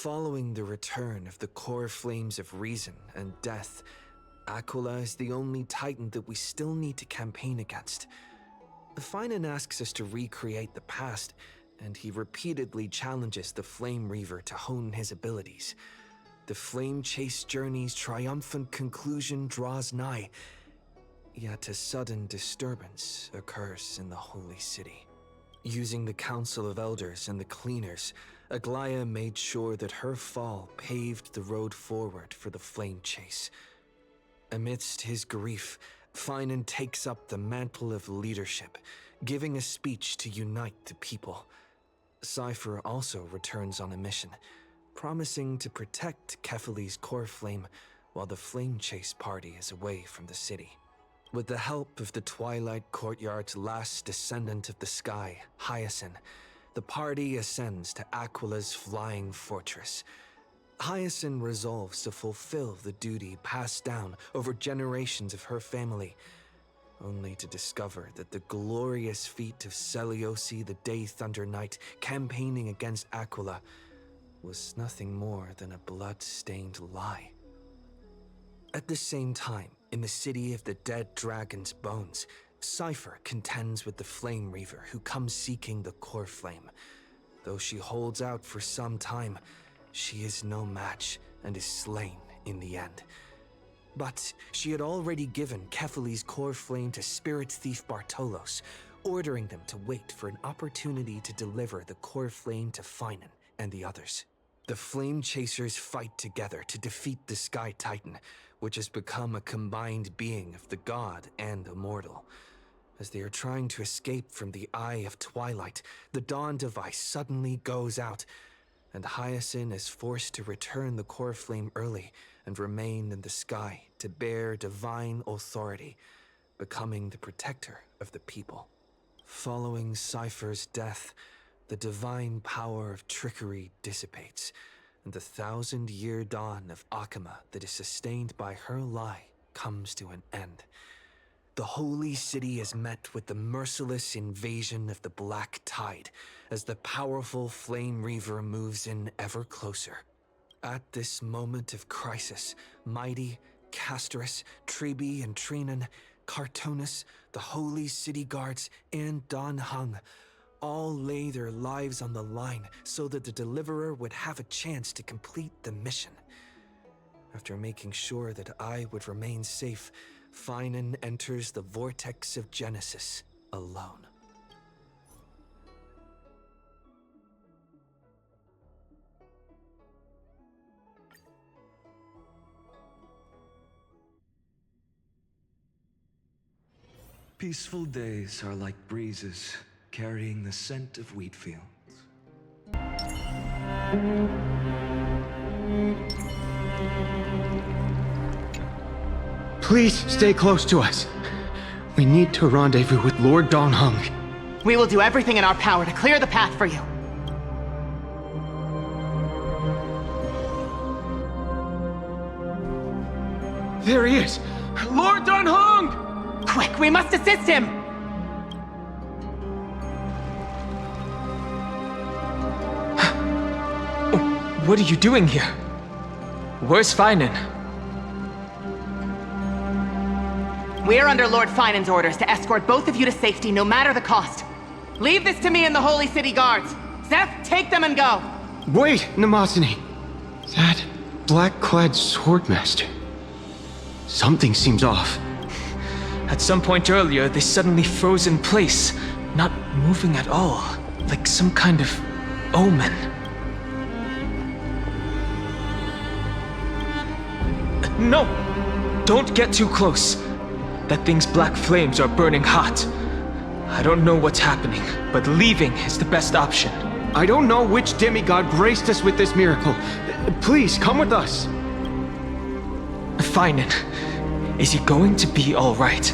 Following the return of the core flames of reason and death, Aquila is the only titan that we still need to campaign against. Finan asks us to recreate the past, and he repeatedly challenges the Flame Reaver to hone his abilities. The Flame Chase journey's triumphant conclusion draws nigh, yet a sudden disturbance occurs in the Holy City. Using the Council of Elders and the Cleaners, Aglaia made sure that her fall paved the road forward for the Flame Chase. Amidst his grief, Finan takes up the mantle of leadership, giving a speech to unite the people. Cypher also returns on a mission, promising to protect Kefali's core flame while the Flame Chase party is away from the city. With the help of the Twilight Courtyard's last descendant of the sky, Hyacinth, the party ascends to Aquila's flying fortress. Hyacinth resolves to fulfill the duty passed down over generations of her family, only to discover that the glorious feat of Seliosi the Day Thunder Knight campaigning against Aquila was nothing more than a blood-stained lie. At the same time, in the city of the dead dragon's bones, Cypher contends with the Flame Reaver who comes seeking the core flame. Though she holds out for some time, she is no match and is slain in the end. But she had already given Kefali's core flame to spirit thief Bartolos, ordering them to wait for an opportunity to deliver the core flame to Finan and the others. The Flame Chasers fight together to defeat the Sky Titan, which has become a combined being of the god and immortal. As they are trying to escape from the Eye of Twilight, the Dawn device suddenly goes out, and Hyacinth is forced to return the core flame early and remain in the sky to bear divine authority, becoming the protector of the people. Following Cypher's death, the divine power of trickery dissipates, and the 1,000-year dawn of Akama that is sustained by her lie comes to an end. The Holy City is met with the merciless invasion of the Black Tide as the powerful Flame Reaver moves in ever closer. At this moment of crisis, Mighty, Castorus, Tribi and Trinan, Cartonus, the Holy City Guards, and Don Hung all lay their lives on the line so that the Deliverer would have a chance to complete the mission. After making sure that I would remain safe, Finan enters the vortex of Genesis alone. Peaceful days are like breezes carrying the scent of wheat fields. Please stay close to us. We need to rendezvous with Lord Don Hung. We will do everything in our power to clear the path for you. There he is! Lord Don Hung! Quick, we must assist him! What are you doing here? Where's Finan? We are under Lord Finan's orders to escort both of you to safety, no matter the cost. Leave this to me and the Holy City Guards. Zeph, take them and go! Wait, Namasini. That black-clad swordmaster. Something seems off. At some point earlier, they suddenly froze in place, not moving at all, like some kind of omen. No! Don't get too close. That thing's black flames are burning hot. I don't know what's happening, but leaving is the best option. I don't know which demigod graced us with this miracle. Please, come with us. Finan, is he going to be all right?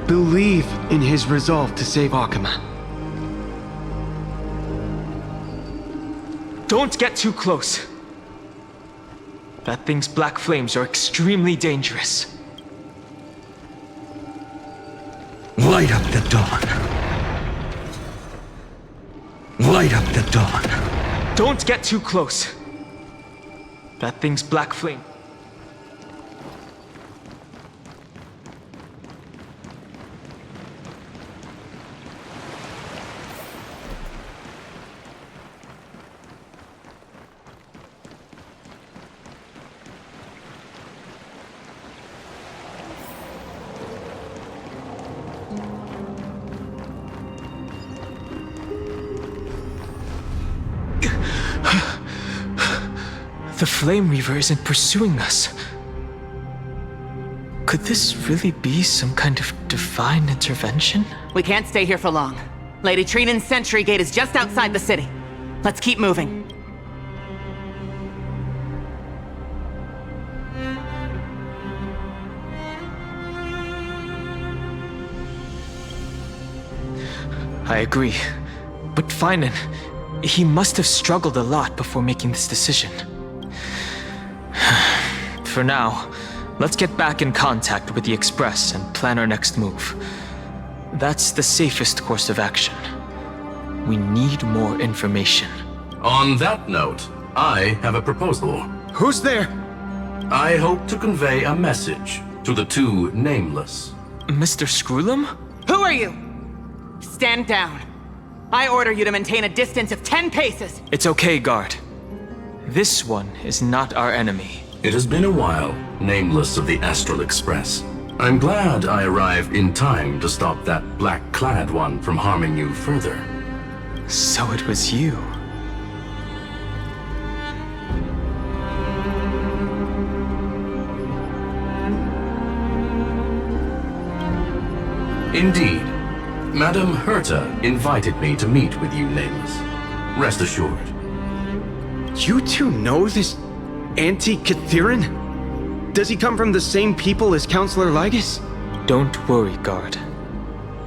Believe in his resolve to save Akama. Don't get too close. That thing's black flames are extremely dangerous. Light up the dawn. Light up the dawn. Don't get too close. That thing's black flame. The Flame Reaver isn't pursuing us. Could this really be some kind of divine intervention? We can't stay here for long. Lady Trinan's sentry gate is just outside the city. Let's keep moving. I agree. But Finan, he must have struggled a lot before making this decision. For now, let's get back in contact with the Express and plan our next move. That's the safest course of action. We need more information. On that note, I have a proposal. Who's there? I hope to convey a message to the two nameless. Mr. Screwlum? Who are you? Stand down. I order you to maintain a distance of 10 paces. It's okay, guard. This one is not our enemy. It has been a while, nameless of the Astral Express. I'm glad I arrived in time to stop that black-clad one from harming you further. So it was you. Indeed. Madame Herta invited me to meet with you, nameless. Rest assured. You two know this Anti-Catheran? Does he come from the same people as Counselor Lygus? Don't worry, guard.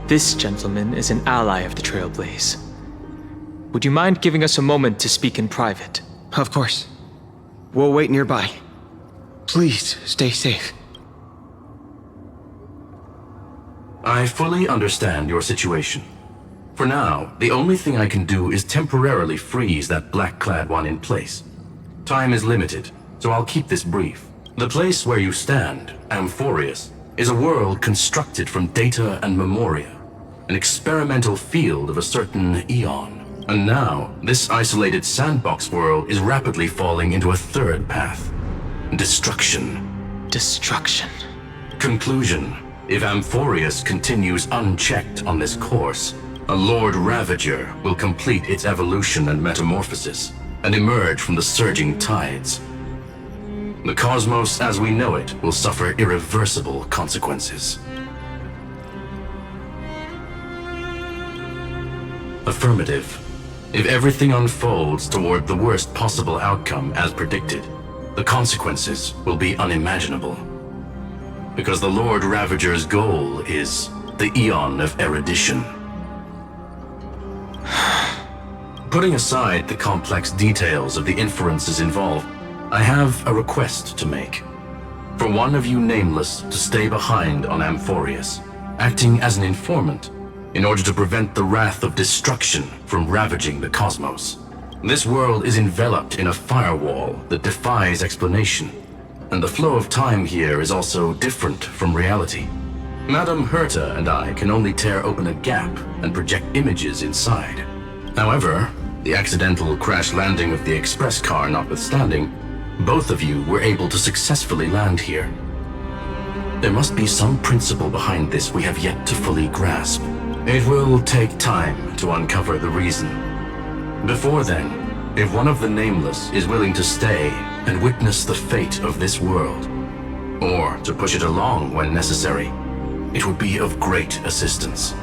This gentleman is an ally of the Trailblaze. Would you mind giving us a moment to speak in private? Of course. We'll wait nearby. Please, stay safe. I fully understand your situation. For now, the only thing I can do is temporarily freeze that black-clad one in place. Time is limited, so I'll keep this brief. The place where you stand, Amphorius, is a world constructed from data and memoria, an experimental field of a certain eon. And now, this isolated sandbox world is rapidly falling into a third path. Destruction. Destruction. Conclusion. If Amphorius continues unchecked on this course, a Lord Ravager will complete its evolution and metamorphosis, and emerge from the surging tides. The cosmos as we know it will suffer irreversible consequences. Affirmative. If everything unfolds toward the worst possible outcome as predicted, the consequences will be unimaginable. Because the Lord Ravager's goal is the Eon of Erudition. Putting aside the complex details of the inferences involved, I have a request to make. For one of you nameless to stay behind on Amphorius, acting as an informant, in order to prevent the wrath of destruction from ravaging the cosmos. This world is enveloped in a firewall that defies explanation, and the flow of time here is also different from reality. Madame Herta and I can only tear open a gap and project images inside. However, the accidental crash landing of the express car notwithstanding, both of you were able to successfully land here. There must be some principle behind this we have yet to fully grasp. It will take time to uncover the reason. Before then, if one of the nameless is willing to stay and witness the fate of this world, or to push it along when necessary, it would be of great assistance.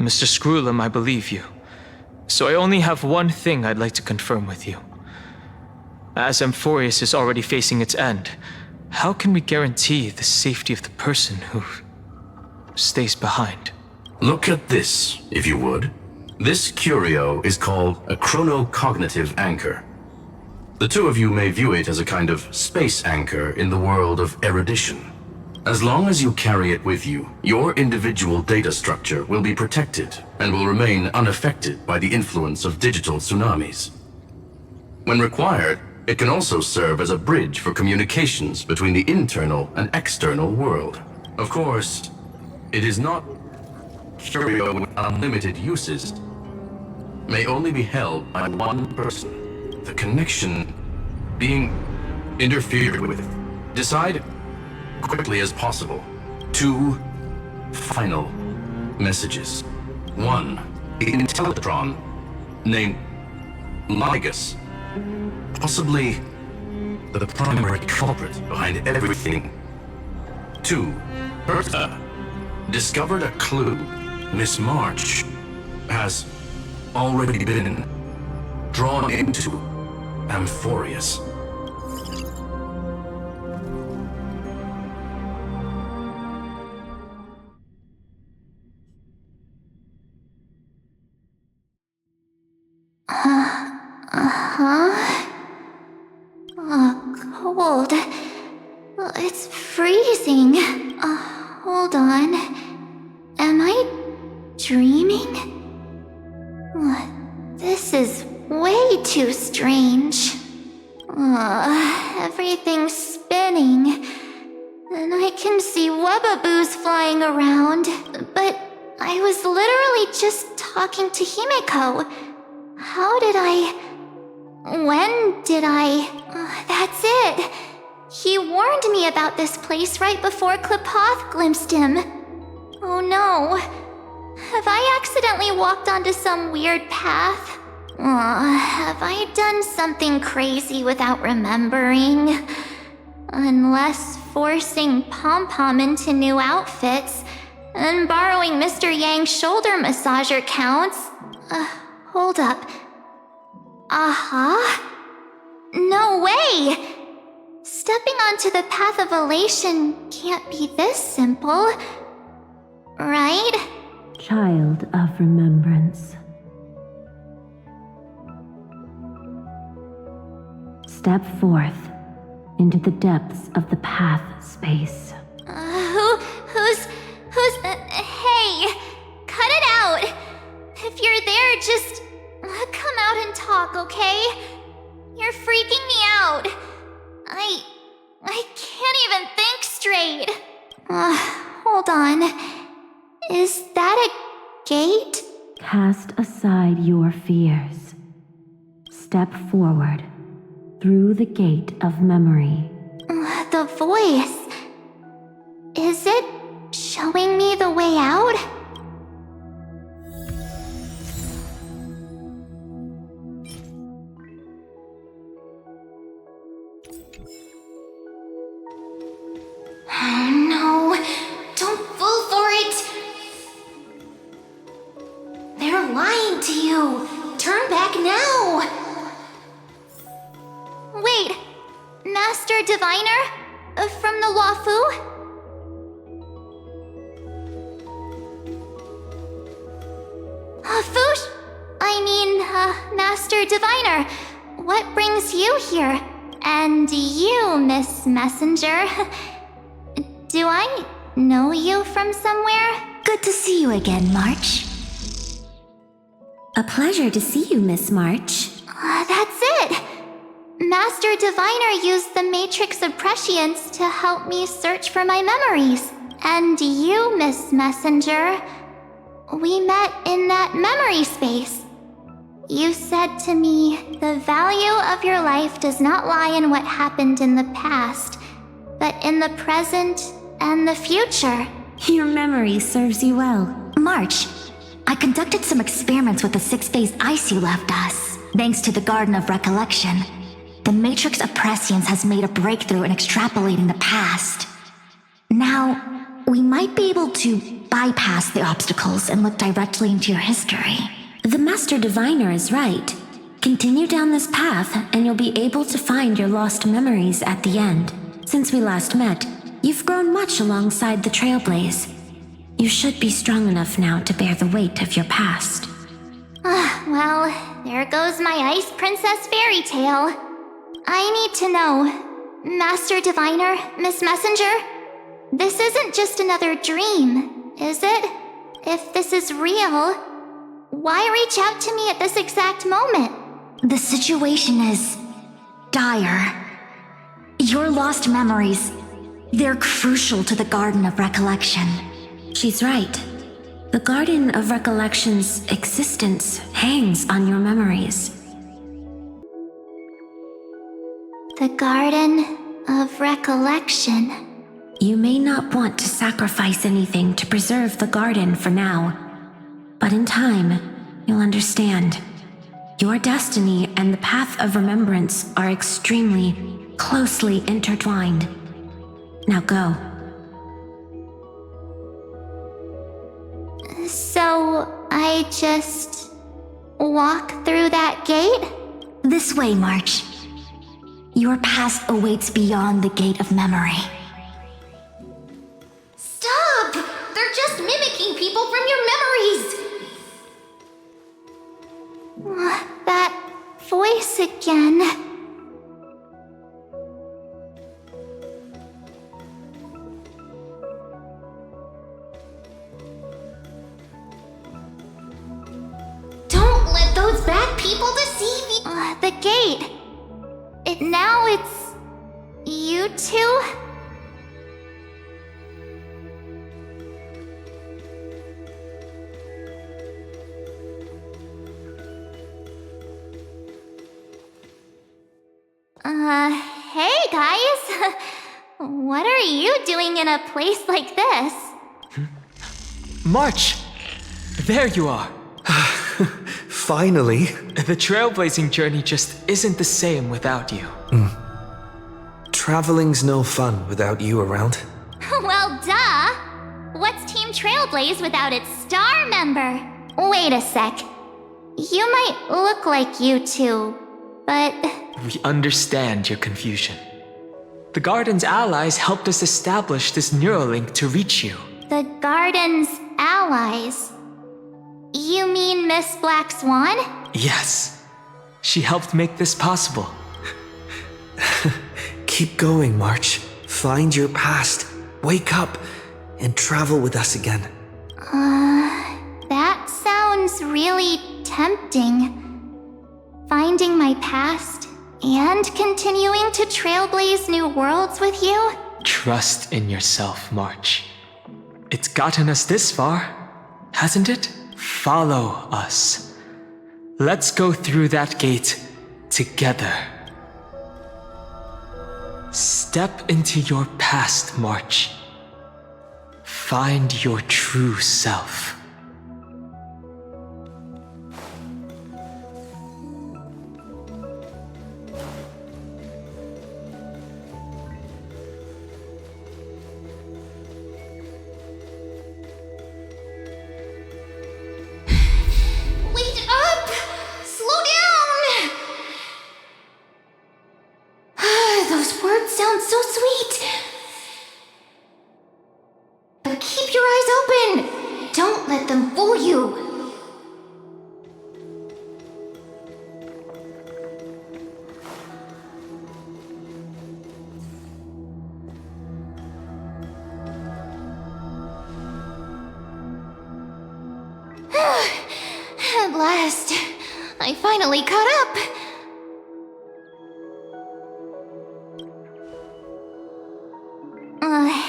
Mr. Screwlum, I believe you. So I only have one thing I'd like to confirm with you. As Amphorius is already facing its end, how can we guarantee the safety of the person who stays behind? Look at this, if you would. This curio is called a chronocognitive anchor. The two of you may view it as a kind of space anchor in the world of erudition. As long as you carry it with you, your individual data structure will be protected and will remain unaffected by the influence of digital tsunamis. When required, it can also serve as a bridge for communications between the internal and external world. Of course, it is not curio with unlimited uses. May only be held by one person. The connection being interfered with. Decide quickly as possible. 2 final messages. 1, the Intellatron, named Ligus, possibly the primary culprit behind everything. 2, Bertha, discovered a clue. Miss March has already been drawn into Amphorius. Cold. It's freezing. Hold on. Am I dreaming? This is way too strange. Everything's spinning. And I can see webbaboos flying around. But I was literally just talking to Himeko. How did I... When did I... That's it! He warned me about this place right before Klepoth glimpsed him. Oh no. Have I accidentally walked onto some weird path? Have I done something crazy without remembering? Unless forcing Pom-Pom into new outfits and borrowing Mr. Yang's shoulder massager counts. Hold up. No way! Stepping onto the path of elation can't be this simple. Right? Child of remembrance. Step forth into the depths of the path space. Hey! Cut it out! If you're there, just come out and talk, okay? You're freaking me out. I can't even think straight. Hold on. Is that a gate? Cast aside your fears. Step forward through the gate of memory. The voice. Is it showing me the way out? Oh no, don't fall for it! They're lying to you! Turn back now! Wait, Master Diviner? From the Woeful? Master Diviner, what brings you here? And you, Miss Messenger. Do I know you from somewhere? Good to see you again, March. A pleasure to see you, Miss March. That's it! Master Diviner used the Matrix of Prescience to help me search for my memories. And you, Miss Messenger, we met in that memory space. You said to me, the value of your life does not lie in what happened in the past, but in the present and the future. Your memory serves you well. March, I conducted some experiments with the 6-phase ice you left us. Thanks to the Garden of Recollection, the Matrix of Prescience has made a breakthrough in extrapolating the past. Now, we might be able to bypass the obstacles and look directly into your history. The Master Diviner is right. Continue down this path, and you'll be able to find your lost memories at the end. Since we last met, you've grown much alongside the Trailblaze. You should be strong enough now to bear the weight of your past. Well, there goes my Ice Princess fairy tale. I need to know, Master Diviner, Miss Messenger, This isn't just another dream, is it? If this is real, why reach out to me at this exact moment? The situation is dire. Your lost memories, they're crucial to the Garden of Recollection. She's right. The Garden of Recollection's existence hangs on your memories. The Garden of Recollection. You may not want to sacrifice anything to preserve the garden for now, but in time, you'll understand. Your destiny and the path of remembrance are extremely, closely intertwined. Now go. So, I just walk through that gate? This way, March. Your past awaits beyond the gate of memory. Stop! They're just mimicking people from your memories! That voice again. Don't let those bad people deceive you! The gate. Now it's... you two? Hey guys! What are you doing in a place like this? March! There you are! Finally. The trailblazing journey just isn't the same without you. Traveling's no fun without you around. Well, duh! What's Team Trailblaze without its star member? Wait a sec. You might look like you two, but... We understand your confusion. The Garden's allies helped us establish this Neuralink to reach you. The Garden's allies? You mean Miss Black Swan? Yes. She helped make this possible. Keep going, March. Find your past. Wake up and travel with us again. That sounds really tempting. Finding my past and continuing to trailblaze new worlds with you? Trust in yourself, March. It's gotten us this far, hasn't it? Follow us. Let's go through that gate together. Step into your past, March. Find your true self. Wait up! Slow down! Those words sound so sweet. But keep your eyes open! Don't let them fool you! At last, I finally caught up.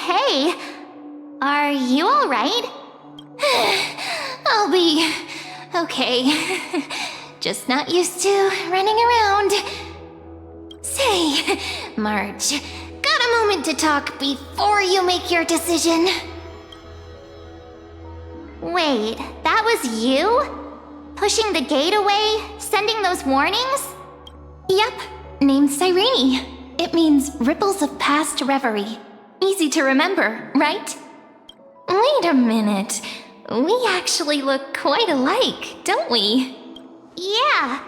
Hey, are you alright? I'll be okay. Just not used to running around. Say, March, got a moment to talk before you make your decision? Wait, that was you? Pushing the gate away? Sending those warnings? Yep, named Cyrene. It means ripples of past reverie. Easy to remember, right? Wait a minute. We actually look quite alike, don't we? Yeah.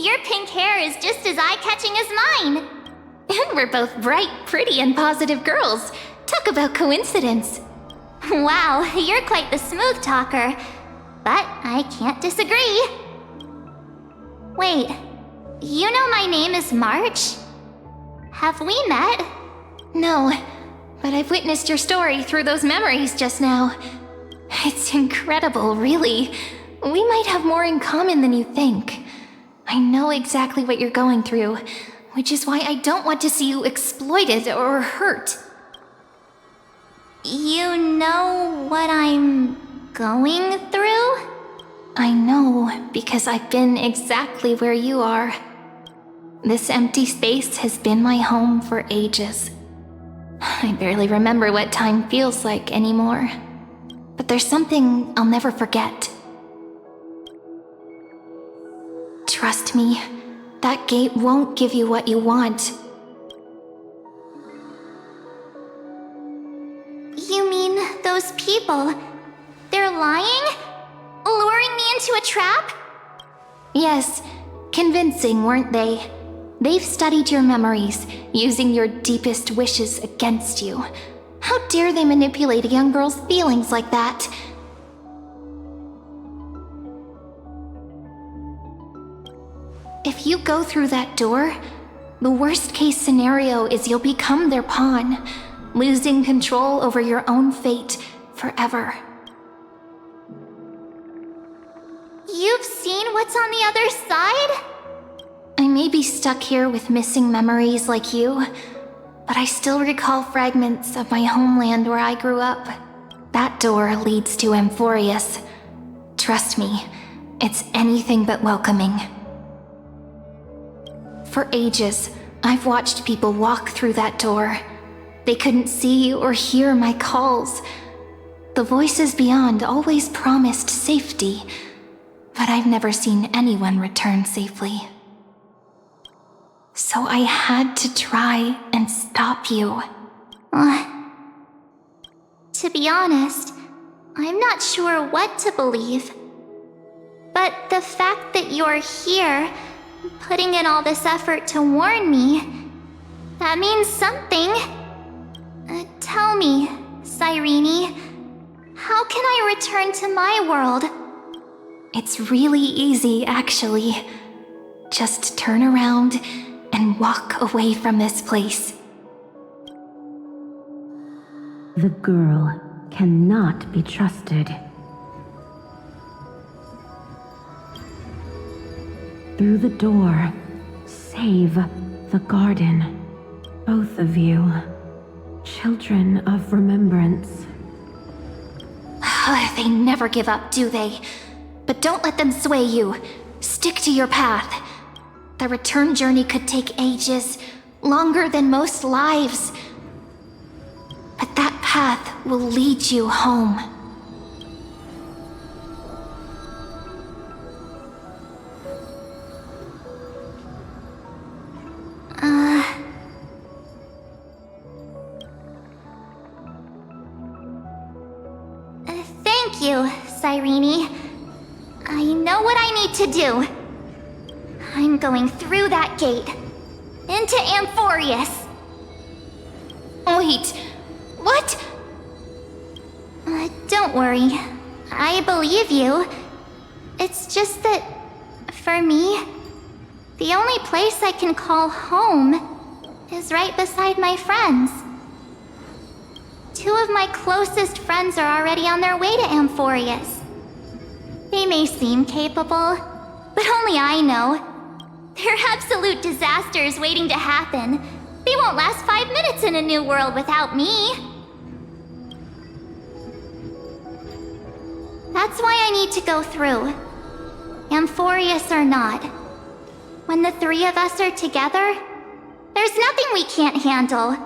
Your pink hair is just as eye-catching as mine. And we're both bright, pretty, and positive girls. Talk about coincidence. Wow, you're quite the smooth talker. But I can't disagree. Wait, you know my name is March? Have we met? No, but I've witnessed your story through those memories just now. It's incredible, really. We might have more in common than you think. I know exactly what you're going through, which is why I don't want to see you exploited or hurt. You know what I'm going through? I know, because I've been exactly where you are. This empty space has been my home for ages. I barely remember what time feels like anymore. But there's something I'll never forget. Trust me, that gate won't give you what you want. You mean those people? They're lying? Luring me into a trap? Yes, convincing, weren't they? They've studied your memories, using your deepest wishes against you. How dare they manipulate a young girl's feelings like that? If you go through that door, the worst-case scenario is you'll become their pawn, losing control over your own fate forever. You've seen what's on the other side? I may be stuck here with missing memories like you, but I still recall fragments of my homeland where I grew up. That door leads to Amphorius. Trust me, it's anything but welcoming. For ages, I've watched people walk through that door. They couldn't see or hear my calls. The voices beyond always promised safety, but I've never seen anyone return safely. So I had to try and stop you. To be honest, I'm not sure what to believe. But the fact that you're here, putting in all this effort to warn me, that means something. Tell me, Cyrene, how can I return to my world? It's really easy, actually. Just turn around and walk away from this place. The girl cannot be trusted. Through the door, save the garden. Both of you, children of remembrance. They never give up, do they? But don't let them sway you. Stick to your path. The return journey could take ages, longer than most lives. But that path will lead you home. Thank you, Cyrene. I know what I need to do. I'm going through that gate. Into Amphorius. Wait, what? Don't worry. I believe you. It's just that, for me, the only place I can call home is right beside my friends. 2 of my closest friends are already on their way to Amphorius. They may seem capable, but only I know. They're absolute disasters waiting to happen. They won't last 5 minutes in a new world without me. That's why I need to go through. Amphorius or not. When the 3 of us are together, there's nothing we can't handle.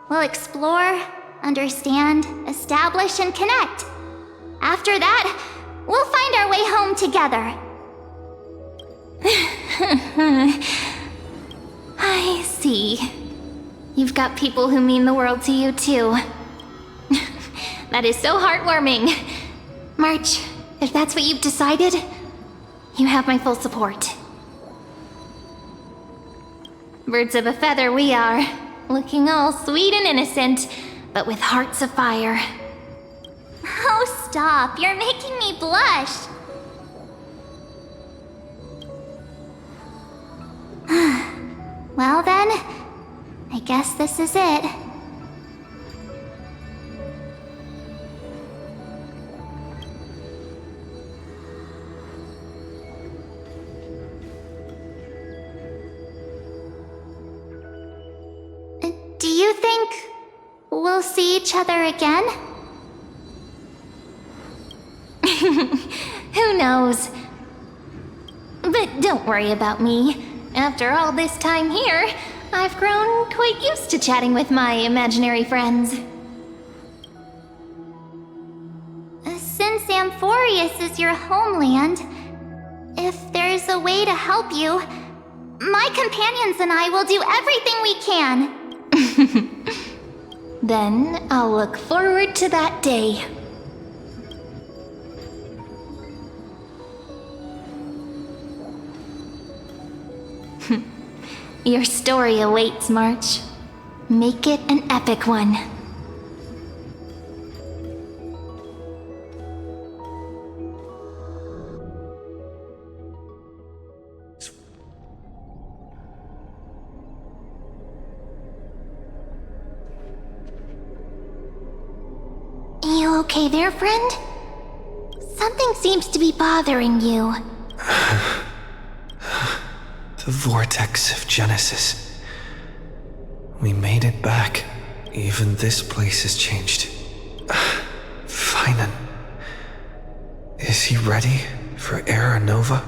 We'll explore, understand, establish, and connect. After that, we'll find our way home together. I see. You've got people who mean the world to you, too. That is so heartwarming. March, if that's what you've decided, you have my full support. Birds of a feather we are, looking all sweet and innocent, but with hearts of fire. Oh, stop. You're making me blush. Well then, I guess this is it. Do you think we'll see each other again? Who knows? But don't worry about me. After all this time here, I've grown quite used to chatting with my imaginary friends. Since Amphorius is your homeland, if there's a way to help you, my companions and I will do everything we can. Then I'll look forward to that day. Your story awaits, March. Make it an epic one. You okay there, friend? Something seems to be bothering you. The vortex of Genesis. We made it back. Even this place has changed. Finan. Is he ready for Era Nova?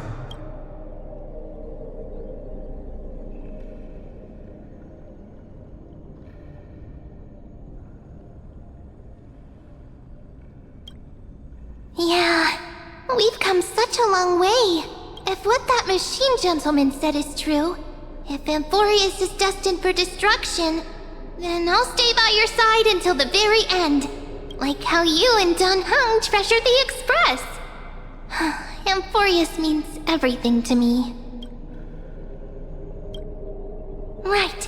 Yeah, we've come such a long way. If what that machine gentleman said is true, if Amphorius is destined for destruction, then I'll stay by your side until the very end. Like how you and Dun Hung treasured the Express. Amphorius means everything to me. Right.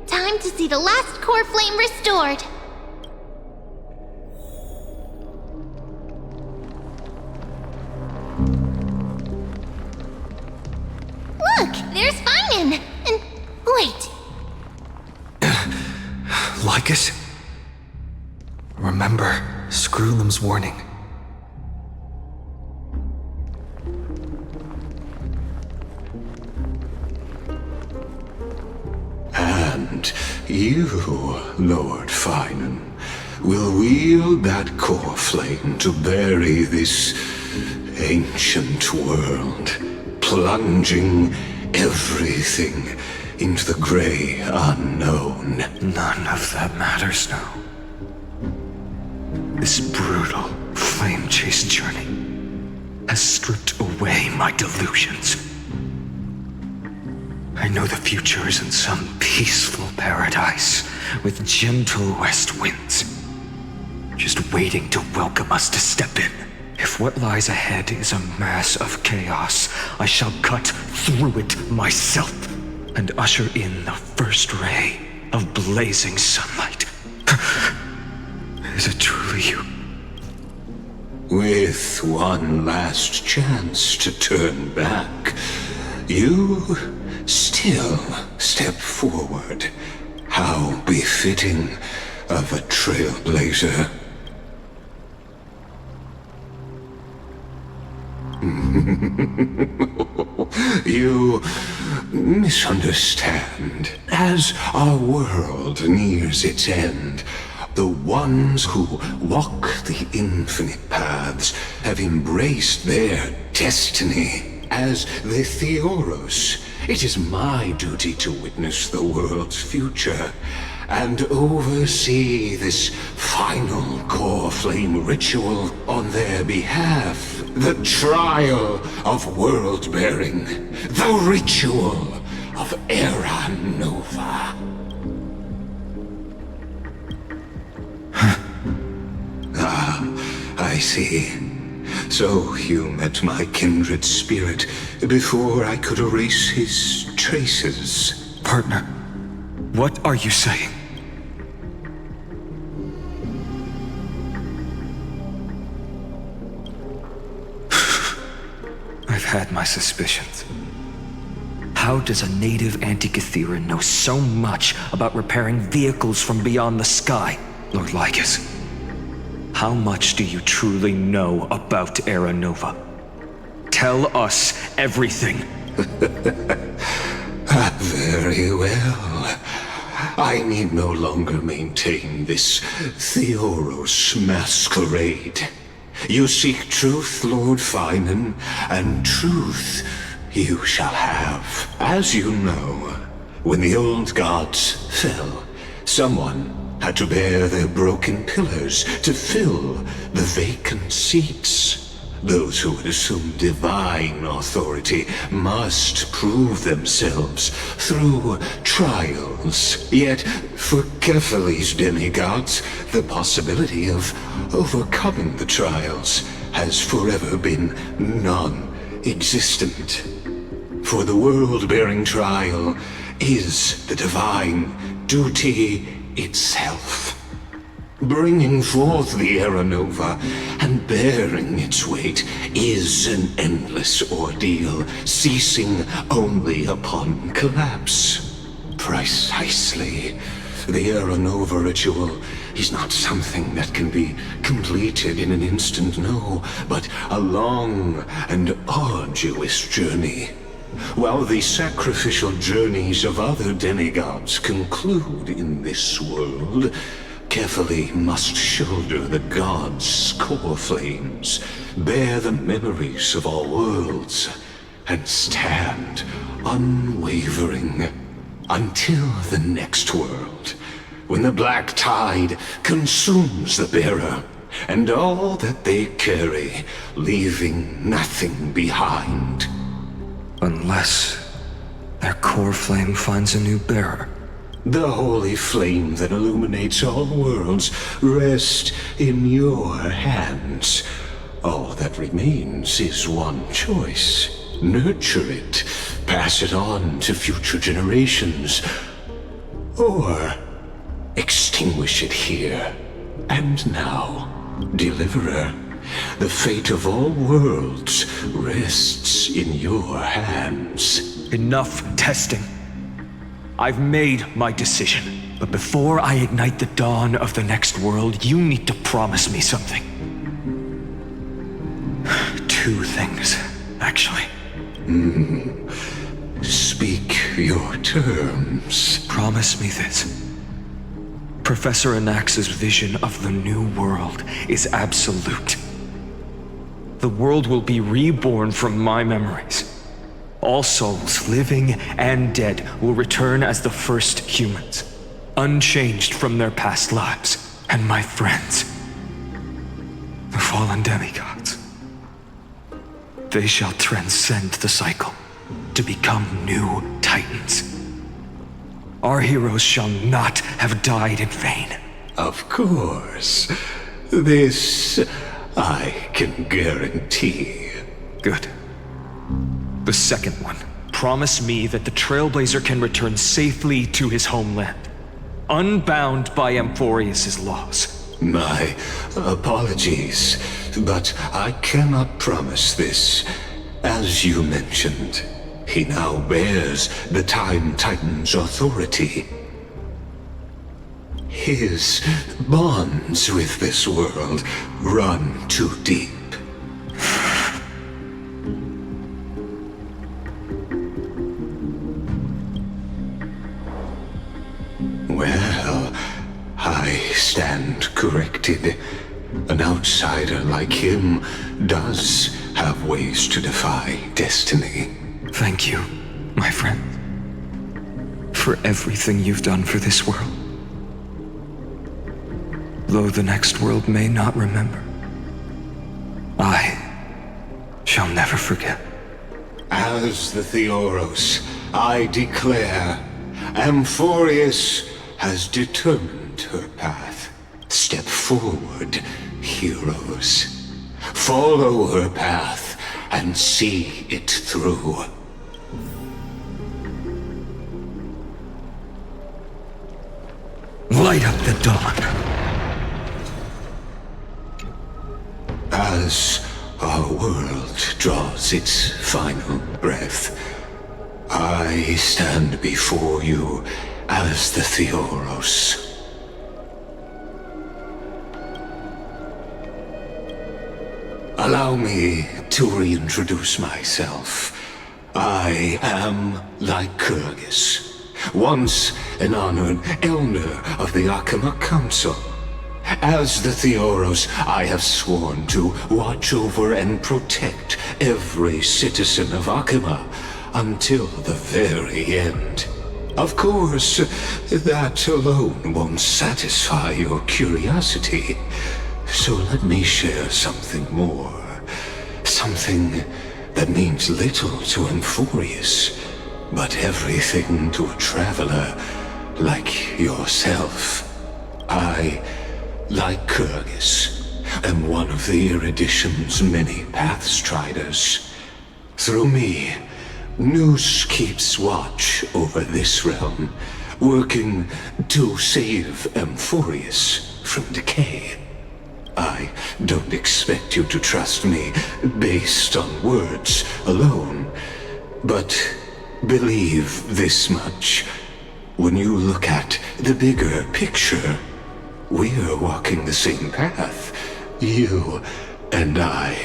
Time to see the last core flame restored. Look, there's Finan! And wait. Lycus? Remember Screwlam's warning. And you, Lord Finan, will wield that core flame to bury this ancient world, plunging everything into the gray unknown. None of that matters now. This brutal, flame-chased journey has stripped away my delusions. I know the future is in some peaceful paradise with gentle west winds, just waiting to welcome us to step in. If what lies ahead is a mass of chaos, I shall cut through it myself and usher in the first ray of blazing sunlight. Is it truly you? With one last chance to turn back, you still step forward. How befitting of a trailblazer. You misunderstand. As our world nears its end, the ones who walk the infinite paths have embraced their destiny. As the Theoros, it is my duty to witness the world's future and oversee this final core flame ritual on their behalf. The trial of world-bearing. The ritual of Era Nova. I see. So you met my kindred spirit before I could erase his traces. Partner, what are you saying? I've had my suspicions. How does a native Antikytheran know so much about repairing vehicles from beyond the sky, Lord Lycus? How much do you truly know about Era Nova? Tell us everything. Very well. I need no longer maintain this Theoros masquerade. You seek truth, Lord Finan, and truth you shall have. As you know, when the old gods fell, someone had to bear their broken pillars to fill the vacant seats. Those who would assume divine authority must prove themselves through trials. Yet, for Kephal's demigods, the possibility of overcoming the trials has forever been non-existent. For the world-bearing trial is the divine duty itself. Bringing forth the Era Nova and bearing its weight is an endless ordeal, ceasing only upon collapse. Precisely. The Era Nova ritual is not something that can be completed in an instant, no, but a long and arduous journey. While the sacrificial journeys of other demigods conclude in this world, Kefali must shoulder the gods' core flames, bear the memories of all worlds, and stand unwavering until the next world, when the black tide consumes the bearer and all that they carry, leaving nothing behind. Unless their core flame finds a new bearer. The holy flame that illuminates all worlds rests in your hands. All that remains is one choice. Nurture it, pass it on to future generations, or extinguish it here and now. Deliverer, the fate of all worlds rests in your hands. Enough testing. I've made my decision. But before I ignite the dawn of the next world, you need to promise me something. 2 things, actually. Speak your terms. Promise me this. Professor Anax's vision of the new world is absolute. The world will be reborn from my memories. All souls, living and dead, will return as the first humans, unchanged from their past lives. And my friends, the fallen demigods, they shall transcend the cycle to become new titans. Our heroes shall not have died in vain. Of course. This I can guarantee. Good. The second one. Promise me that the Trailblazer can return safely to his homeland, unbound by Amphorius' laws. My apologies, but I cannot promise this. As you mentioned, he now bears the Time Titan's authority. His bonds with this world run too deep. Well, I stand corrected. An outsider like him does have ways to defy destiny. Thank you, my friend, for everything you've done for this world. Though the next world may not remember, I shall never forget. As the Theoros, I declare, Amphorius has determined her path. Step forward, heroes. Follow her path and see it through. Light up the dawn. As our world draws its final breath, I stand before you as the Theoros. Allow me to reintroduce myself. I am Lycurgus, once an honored elder of the Akama Council. As the Theoros, I have sworn to watch over and protect every citizen of Akama until the very end. Of course, that alone won't satisfy your curiosity. So let me share something more. Something that means little to Amphorius, but everything to a traveler like yourself. I, Lycurgus, am one of the Erudition's many Pathstriders. Through me, Nous keeps watch over this realm, working to save Amphorius from decay. I don't expect you to trust me based on words alone, but believe this much. When you look at the bigger picture, we're walking the same path, you and I.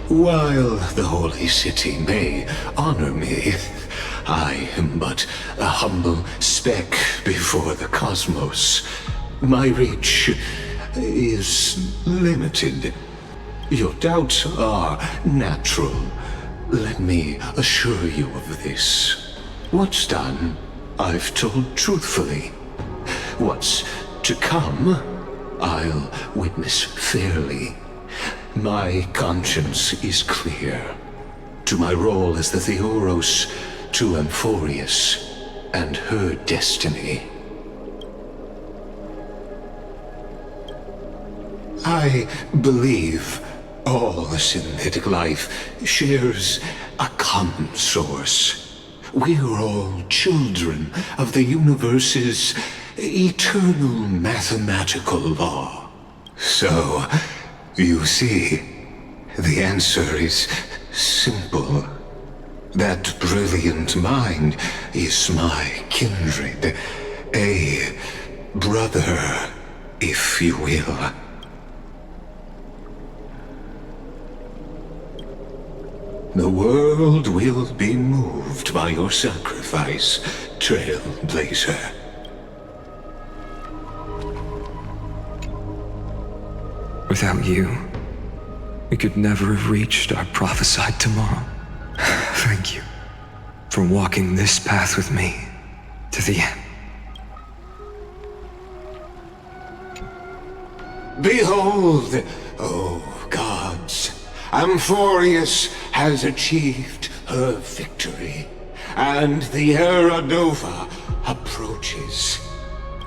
While the Holy City may honor me, I am but a humble speck before the cosmos. My reach is limited. Your doubts are natural. Let me assure you of this. What's done, I've told truthfully. What's to come, I'll witness fairly. My conscience is clear. To my role as the Theoros, to Amphorius and her destiny. I believe all synthetic life shares a common source. We're all children of the universe's eternal mathematical law. So, you see, the answer is simple. That brilliant mind is my kindred, a brother, if you will. The world will be moved by your sacrifice, Trailblazer. Without you, we could never have reached our prophesied tomorrow. Thank you for walking this path with me to the end. Behold, oh gods, Amphorius has achieved her victory, and the Era Nova approaches.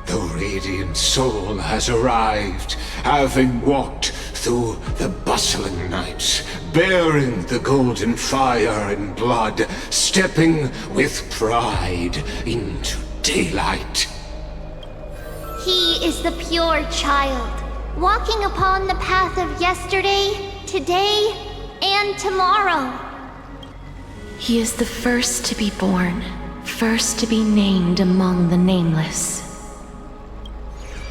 The radiant soul has arrived, having walked through the bustling nights, bearing the golden fire and blood, stepping with pride into daylight. He is the pure child, walking upon the path of yesterday, today, and tomorrow. He is the first to be born, first to be named among the nameless.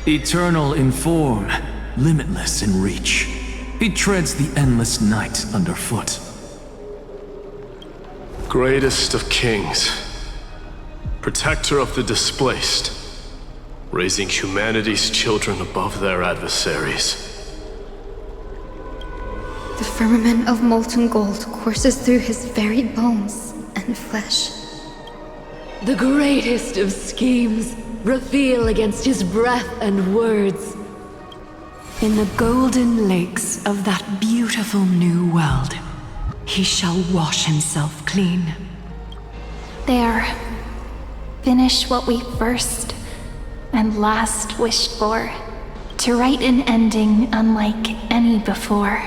Eternal in form, limitless in reach. He treads the endless night underfoot. Greatest of kings, protector of the displaced, raising humanity's children above their adversaries. The firmament of molten gold courses through his very bones and flesh. The greatest of schemes reveal against his breath and words. In the golden lakes of that beautiful new world, he shall wash himself clean. There. Finish what we first and last wished for. To write an ending unlike any before.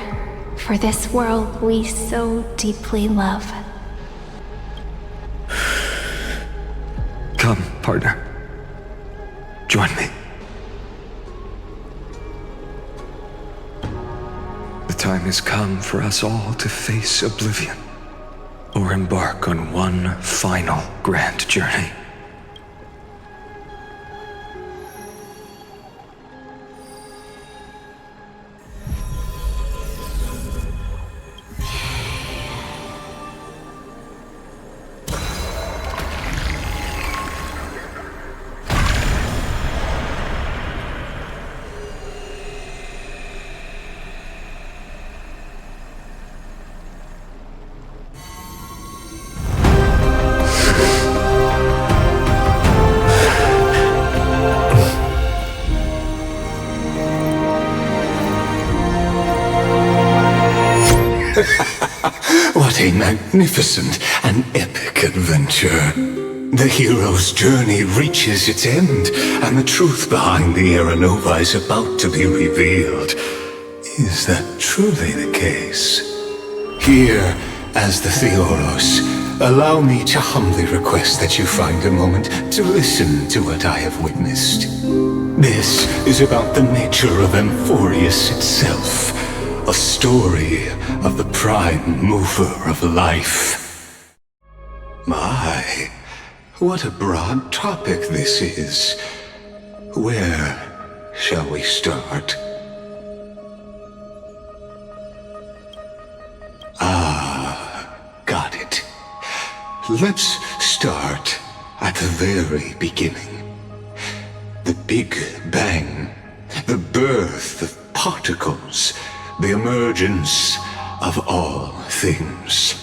For this world we so deeply love. Come, partner. Join me. The time has come for us all to face oblivion, or embark on one final grand journey. What a magnificent and epic adventure. The hero's journey reaches its end, and the truth behind the Aeronova is about to be revealed. Is that truly the case? Here, as the Theoros, allow me to humbly request that you find a moment to listen to what I have witnessed. This is about the nature of Amphorius itself. A story of the prime mover of life. My, what a broad topic this is. Where shall we start? Got it. Let's start at the very beginning. The Big Bang, the birth of particles, the emergence of all things.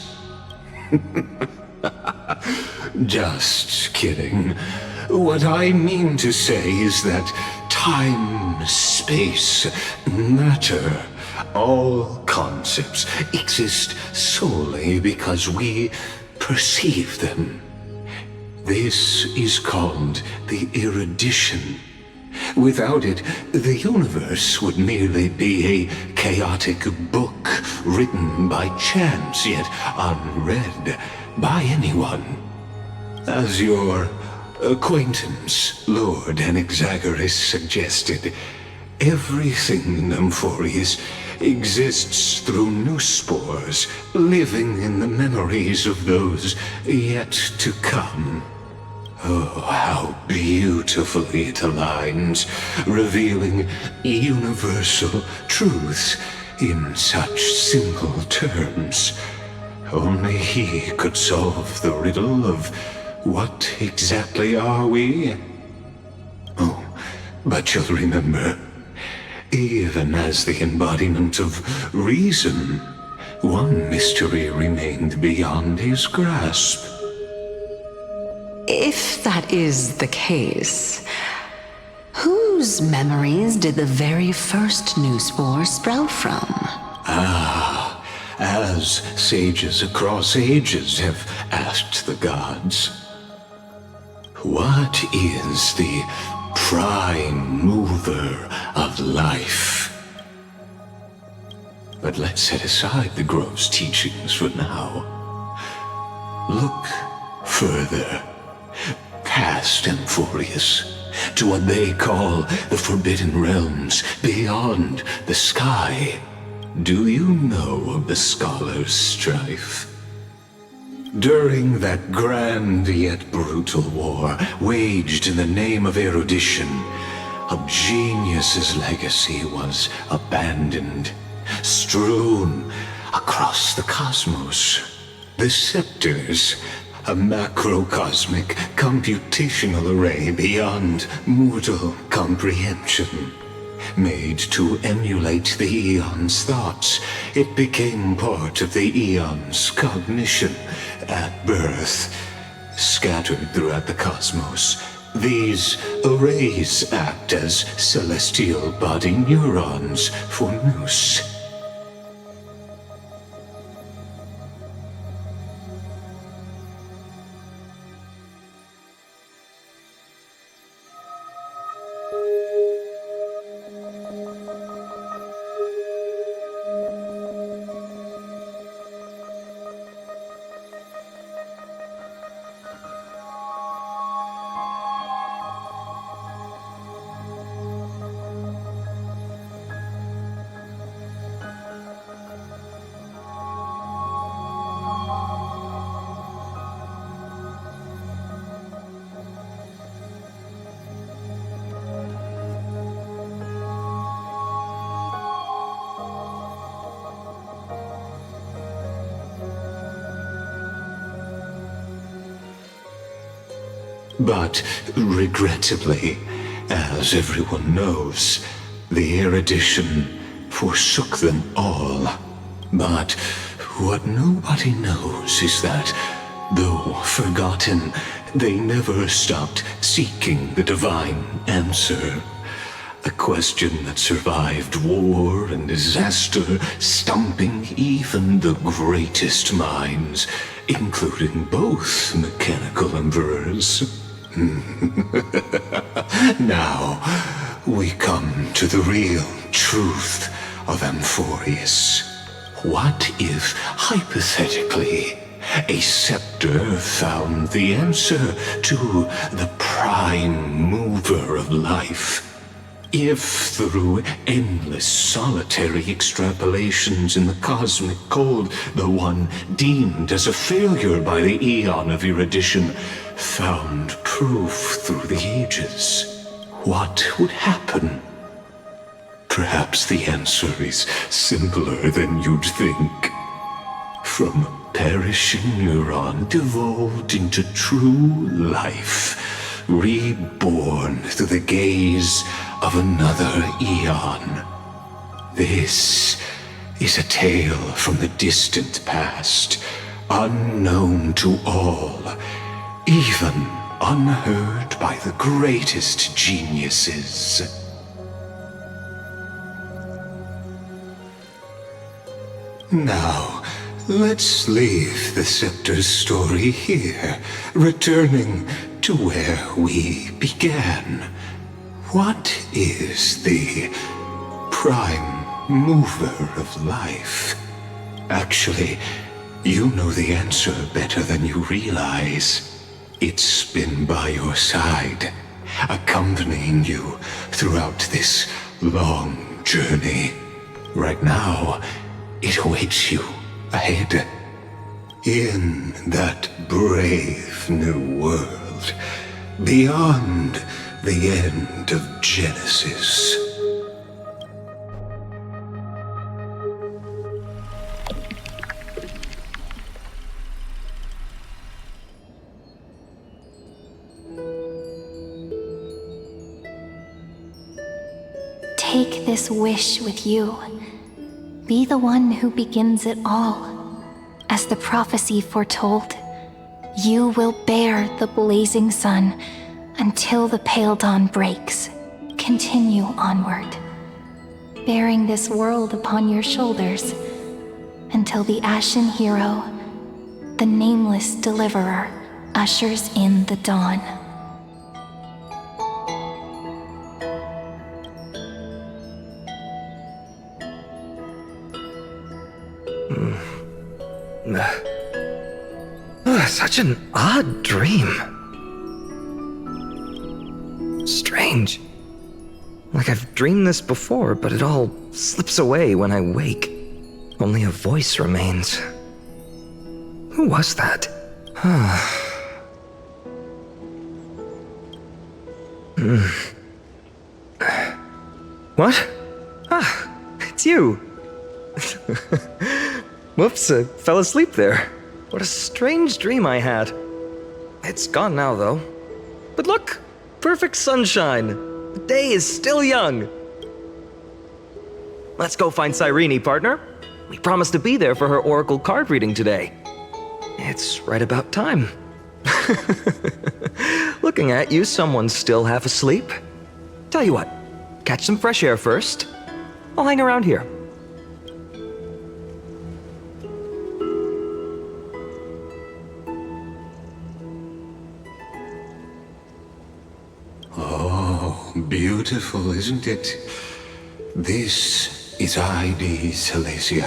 Just kidding. What I mean to say is that time, space, matter, all concepts exist solely because we perceive them. This is called the erudition. Without it, the universe would merely be a chaotic book written by chance, yet unread by anyone. As your acquaintance, Lord Anaxagoras, suggested, everything in Amphorius exists through new spores, living in the memories of those yet to come. Oh, how beautifully it aligns, revealing universal truths in such simple terms. Only he could solve the riddle of what exactly are we? Oh, but you'll remember, even as the embodiment of reason, one mystery remained beyond his grasp. If that is the case, whose memories did the very first new spore sprout from? As sages across ages have asked the gods, what is the prime mover of life? But let's set aside the grove's teachings for now. Look further, past Amphorius, to what they call the Forbidden Realms beyond the sky. Do you know of the Scholar's strife? During that grand yet brutal war, waged in the name of erudition, a genius's legacy was abandoned, strewn across the cosmos. The scepters, a macrocosmic computational array beyond mortal comprehension. Made to emulate the Eon's thoughts, it became part of the Eon's cognition at birth. Scattered throughout the cosmos, these arrays act as celestial body neurons for Nous. But regrettably, as everyone knows, the erudition forsook them all. But what nobody knows is that, though forgotten, they never stopped seeking the divine answer. A question that survived war and disaster, stumping even the greatest minds, including both mechanical emperors. Now, we come to the real truth of Amphorius. What if, hypothetically, a scepter found the answer to the prime mover of life? If through endless solitary extrapolations in the cosmic cold, the one deemed as a failure by the eon of erudition found proof through the ages, what would happen? Perhaps the answer is simpler than you'd think. From perishing neuron devolved into true life, reborn through the gaze of another eon. This is a tale from the distant past, unknown to all, even unheard by the greatest geniuses. Now, let's leave the Scepter's story here, returning to where we began. What is the prime mover of life? Actually, you know the answer better than you realize. It's been by your side, accompanying you throughout this long journey. Right now, it awaits you ahead, in that brave new world, beyond the end of Genesis. Take this wish with you. Be the one who begins it all. As the prophecy foretold, you will bear the blazing sun until the pale dawn breaks. Continue onward, bearing this world upon your shoulders until the ashen hero, the nameless deliverer, ushers in the dawn. Such an odd dream. Strange. Like I've dreamed this before, but it all slips away when I wake. Only a voice remains. Who was that? What? Ah, it's you. Whoops, I fell asleep there. What a strange dream I had. It's gone now, though. But look, perfect sunshine. The day is still young. Let's go find Cyrene, partner. We promised to be there for her oracle card reading today. It's right about time. Looking at you, someone's still half asleep. Tell you what, catch some fresh air first. I'll hang around here. Beautiful, isn't it? This is Ides Helesii,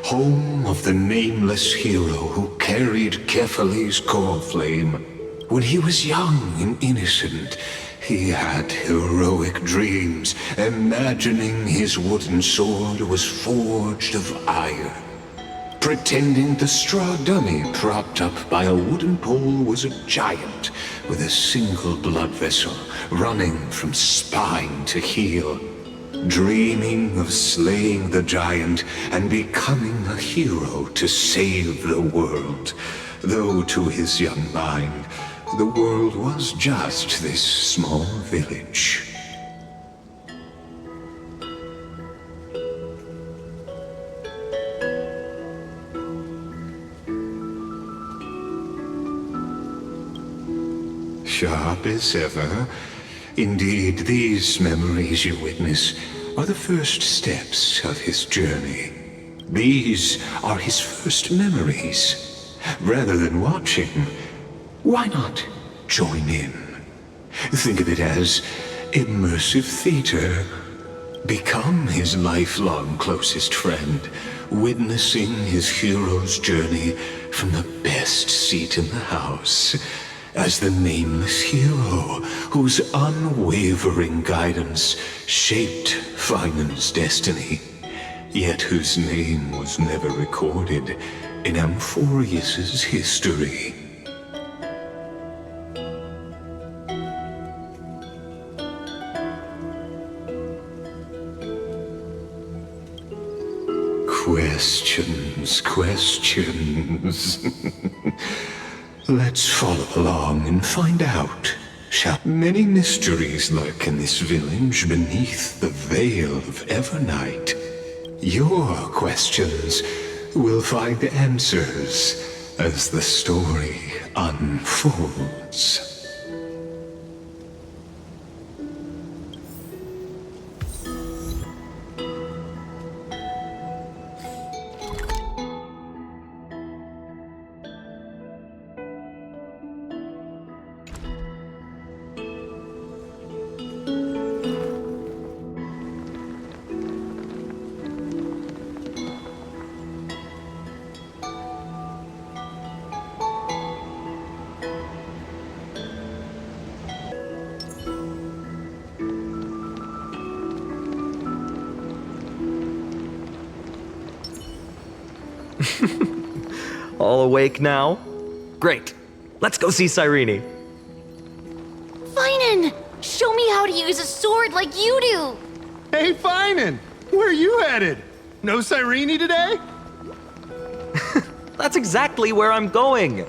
home of the nameless hero who carried Kephale's core flame. When he was young and innocent, he had heroic dreams, imagining his wooden sword was forged of iron. Pretending the straw dummy propped up by a wooden pole was a giant with a single blood vessel running from spine to heel. Dreaming of slaying the giant and becoming a hero to save the world, though to his young mind, the world was just this small village. Sharp as ever. Indeed, these memories you witness are the first steps of his journey. These are his first memories. Rather than watching, why not join in? Think of it as immersive theater. Become his lifelong closest friend, witnessing his hero's journey from the best seat in the house. As the nameless hero whose unwavering guidance shaped Finan's destiny, yet whose name was never recorded in Amphorius's history. Questions. Let's follow along and find out. Many mysteries lurk in this village beneath the veil of Evernight. Your questions will find answers as the story unfolds. All awake now? Great. Let's go see Cyrene. Finan! Show me how to use a sword like you do! Hey, Finan! Where are you headed? No Cyrene today? That's exactly where I'm going.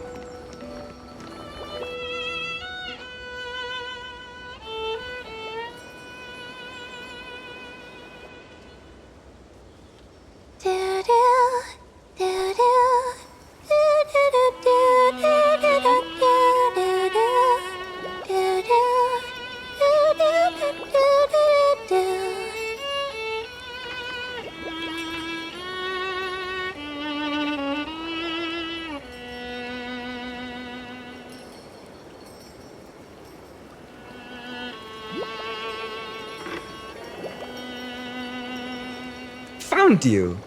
Found you.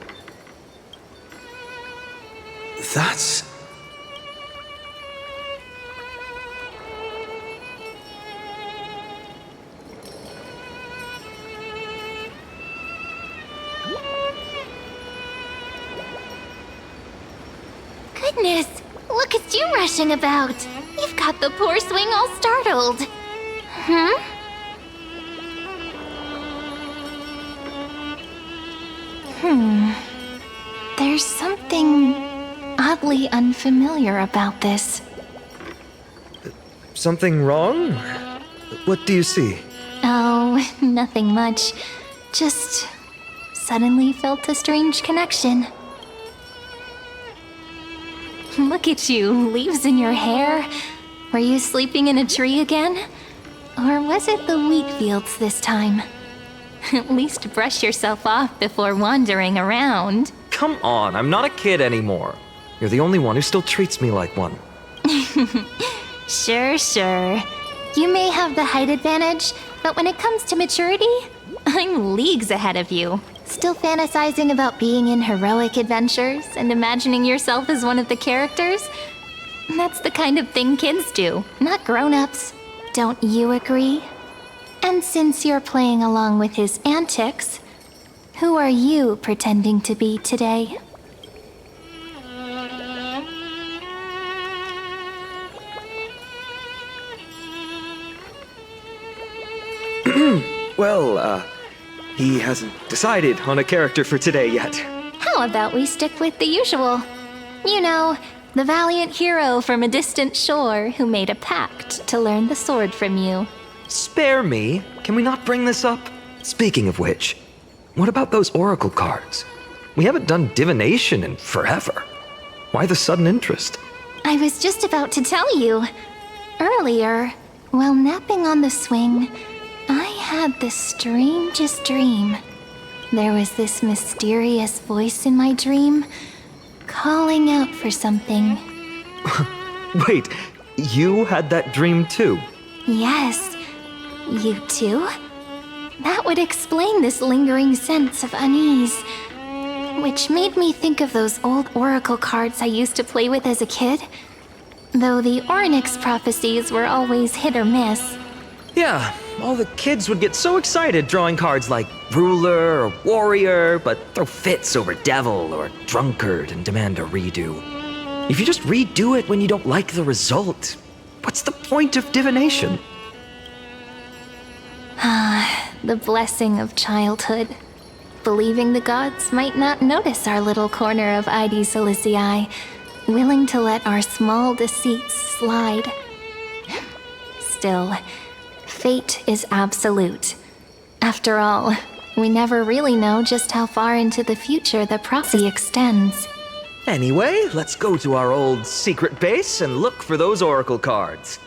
That's... Goodness, look at you rushing about. You've got the poor swing all startled. Hmm? There's something oddly unfamiliar about this. Something wrong? What do you see? Oh, nothing much. Just suddenly felt a strange connection. Look at you, leaves in your hair. Were you sleeping in a tree again? Or was it the wheat fields this time? At least brush yourself off before wandering around. Come on, I'm not a kid anymore. You're the only one who still treats me like one. Sure. You may have the height advantage, but when it comes to maturity, I'm leagues ahead of you. Still fantasizing about being in heroic adventures and imagining yourself as one of the characters? That's the kind of thing kids do, not grown-ups. Don't you agree? And since you're playing along with his antics, who are you pretending to be today? Well, he hasn't decided on a character for today yet. How about we stick with the usual? You know, the valiant hero from a distant shore who made a pact to learn the sword from you. Spare me. Can we not bring this up? Speaking of which, what about those oracle cards? We haven't done divination in forever. Why the sudden interest? I was just about to tell you. Earlier, while napping on the swing, I had the strangest dream. There was this mysterious voice in my dream, calling out for something. Wait, you had that dream too? Yes, you too? That would explain this lingering sense of unease, which made me think of those old oracle cards I used to play with as a kid. Though the Ornyx prophecies were always hit or miss. Yeah, all the kids would get so excited drawing cards like ruler or warrior, but throw fits over devil or drunkard and demand a redo. If you just redo it when you don't like the result, what's the point of divination? The blessing of childhood. Believing the gods might not notice our little corner of ID Silicii, willing to let our small deceits slide. Still, fate is absolute. After all, we never really know just how far into the future the prophecy extends. Anyway, let's go to our old secret base and look for those oracle cards.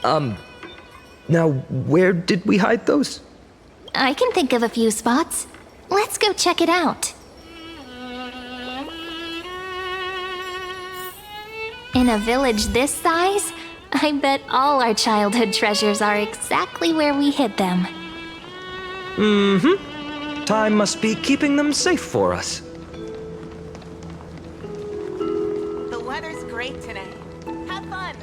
Now, where did we hide those? I can think of a few spots. Let's go check it out. In a village this size, I bet all our childhood treasures are exactly where we hid them. Mm-hmm. Time must be keeping them safe for us. The weather's great today. Have fun.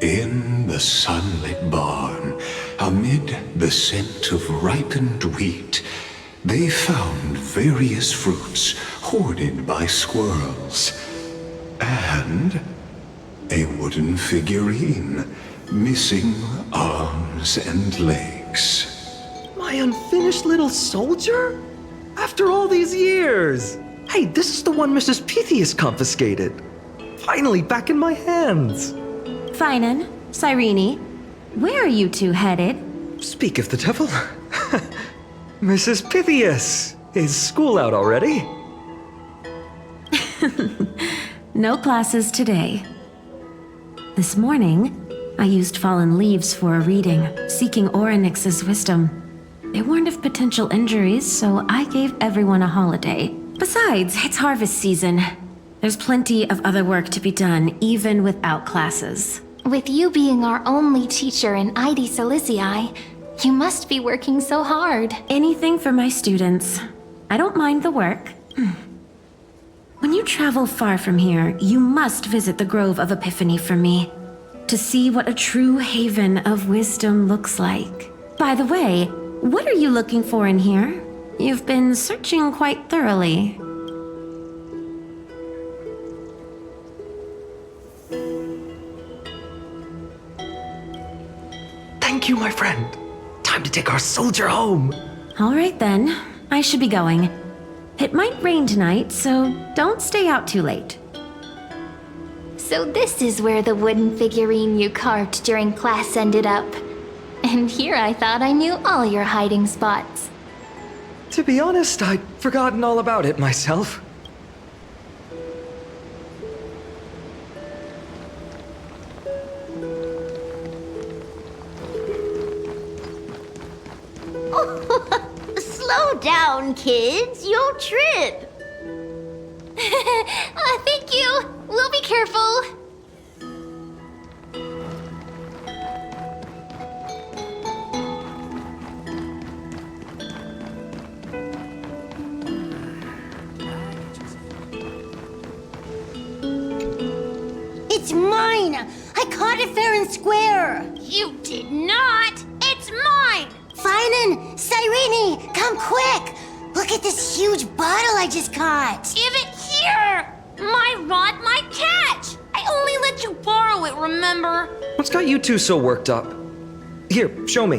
In the sunlit barn, amid the scent of ripened wheat, they found various fruits hoarded by squirrels. And a wooden figurine, missing arms and legs. My unfinished little soldier? After all these years! Hey, this is the one Mrs. Pythias confiscated. Finally back in my hands. Finan, Cyrene, where are you two headed? Speak of the devil. Mrs. Pythias, is school out already? No classes today. This morning, I used fallen leaves for a reading, seeking Ornyx's wisdom. They warned of potential injuries, so I gave everyone a holiday. Besides, it's harvest season. There's plenty of other work to be done, even without classes. With you being our only teacher in ID Silicii, you must be working so hard. Anything for my students. I don't mind the work. When you travel far from here, you must visit the Grove of Epiphany for me, to see what a true haven of wisdom looks like. By the way, what are you looking for in here? You've been searching quite thoroughly. Thank you, my friend. Time to take our soldier home. All right then, I should be going. It might rain tonight, so don't stay out too late. So this is where the wooden figurine you carved during class ended up. And here I thought I knew all your hiding spots. To be honest, I'd forgotten all about it myself. Slow down, kids. You'll trip. Thank you. We'll be careful. It's mine. I caught it fair and square. You did not. It's mine. Finan, Cyrene, come quick! Look at this huge bottle I just caught! Give it here! My rod, my catch! I only let you borrow it, remember? What's got you two so worked up? Here, show me.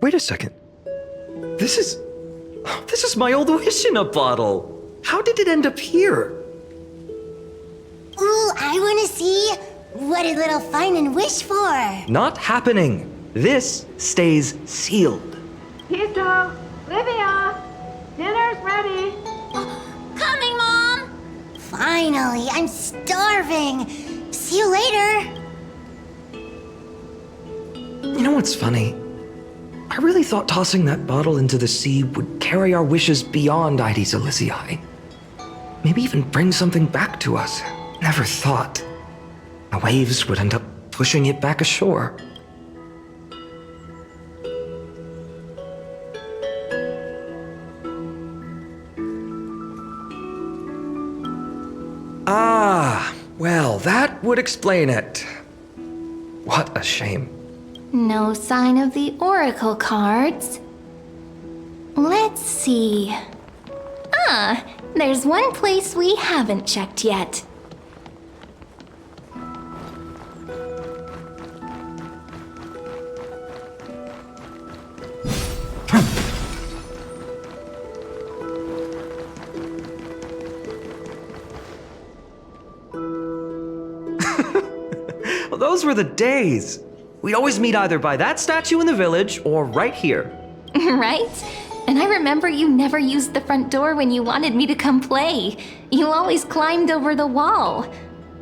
Wait a second. This is my old wish in a bottle. How did it end up here? Ooh, I want to see. What did little Finan wish for? Not happening. This stays sealed. Pisto, Livia, dinner's ready. Coming, Mom. Finally, I'm starving. See you later. You know what's funny? I really thought tossing that bottle into the sea would carry our wishes beyond Ides Elysiae. Maybe even bring something back to us. Never thought. The waves would end up pushing it back ashore. Ah, well, that would explain it. What a shame. No sign of the oracle cards. Let's see. Ah, there's one place we haven't checked yet. Well, those were the days. We'd always meet either by that statue in the village or right here. Right? And I remember you never used the front door when you wanted me to come play. You always climbed over the wall.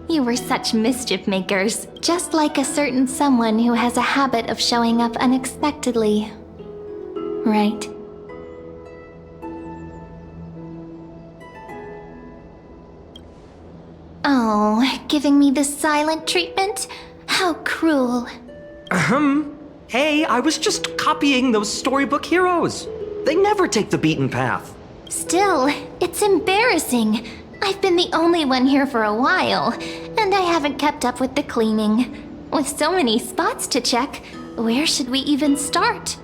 You were such mischief makers, just like a certain someone who has a habit of showing up unexpectedly. Right? Oh, giving me the silent treatment? How cruel. Hey, I was just copying those storybook heroes. They never take the beaten path. Still, it's embarrassing. I've been the only one here for a while, and I haven't kept up with the cleaning. With so many spots to check, where should we even start?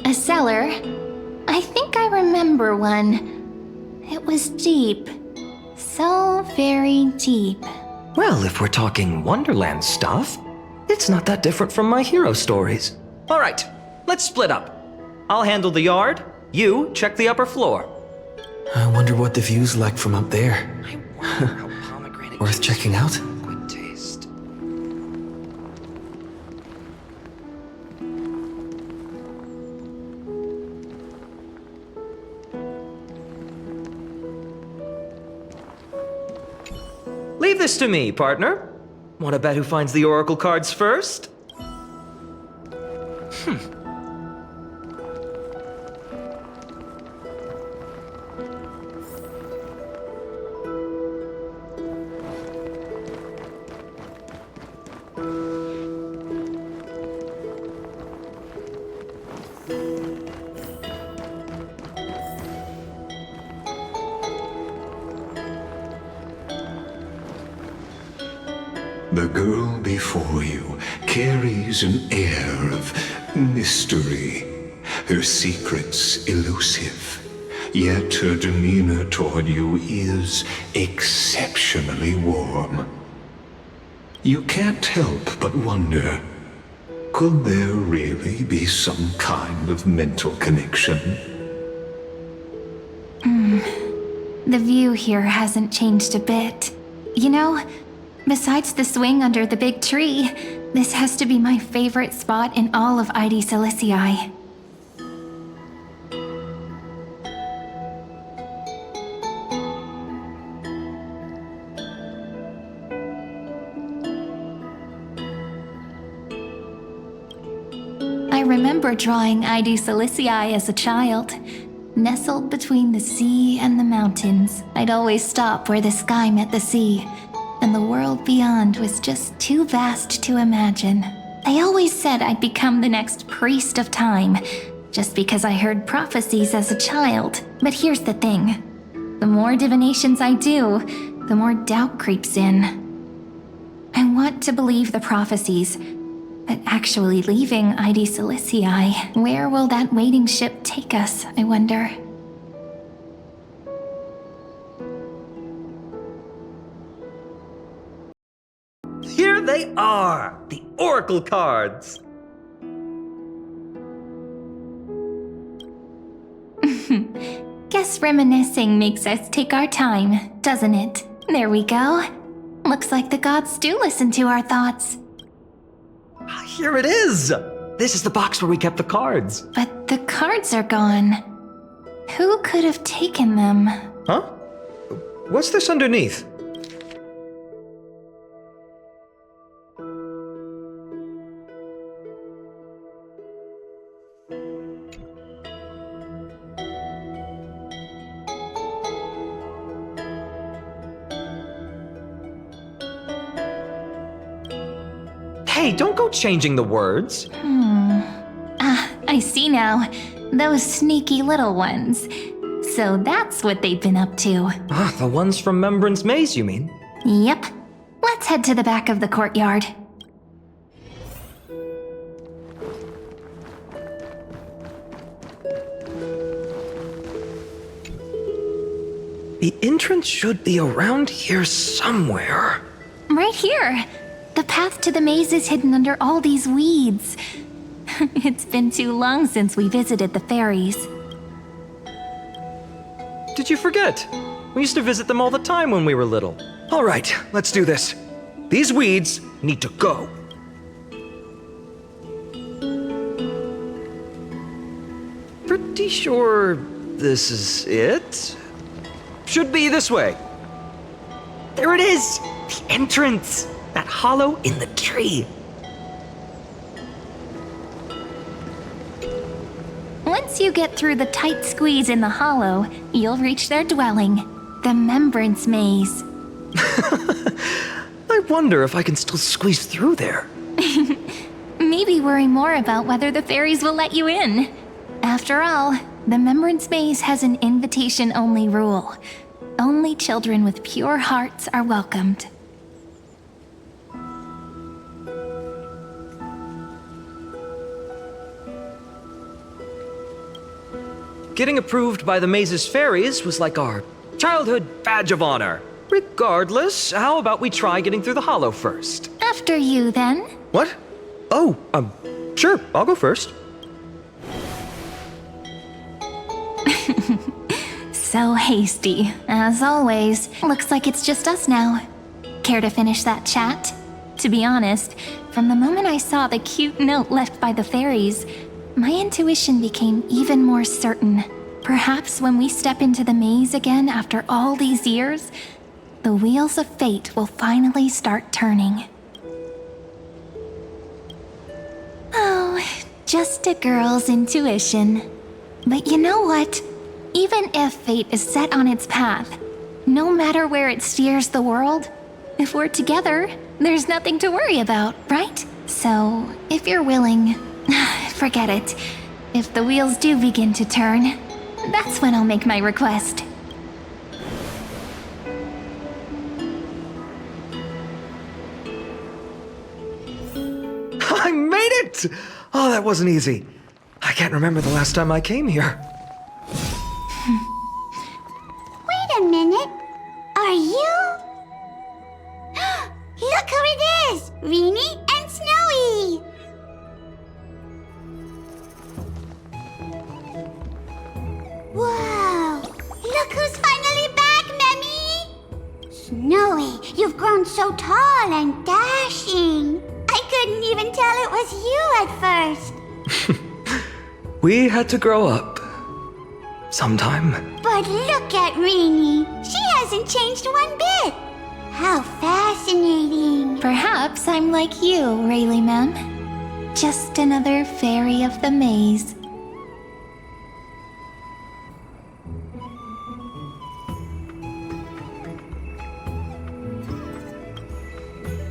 A cellar. I think I remember one. It was deep. So very deep. Well, if we're talking Wonderland stuff, it's not that different from my hero stories. All right, let's split up. I'll handle the yard, you check the upper floor. I wonder what the view's like from up there. Worth checking out? Good taste. Leave this to me, partner. Want to bet who finds the oracle cards first? The girl before you carries an air of mystery, her secrets elusive, yet her demeanor toward you is exceptionally warm. You can't help but wonder, could there really be some kind of mental connection? The view here hasn't changed a bit. You know, besides the swing under the big tree, this has to be my favorite spot in all of Ides Elysiae. I remember drawing Ides Elysiae as a child. Nestled between the sea and the mountains, I'd always stop where the sky met the sea, and the world beyond was just too vast to imagine. They always said I'd become the next priest of time, just because I heard prophecies as a child. But here's the thing. The more divinations I do, the more doubt creeps in. I want to believe the prophecies, but actually leaving Ides Elysiae, where will that waiting ship take us, I wonder? they are! The Oracle cards! Guess reminiscing makes us take our time, doesn't it? There we go. Looks like the gods do listen to our thoughts. Here it is! This is the box where we kept the cards. But the cards are gone. Who could have taken them? Huh? What's this underneath? Hey, don't go changing the words. I see now. Those sneaky little ones. So that's what they've been up to. The ones from Remembrance Maze, you mean? Yep. Let's head to the back of the courtyard. The entrance should be around here somewhere. Right here. The path to the maze is hidden under all these weeds. It's been too long since we visited the fairies. Did you forget? We used to visit them all the time when we were little. All right, let's do this. These weeds need to go. Pretty sure this is it? Should be this way. There it is! The entrance! That hollow in the tree. Once you get through the tight squeeze in the hollow, you'll reach their dwelling, the Remembrance Maze. I wonder if I can still squeeze through there. Maybe worry more about whether the fairies will let you in. After all, the Remembrance Maze has an invitation-only rule. Only children with pure hearts are welcomed. Getting approved by the maze's fairies was like our childhood badge of honor. Regardless, how about we try getting through the hollow first? After you, then. What? Oh, sure, I'll go first. So hasty, as always. Looks like it's just us now. Care to finish that chat? To be honest, from the moment I saw the cute note left by the fairies, my intuition became even more certain. Perhaps when we step into the maze again after all these years, the wheels of fate will finally start turning. Oh, just a girl's intuition. But you know what? Even if fate is set on its path, no matter where it steers the world, if we're together, there's nothing to worry about, right? So, if you're willing, forget it. If the wheels do begin to turn, that's when I'll make my request. I made it! Oh, that wasn't easy. I can't remember the last time I came here. Wait a minute. Are you? Look who it is! Rini and Snowy! Whoa! Look who's finally back, Memmy! Snowy, you've grown so tall and dashing. I couldn't even tell it was you at first. We had to grow up. Sometime. But look at Rini. She hasn't changed one bit. How fascinating. Perhaps I'm like you, Rayleigh Mem. Just another fairy of the maze.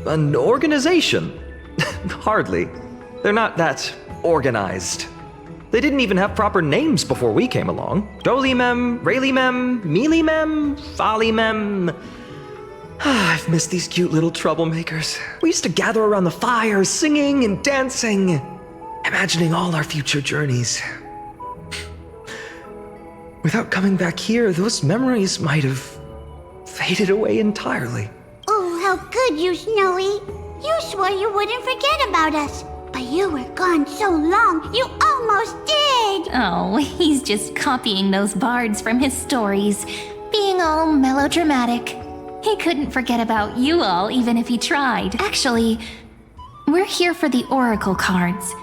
An organization? Hardly. They're not that organized. They didn't even have proper names before we came along. Dolimem, Rayleigh-mem, Mealy-mem, Folly-mem. I've missed these cute little troublemakers. We used to gather around the fire, singing and dancing, imagining all our future journeys. Without coming back here, those memories might have faded away entirely. Oh, how could you, Snowy? You swore you wouldn't forget about us. But you were gone so long, you almost did! Oh, he's just copying those bards from his stories, being all melodramatic. He couldn't forget about you all even if he tried. Actually, we're here for the Oracle cards.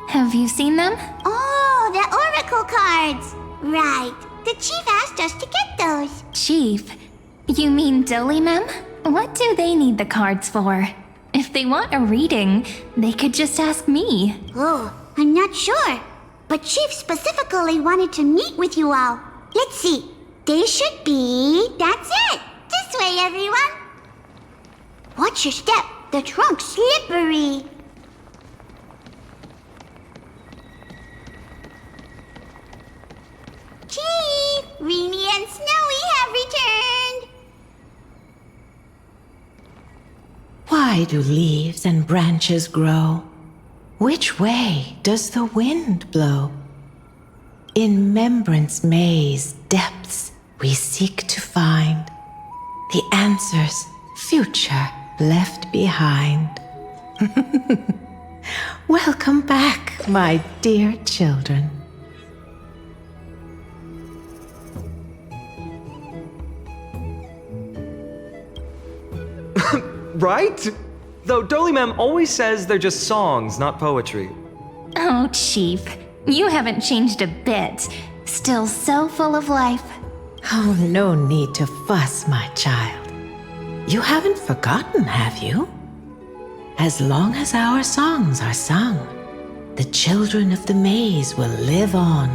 Have you seen them? Oh, the Oracle cards! Right. The Chief asked us to get those. Chief? You mean Dolimem? What do they need the cards for? If they want a reading, they could just ask me. Oh, I'm not sure. But Chief specifically wanted to meet with you all. Let's see. They should be... That's it! This way, everyone! Watch your step. The trunk's slippery. Chief! Reenie and Snowy have returned! Why do leaves and branches grow? Which way does the wind blow? In Membrance Maze depths we seek to find the answers future left behind. Welcome back, my dear children. Right? Though Dolimem always says they're just songs, not poetry. Oh, Chief, you haven't changed a bit. Still so full of life. Oh, no need to fuss, my child. You haven't forgotten, have you? As long as our songs are sung, the children of the maze will live on,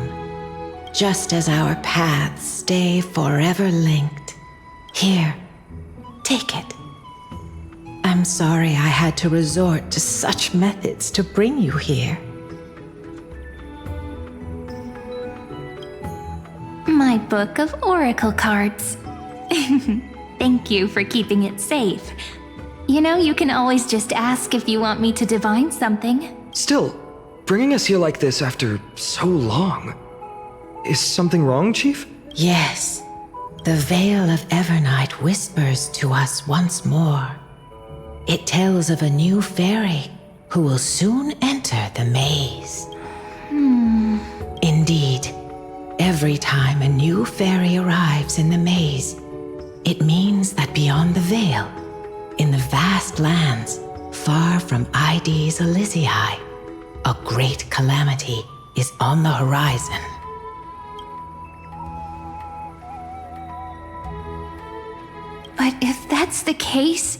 just as our paths stay forever linked. Here, take it. I'm sorry I had to resort to such methods to bring you here. My book of Oracle cards. Thank you for keeping it safe. You know, you can always just ask if you want me to divine something. Still, bringing us here like this after so long. Is something wrong, Chief? Yes. The Veil of Evernight whispers to us once more. It tells of a new fairy who will soon enter the maze. Indeed, every time a new fairy arrives in the maze, it means that beyond the veil, in the vast lands far from Ides Elysiae, a great calamity is on the horizon. But if that's the case,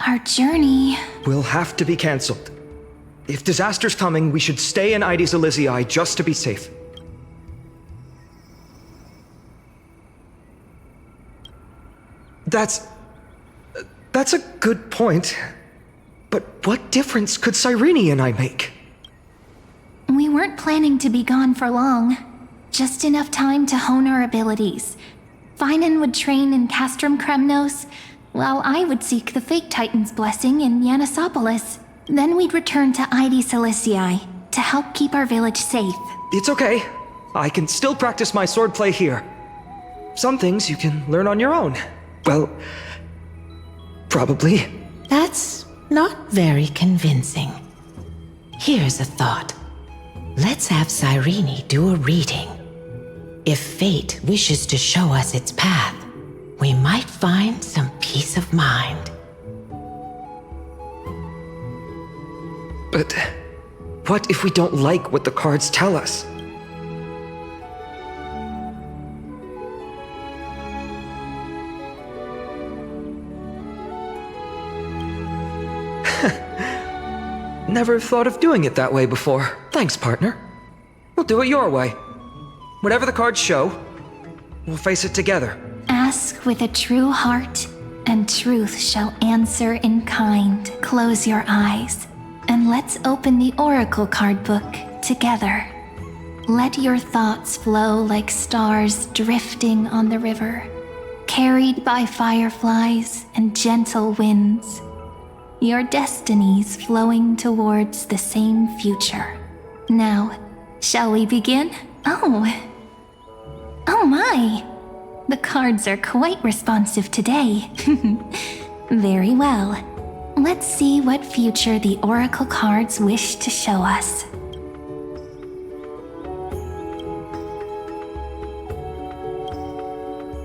our journey... will have to be cancelled. If disaster's coming, we should stay in Ides Elysiae just to be safe. That's a good point. But what difference could Cyrene and I make? We weren't planning to be gone for long. Just enough time to hone our abilities. Finan would train in Castrum Kremnos, while I would seek the Fake Titan's blessing in Yanisopolis. Then we'd return to Ides Elysiae to help keep our village safe. It's okay. I can still practice my swordplay here. Some things you can learn on your own. Well, probably. That's not very convincing. Here's a thought. Let's have Cyrene do a reading. If fate wishes to show us its path, we might find some peace of mind. But what if we don't like what the cards tell us? Never thought of doing it that way before. Thanks, partner. We'll do it your way. Whatever the cards show, we'll face it together. Ask with a true heart, and truth shall answer in kind. Close your eyes, and let's open the Oracle card book together. Let your thoughts flow like stars drifting on the river, carried by fireflies and gentle winds. Your destinies flowing towards the same future. Now, shall we begin? Oh my! The cards are quite responsive today. Very well. Let's see what future the Oracle cards wish to show us.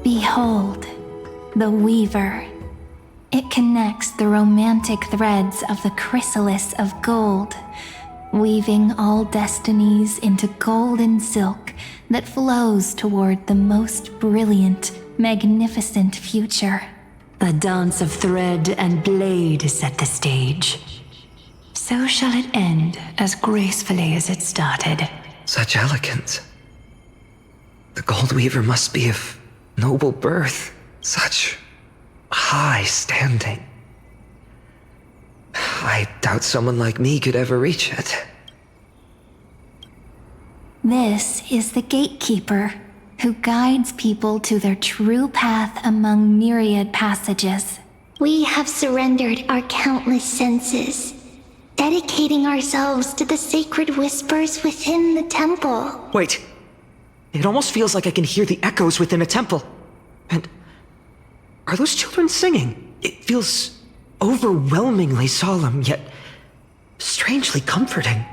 Behold, the Weaver. It connects the romantic threads of the chrysalis of gold, weaving all destinies into golden silk that flows toward the most brilliant, magnificent future. The dance of thread and blade set the stage. So shall it end as gracefully as it started. Such elegance. The Gold Weaver must be of noble birth, such high standing. I doubt someone like me could ever reach it. This is the Gatekeeper, who guides people to their true path among myriad passages. We have surrendered our countless senses, dedicating ourselves to the sacred whispers within the temple. Wait. It almost feels like I can hear the echoes within a temple. And are those children singing? It feels overwhelmingly solemn, yet strangely comforting.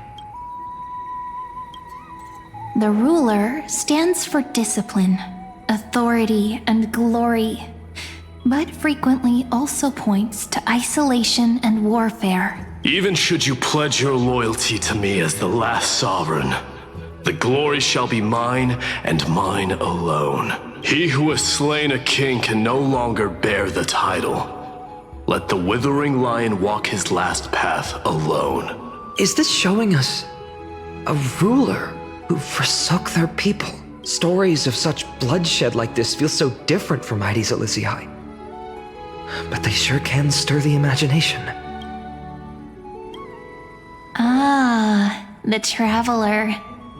The ruler stands for discipline, authority, and glory, but frequently also points to isolation and warfare. Even should you pledge your loyalty to me as the last sovereign, the glory shall be mine and mine alone. He who has slain a king can no longer bear the title. Let the withering lion walk his last path alone. Is this showing us a ruler who forsook their people? Stories of such bloodshed like this feel so different from Heidi's Elysiae. But they sure can stir the imagination. Ah, the Traveler.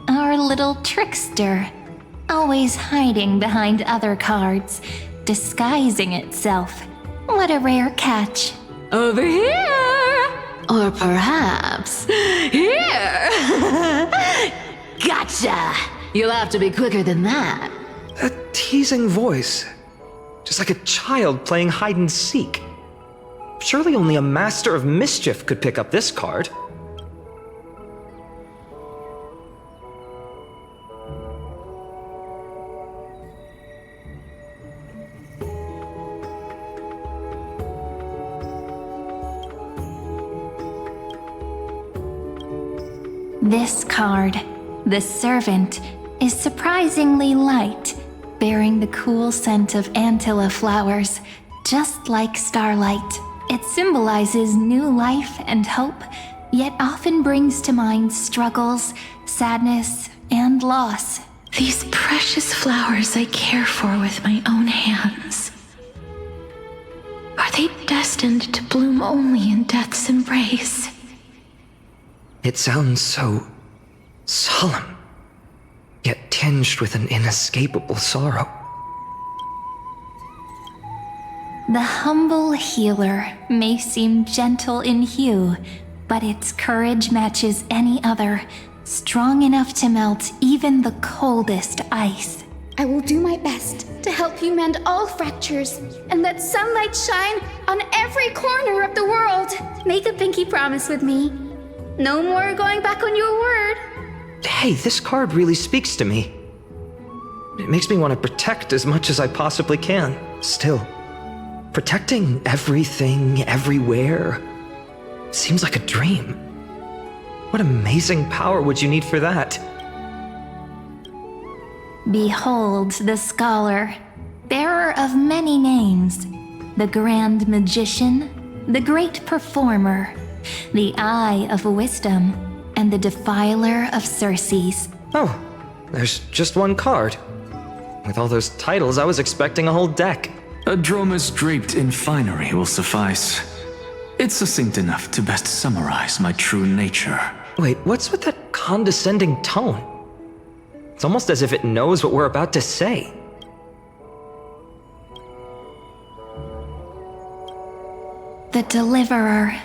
Our little trickster. Always hiding behind other cards, disguising itself. What a rare catch. Over here! Or perhaps here! Gotcha! You'll have to be quicker than that. A teasing voice. Just like a child playing hide and seek. Surely only a master of mischief could pick up this card. This card, the Servant, is surprisingly light, bearing the cool scent of Antilla flowers, just like starlight. It symbolizes new life and hope, yet often brings to mind struggles, sadness, and loss. These precious flowers I care for with my own hands. Are they destined to bloom only in death's embrace? It sounds so solemn, yet tinged with an inescapable sorrow. The humble healer may seem gentle in hue, but its courage matches any other, strong enough to melt even the coldest ice. I will do my best to help you mend all fractures and let sunlight shine on every corner of the world. Make a pinky promise with me. No more going back on your word. Hey, this card really speaks to me. It makes me want to protect as much as I possibly can. Still, protecting everything, everywhere, seems like a dream. What amazing power would you need for that? Behold the Scholar, bearer of many names, the Grand Magician, the Great Performer, the Eye of Wisdom, and the Defiler of Circes. Oh, there's just one card. With all those titles, I was expecting a whole deck. A Dromus draped in finery will suffice. It's succinct enough to best summarize my true nature. Wait, what's with that condescending tone? It's almost as if it knows what we're about to say. The Deliverer.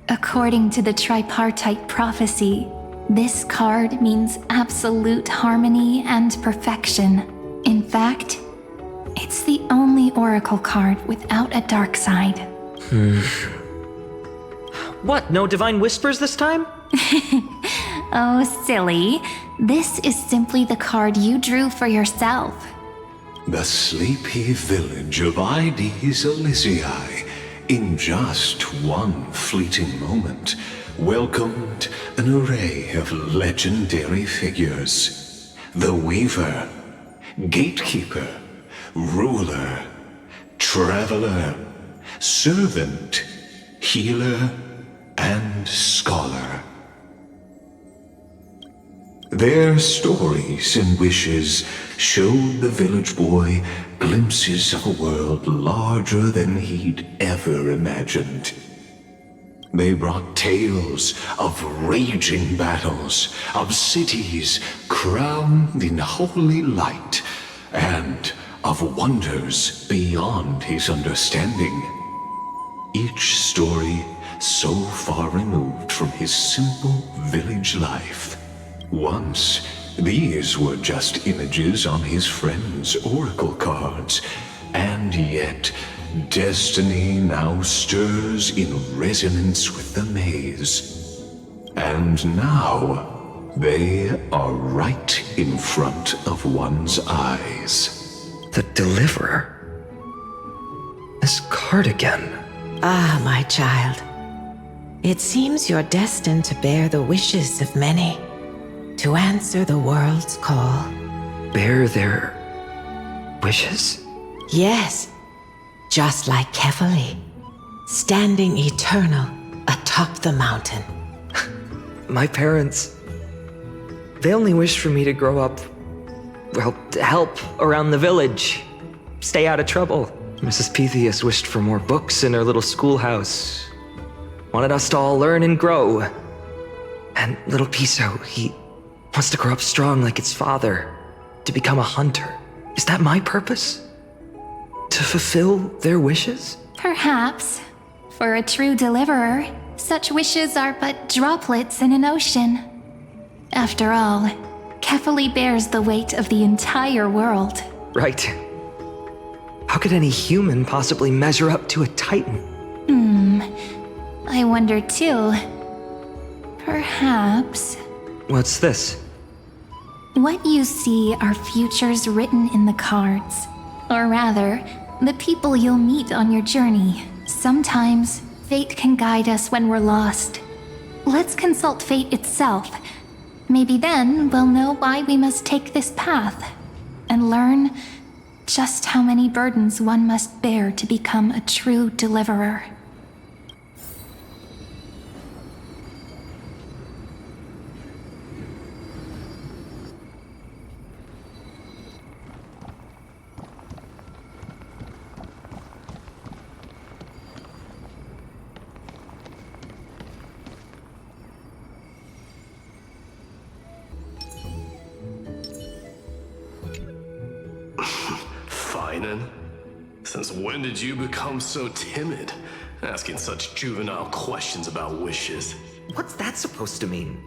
According to the tripartite prophecy, this card means absolute harmony and perfection. In fact, it's the only oracle card without a dark side. What, no divine whispers this time? Oh, silly. This is simply the card you drew for yourself. The sleepy village of Ides Elysiae, in just one fleeting moment, welcomed an array of legendary figures. The Weaver, Gatekeeper, Ruler, Traveler, Servant, Healer, and Scholar. Their stories and wishes showed the village boy glimpses of a world larger than he'd ever imagined. They brought tales of raging battles, of cities crowned in holy light, and of wonders beyond his understanding. Each story so far removed from his simple village life. Once, these were just images on his friend's oracle cards, and yet destiny now stirs in resonance with the maze. And now, they are right in front of one's eyes. The Deliverer? This card again. Ah, my child. It seems you're destined to bear the wishes of many, to answer the world's call. Bear their wishes? Yes, just like Kefali, standing eternal atop the mountain. My parents, they only wished for me to grow up, well, to help around the village, stay out of trouble. Mrs. Pythias wished for more books in her little schoolhouse, wanted us to all learn and grow. And little Piso, he wants to grow up strong like its father, to become a hunter. Is that my purpose? To fulfill their wishes? Perhaps. For a true deliverer, such wishes are but droplets in an ocean. After all, Kefali bears the weight of the entire world. Right. How could any human possibly measure up to a Titan? I wonder too. Perhaps... What's this? What you see are futures written in the cards. Or rather, the people you'll meet on your journey. Sometimes, fate can guide us when we're lost. Let's consult fate itself. Maybe then we'll know why we must take this path. And learn just how many burdens one must bear to become a true deliverer. Since when did you become so timid? Asking such juvenile questions about wishes. What's that supposed to mean?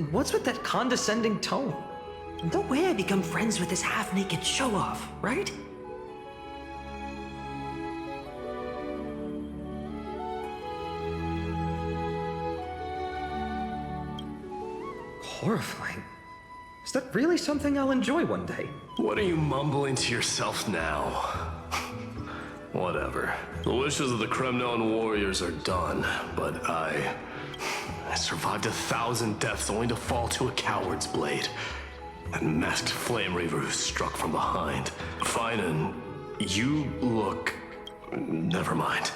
What's with that condescending tone? No way I become friends with this half-naked show-off, right? Horrifying. Is that really something I'll enjoy one day? What are you mumbling to yourself now? Whatever. The wishes of the Kremnon warriors are done, but I survived 1,000 deaths only to fall to a coward's blade. That masked flame reaver who struck from behind. Finan, you look... Never mind.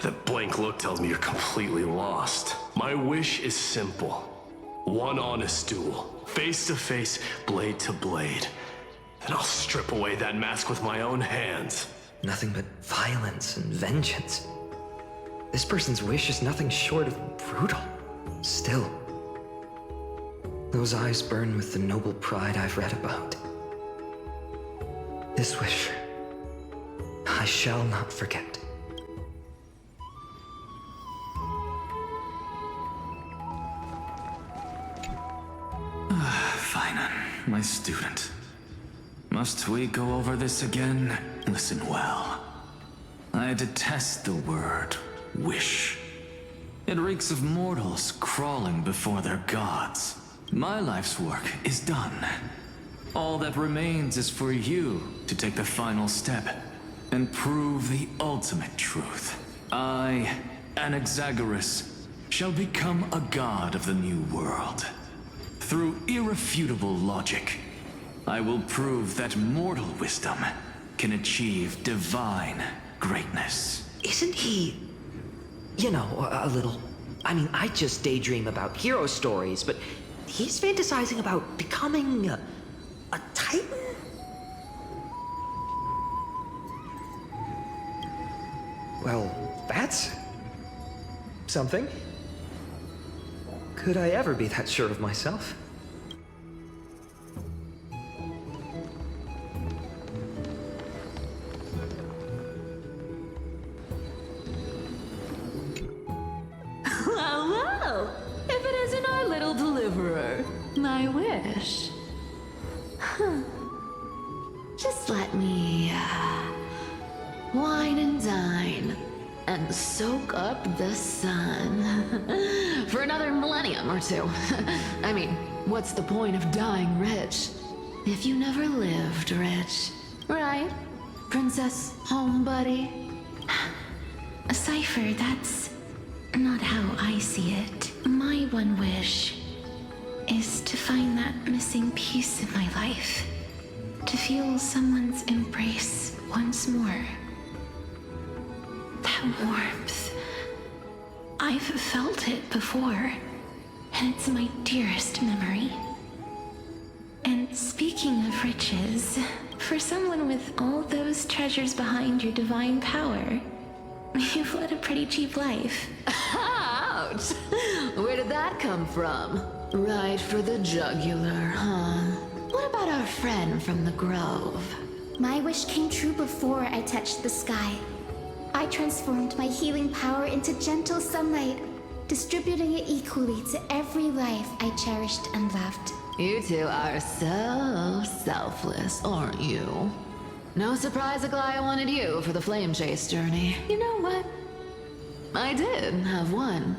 That blank look tells me you're completely lost. My wish is simple. One honest duel. Face to face, blade to blade. Then I'll strip away that mask with my own hands. Nothing but violence and vengeance. This person's wish is nothing short of brutal. Still, those eyes burn with the noble pride I've read about. This wish, I shall not forget. Finan, my student. Must we go over this again? Listen well. I detest the word wish. It reeks of mortals crawling before their gods. My life's work is done. All that remains is for you to take the final step and prove the ultimate truth. I, Anaxagoras, shall become a god of the new world. Through irrefutable logic, I will prove that mortal wisdom can achieve divine greatness. Isn't he, you know, a little... I mean, I just daydream about hero stories, but he's fantasizing about becoming a titan? Well, that's... something. Could I ever be that sure of myself? Well, if it isn't our little deliverer, my wish. Just let me wine and dine and soak up the sun for another millennium or two. I mean, what's the point of dying rich if you never lived rich, right, Princess Homebuddy? Cypher, that's not how I see it. My one wish is to find that missing piece in my life. To feel someone's embrace once more. That warmth. I've felt it before, and it's my dearest memory. And speaking of riches, for someone with all those treasures behind your divine power, you've led a pretty cheap life. Ouch! Where did that come from? Right for the jugular, huh? What about our friend from the Grove? My wish came true before I touched the sky. I transformed my healing power into gentle sunlight, distributing it equally to every life I cherished and loved. You two are so selfless, aren't you? No surprise Aglaia wanted you for the flame chase journey. You know what? I did have one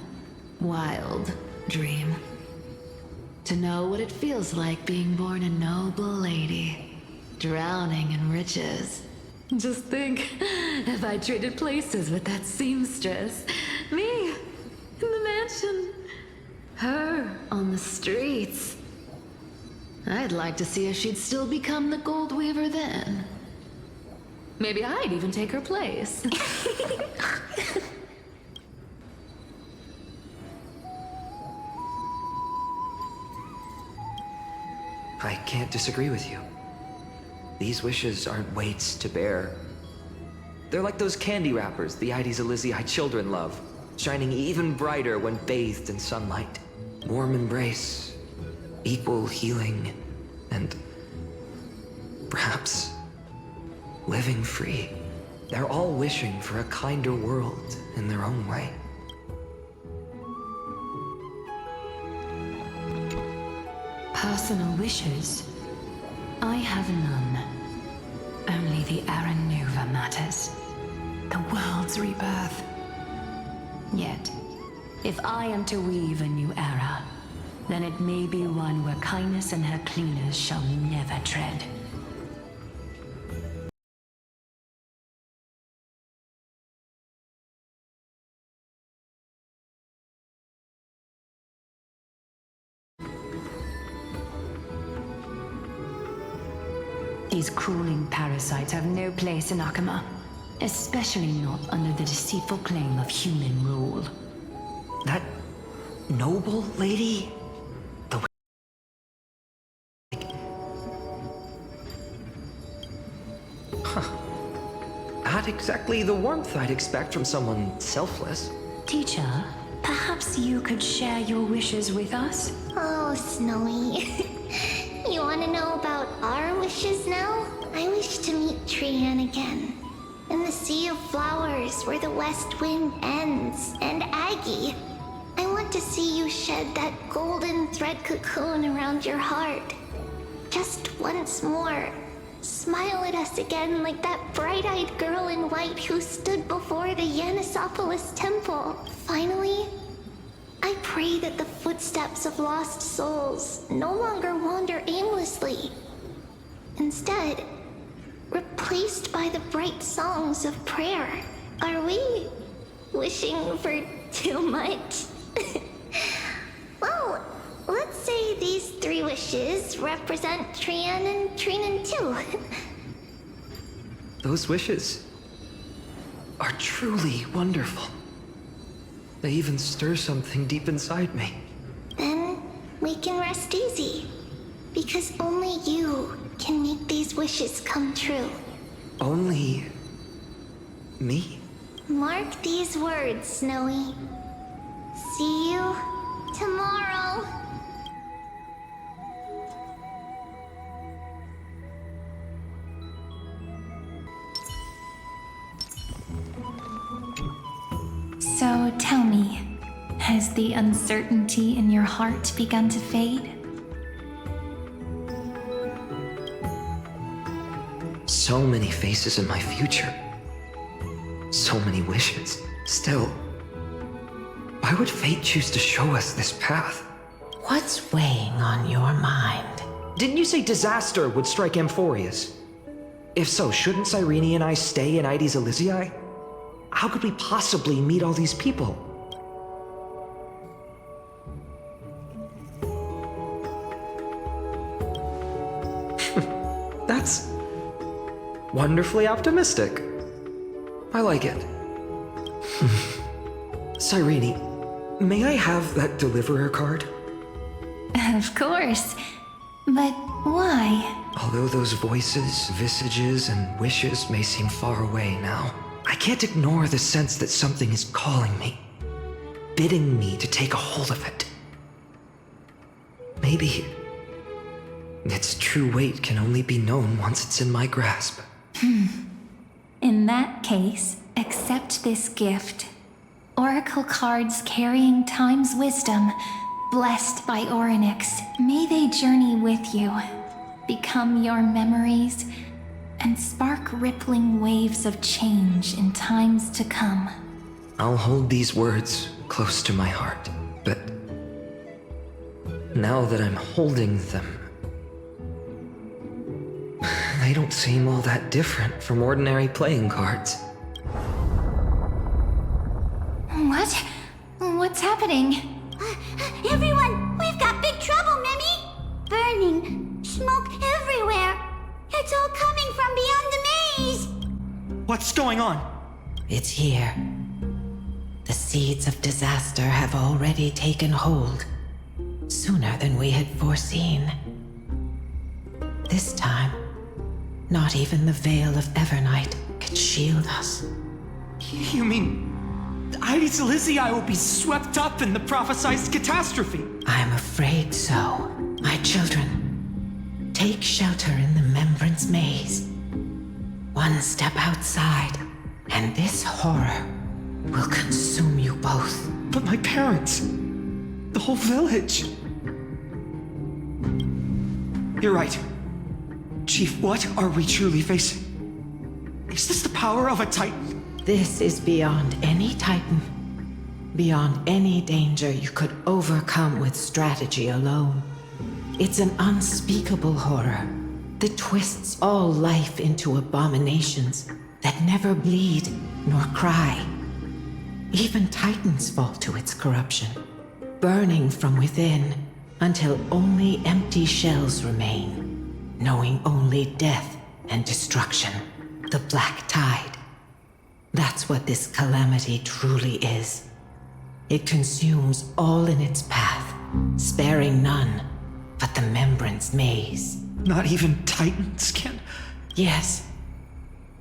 wild dream. To know what it feels like being born a noble lady, drowning in riches. Just think, if I traded places with that seamstress, me in the mansion, her on the streets. I'd like to see if she'd still become the gold weaver then. Maybe I'd even take her place. I can't disagree with you. These wishes aren't weights to bear. They're like those candy wrappers the Ides Elysiae children love, shining even brighter when bathed in sunlight. Warm embrace, equal healing, and perhaps living free. They're all wishing for a kinder world in their own way. Personal wishes? I have none. Only the Aranuva matters. The world's rebirth. Yet, if I am to weave a new era, then it may be one where kindness and her cleaners shall never tread. These crawling parasites have no place in Akama, especially not under the deceitful claim of human rule. That noble lady? Not exactly the warmth I'd expect from someone selfless. Teacher, perhaps you could share your wishes with us? Oh, Snowy. You want to know about our wishes now? I wish to meet Trian again. In the sea of flowers where the west wind ends. And Aggie, I want to see you shed that golden thread cocoon around your heart. Just once more. Smile at us again like that bright-eyed girl in white who stood before the Yanisopolis temple. Finally, pray that the footsteps of lost souls no longer wander aimlessly. Instead, replaced by the bright songs of prayer. Are we wishing for too much? Well, let's say these 3 wishes represent Trian and Trinan too. Those wishes are truly wonderful. They even stir something deep inside me. Then we can rest easy, because only you can make these wishes come true. Only me? Mark these words, Snowy. See you tomorrow. So tell me, has the uncertainty in your heart begun to fade? So many faces in my future. So many wishes. Still, why would fate choose to show us this path? What's weighing on your mind? Didn't you say disaster would strike Amphorius? If so, shouldn't Cyrene and I stay in Ides Elysiae? How could we possibly meet all these people? That's wonderfully optimistic. I like it. Cyrene, may I have that deliverer card? Of course. But why? Although those voices, visages, and wishes may seem far away now, I can't ignore the sense that something is calling me, bidding me to take a hold of it. Maybe its true weight can only be known once it's in my grasp. In that case, accept this gift. Oracle cards carrying time's wisdom, blessed by Orynyx. May they journey with you, become your memories, and spark rippling waves of change in times to come. I'll hold these words close to my heart, but now that I'm holding them, they don't seem all that different from ordinary playing cards. What? What's happening? Everyone, we've got big trouble, Mimi! Burning, smoke everywhere. It's all coming from beyond the maze. What's going on? It's here. The seeds of disaster have already taken hold, sooner than we had foreseen. This time, not even the Veil of Evernight can shield us. You mean Ides Elysiae will be swept up in the prophesized catastrophe? I'm afraid so. My children, take shelter in the Membrance Maze. One step outside, and this horror will consume you both. But my parents, the whole village. You're right. Chief, what are we truly facing? Is this the power of a Titan? This is beyond any Titan. Beyond any danger you could overcome with strategy alone. It's an unspeakable horror that twists all life into abominations that never bleed nor cry. Even Titans fall to its corruption, burning from within until only empty shells remain, knowing only death and destruction, the Black Tide. That's what this calamity truly is. It consumes all in its path, sparing none but the Membrance Maze. Not even Titans can... Yes.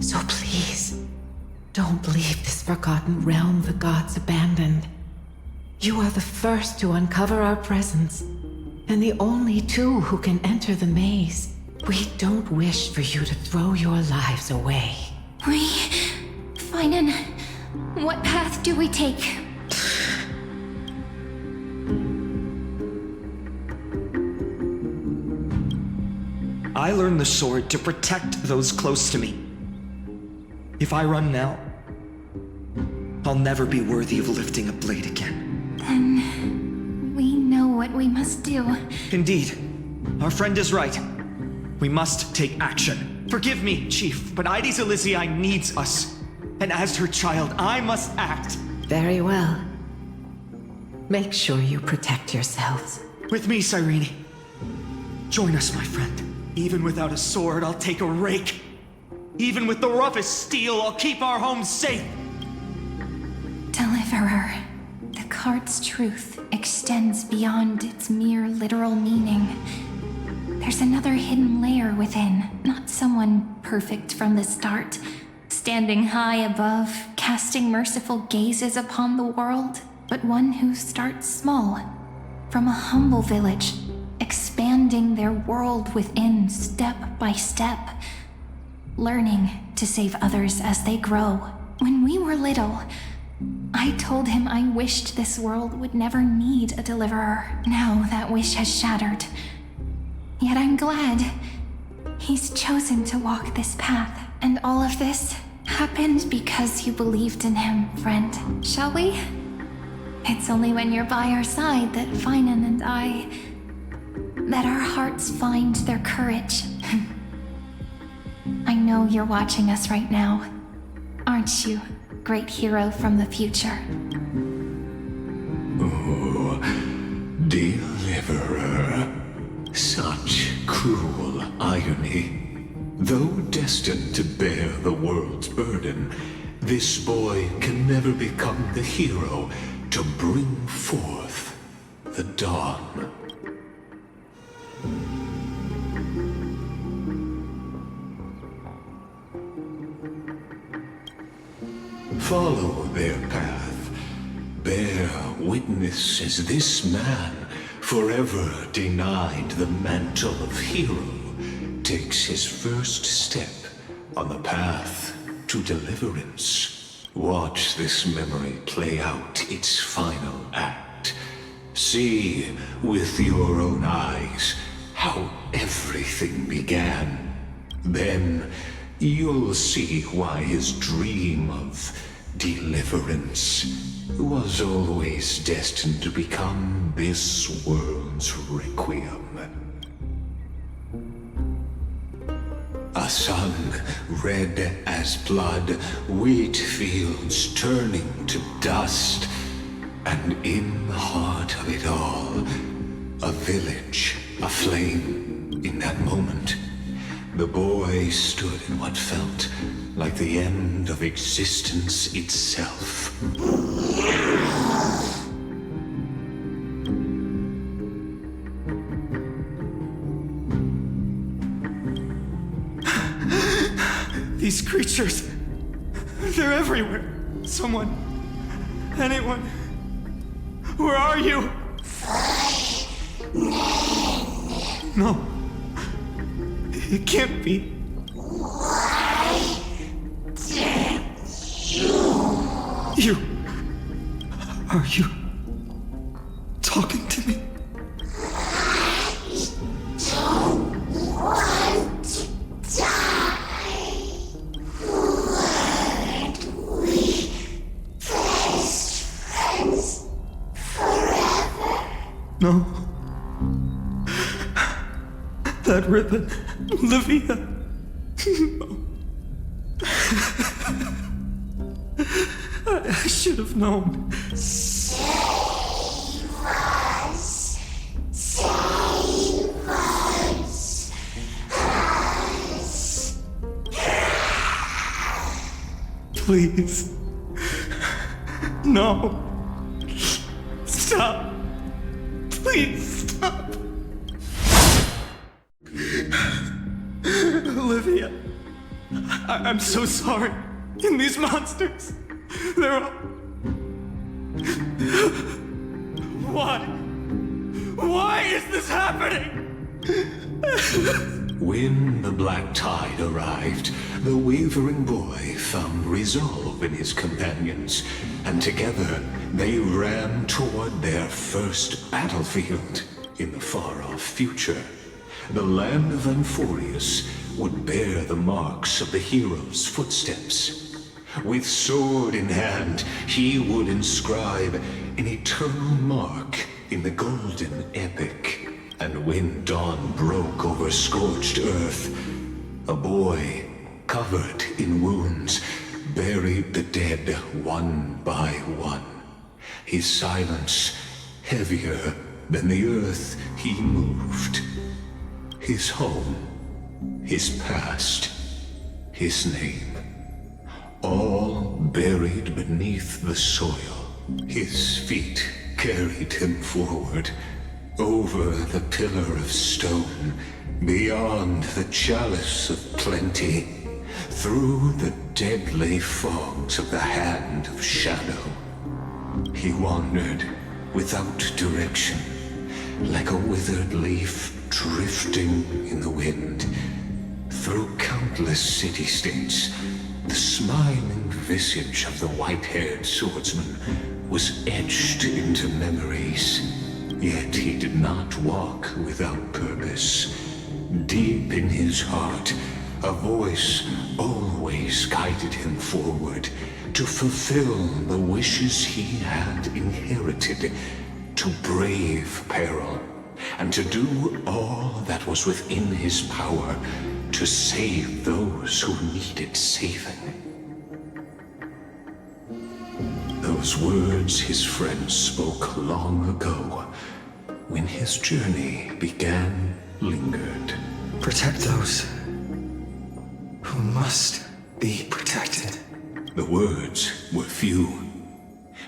So please, don't leave this forgotten realm the gods abandoned. You are the first to uncover our presence, and the only two who can enter the maze. We don't wish for you to throw your lives away. Finan, what path do we take? I learned the sword to protect those close to me. If I run now, I'll never be worthy of lifting a blade again. Then what we must do. Indeed. Our friend is right. We must take action. Forgive me, Chief, but Ides Elysiae needs us. And as her child, I must act. Very well. Make sure you protect yourselves. With me, Cyrene. Join us, my friend. Even without a sword, I'll take a rake. Even with the roughest steel, I'll keep our home safe. Deliverer, the card's truth extends beyond its mere literal meaning. There's another hidden layer within, not someone perfect from the start, standing high above, casting merciful gazes upon the world, but one who starts small, from a humble village, expanding their world within step by step, learning to save others as they grow. When we were little, I told him I wished this world would never need a deliverer. Now that wish has shattered. Yet I'm glad he's chosen to walk this path. And all of this happened because you believed in him, friend. Shall we? It's only when you're by our side that Finan and I... that our hearts find their courage. I know you're watching us right now. Aren't you, great hero from the future? Oh, Deliverer. Such cruel irony. Though destined to bear the world's burden, this boy can never become the hero to bring forth the dawn. Follow their path. Bear witness as this man, forever denied the mantle of hero, takes his first step on the path to deliverance. Watch this memory play out its final act. See with your own eyes how everything began. Then you'll see why his dream of deliverance was always destined to become this world's requiem. A sun red as blood, wheat fields turning to dust, and in the heart of it all, a village aflame. In that moment, the boy stood in what felt like the end of existence itself. These creatures, they're everywhere. Someone, anyone, where are you? No, it can't be. You, are you talking to me? No. That ribbon, Olivia. No. I should have known. Save us. Save us. Please. No. Stop. Please stop. Olivia, I'm so sorry. And these monsters, they're all... Why? Why is this happening? When the black tide arrived, the wavering boy found resolve in his companions, and together they ran toward their first battlefield in the far-off future. The land of Amphorius would bear the marks of the hero's footsteps. With sword in hand, he would inscribe an eternal mark in the golden epic. And when dawn broke over scorched earth, a boy, covered in wounds, buried the dead one by one. His silence heavier than the earth he moved. His home, his past, his name, all buried beneath the soil. His feet carried him forward, over the pillar of stone, beyond the chalice of plenty, through the deadly fogs of the hand of shadow. He wandered without direction, like a withered leaf drifting in the wind. Through countless city-states, the smiling visage of the white-haired swordsman was etched into memories. Yet he did not walk without purpose. Deep in his heart, a voice always guided him forward to fulfill the wishes he had inherited, to brave peril, and to do all that was within his power to save those who needed saving. Those words his friend spoke long ago, when his journey began, lingered. Protect those who must be protected. The words were few,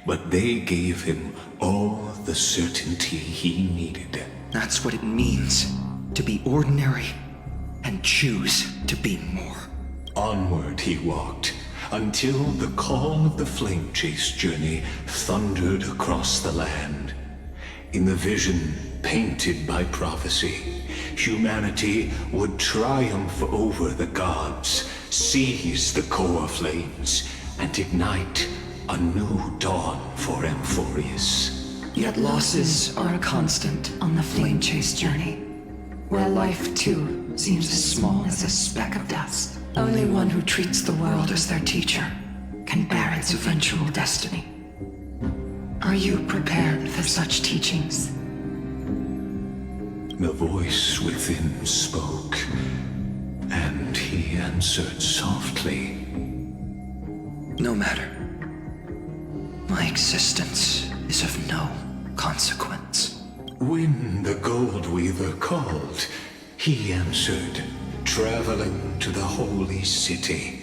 but they gave him all the certainty he needed. That's what it means to be ordinary and choose to be more. Onward he walked, until the call of the flame chase journey thundered across the land. In the vision painted by prophecy, humanity would triumph over the gods, seize the core flames, and ignite a new dawn for Amphorius. Yet losses are a constant on the flame chase journey, where life too seems as small as a speck of dust. Only one who treats the world as their teacher can bear its eventual destiny. Are you prepared for such teachings? The voice within spoke, and he answered softly. No matter. My existence is of no consequence. When the Gold Weaver called, he answered, traveling to the holy city.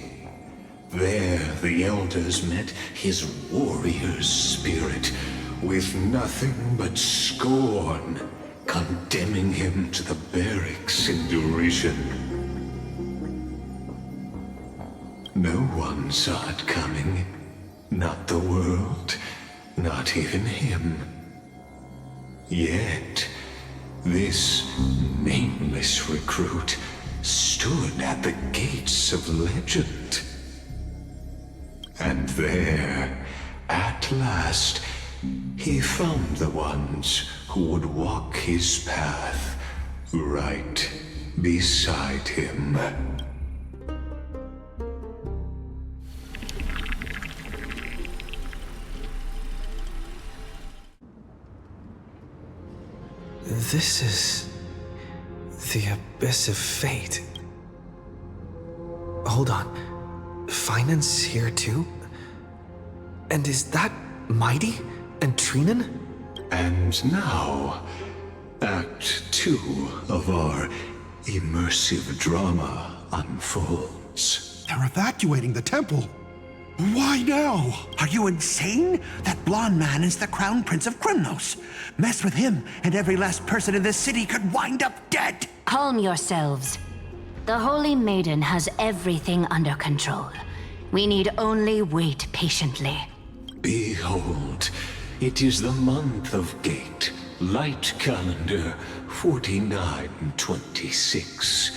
There the elders met his warrior's spirit, with nothing but scorn, condemning him to the barracks in derision. No one saw it coming. Not the world, not even him. Yet, this nameless recruit stood at the gates of legend. And there, at last, he found the ones who would walk his path right beside him. This is the Abyss of Fate. Hold on. Finance here too? And is that Mighty and Trinan? And now, Act 2 of our immersive drama unfolds. They're evacuating the temple. Why now? Are you insane? That blonde man is the Crown Prince of Krymnos. Mess with him, and every last person in this city could wind up dead. Calm yourselves. The Holy Maiden has everything under control. We need only wait patiently. Behold, it is the month of Gate, light calendar 4926.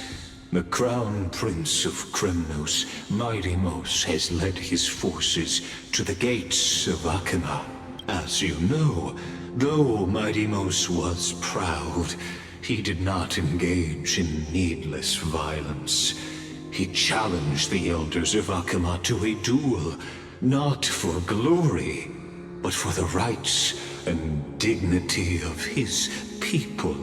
The Crown Prince of Krymnos, Midymos, has led his forces to the gates of Akima. As you know, though Midymos was proud, he did not engage in needless violence. He challenged the elders of Akima to a duel, not for glory, but for the rights and dignity of his people,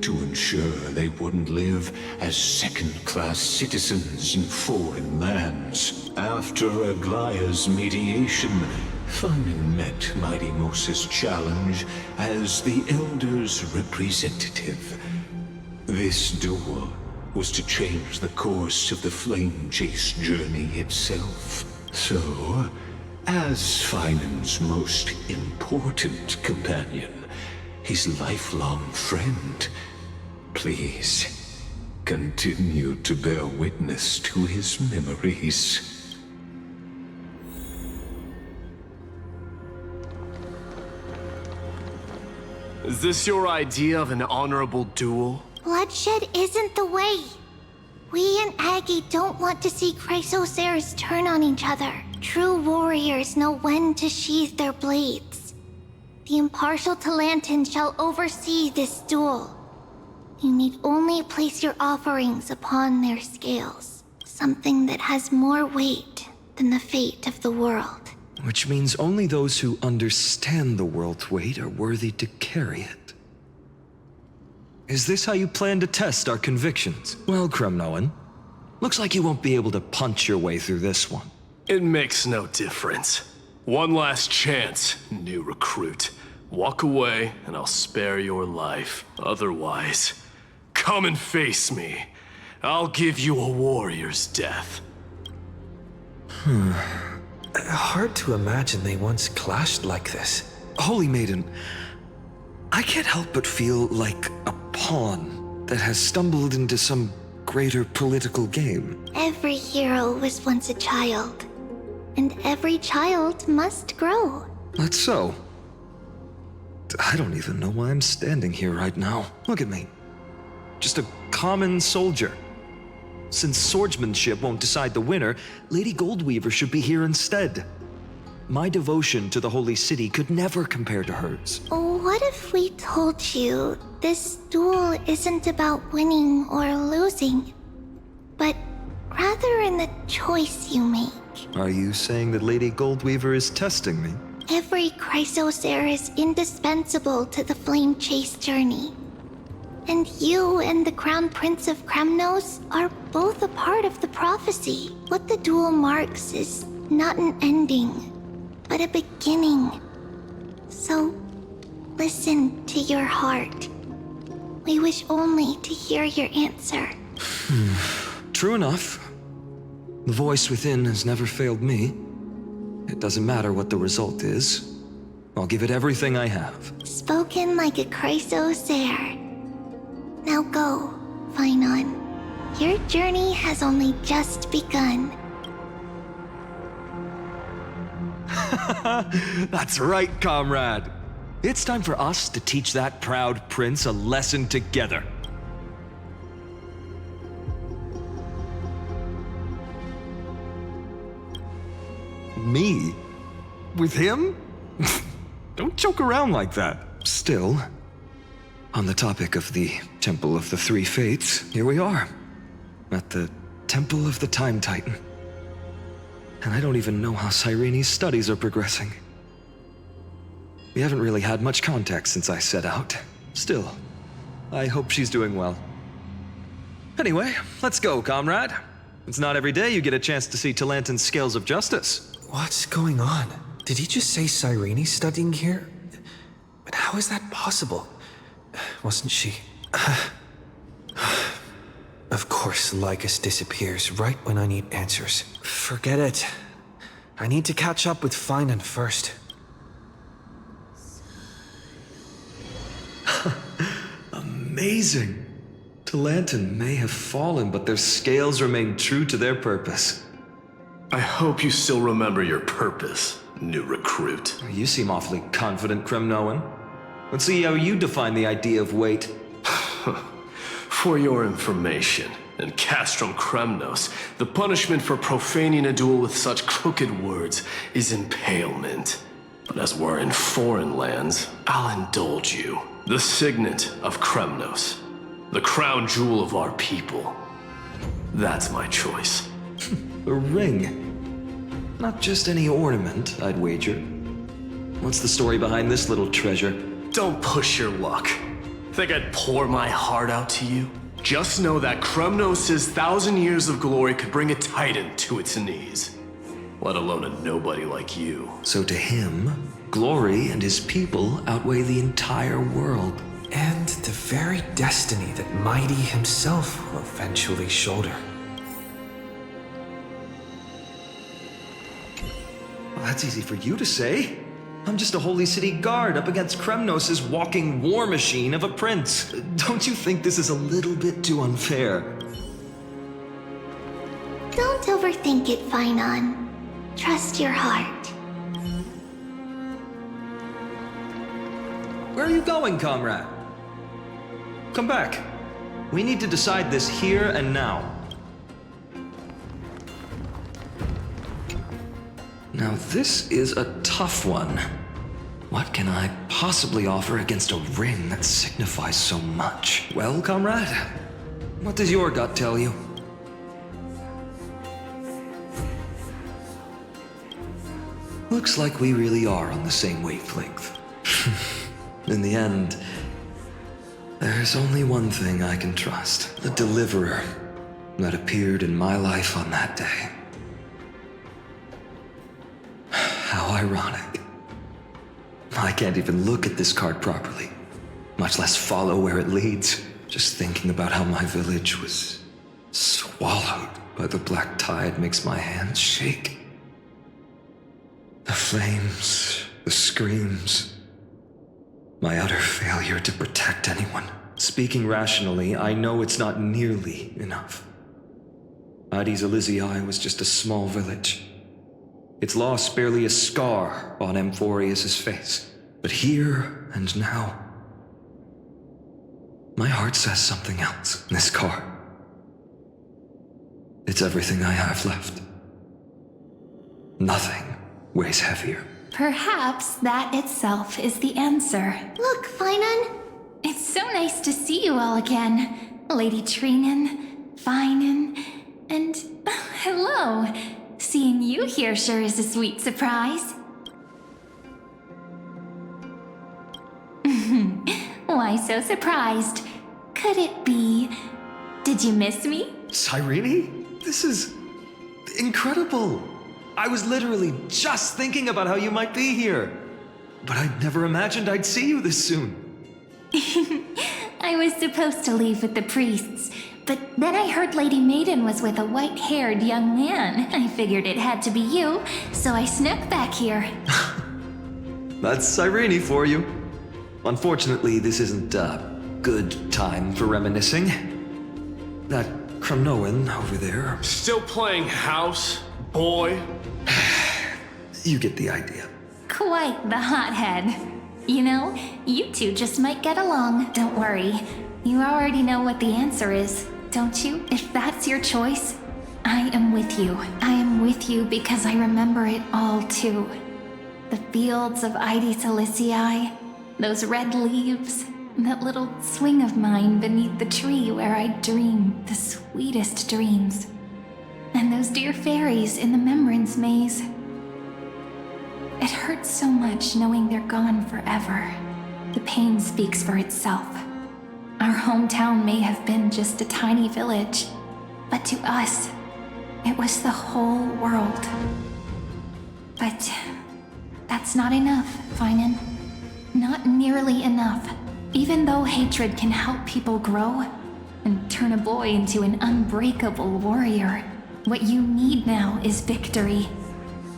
to ensure they wouldn't live as second-class citizens in foreign lands. After Aglaya's mediation, Finan met Mighty Moses' challenge as the Elder's representative. This duel was to change the course of the Flame Chase journey itself. So, as Finan's most important companion, his lifelong friend, please continue to bear witness to his memories. Is this your idea of an honorable duel? Bloodshed isn't the way. We and Aggie don't want to see Chrysoceres turn on each other. True warriors know when to sheathe their blades. The impartial Talantan shall oversee this duel. You need only place your offerings upon their scales. Something that has more weight than the fate of the world. Which means only those who understand the world's weight are worthy to carry it. Is this how you plan to test our convictions? Well, Kremnoan, looks like you won't be able to punch your way through this one. It makes no difference. One last chance, new recruit. Walk away and I'll spare your life. Otherwise, come and face me. I'll give you a warrior's death. Hard to imagine they once clashed like this. Holy Maiden, I can't help but feel like a pawn that has stumbled into some greater political game. Every hero was once a child. And every child must grow. That's so. I don't even know why I'm standing here right now. Look at me. Just a common soldier. Since swordsmanship won't decide the winner, Lady Goldweaver should be here instead. My devotion to the Holy City could never compare to hers. What if we told you this duel isn't about winning or losing, but rather in the choice you make? Are you saying that Lady Goldweaver is testing me? Every Chrysocer is indispensable to the Flame Chase journey. And you and the Crown Prince of Kremnos are both a part of the prophecy. What the duel marks is not an ending, but a beginning. So, listen to your heart. We wish only to hear your answer. True enough. The voice within has never failed me. It doesn't matter what the result is. I'll give it everything I have. Spoken like a Chrysocer. Now go, Finan. Your journey has only just begun. That's right, comrade. It's time for us to teach that proud prince a lesson together. Me? With him? Don't joke around like that. Still, on the topic of the Temple of the Three Fates, here we are, at the Temple of the Time Titan. And I don't even know how Cyrene's studies are progressing. We haven't really had much contact since I set out. Still, I hope she's doing well. Anyway, let's go, comrade. It's not every day you get a chance to see Talantan's scales of justice. What's going on? Did he just say Cyrene's studying here? But how is that possible? Wasn't she? Of course, Lycus disappears right when I need answers. Forget it. I need to catch up with Finan first. Amazing. Talantan may have fallen, but their scales remain true to their purpose. I hope you still remember your purpose, new recruit. You seem awfully confident, Kremnoan. Let's see how you define the idea of weight. For your information, in Castrum Kremnos, the punishment for profaning a duel with such crooked words is impalement. But as we're in foreign lands, I'll indulge you. The signet of Kremnos, the crown jewel of our people. That's my choice. A ring. Not just any ornament, I'd wager. What's the story behind this little treasure? Don't push your luck. Think I'd pour my heart out to you? Just know that Kremnos' 1,000 years of glory could bring a titan to its knees. Let alone a nobody like you. So to him, glory and his people outweigh the entire world. And the very destiny that Mighty himself will eventually shoulder. Well, that's easy for you to say. I'm just a holy city guard up against Kremnos' walking war machine of a prince. Don't you think this is a little bit too unfair? Don't overthink it, Finon. Trust your heart. Where are you going, comrade? Come back. We need to decide this here and now. Now this is a tough one. What can I possibly offer against a ring that signifies so much? Well, comrade, what does your gut tell you? Looks like we really are on the same wavelength. In the end, there's only one thing I can trust. The deliverer that appeared in my life on that day. How ironic. I can't even look at this card properly, much less follow where it leads. Just thinking about how my village was swallowed by the black tide makes my hands shake. The flames, the screams, my utter failure to protect anyone. Speaking rationally, I know it's not nearly enough. Addis Elysiae was just a small village. Its loss barely a scar on Amphorius' face. But here and now, my heart says something else. This card. It's everything I have left. Nothing weighs heavier. Perhaps that itself is the answer. Look, Finon. It's so nice to see you all again. Lady Trinan, Finan, and hello. Seeing you here sure is a sweet surprise. Why so surprised? Could it be... Did you miss me? Cyrene? This is... incredible. I was literally just thinking about how you might be here. But I'd never imagined I'd see you this soon. I was supposed to leave with the priests, but then I heard Lady Maiden was with a white-haired young man. I figured it had to be you, so I snuck back here. That's Cyrene for you. Unfortunately, this isn't a good time for reminiscing. That Kremnoan over there... Still playing house, boy? You get the idea. Quite the hothead. You know, you two just might get along. Don't worry. You already know what the answer is, don't you? If that's your choice, I am with you. I am with you because I remember it all too. The fields of Addis Elysiae, those red leaves, that little swing of mine beneath the tree where I dreamed the sweetest dreams. And those dear fairies in the Membrance Maze. It hurts so much knowing they're gone forever. The pain speaks for itself. Our hometown may have been just a tiny village, but to us, it was the whole world. But that's not enough, Finan. Not nearly enough. Even though hatred can help people grow and turn a boy into an unbreakable warrior, what you need now is victory.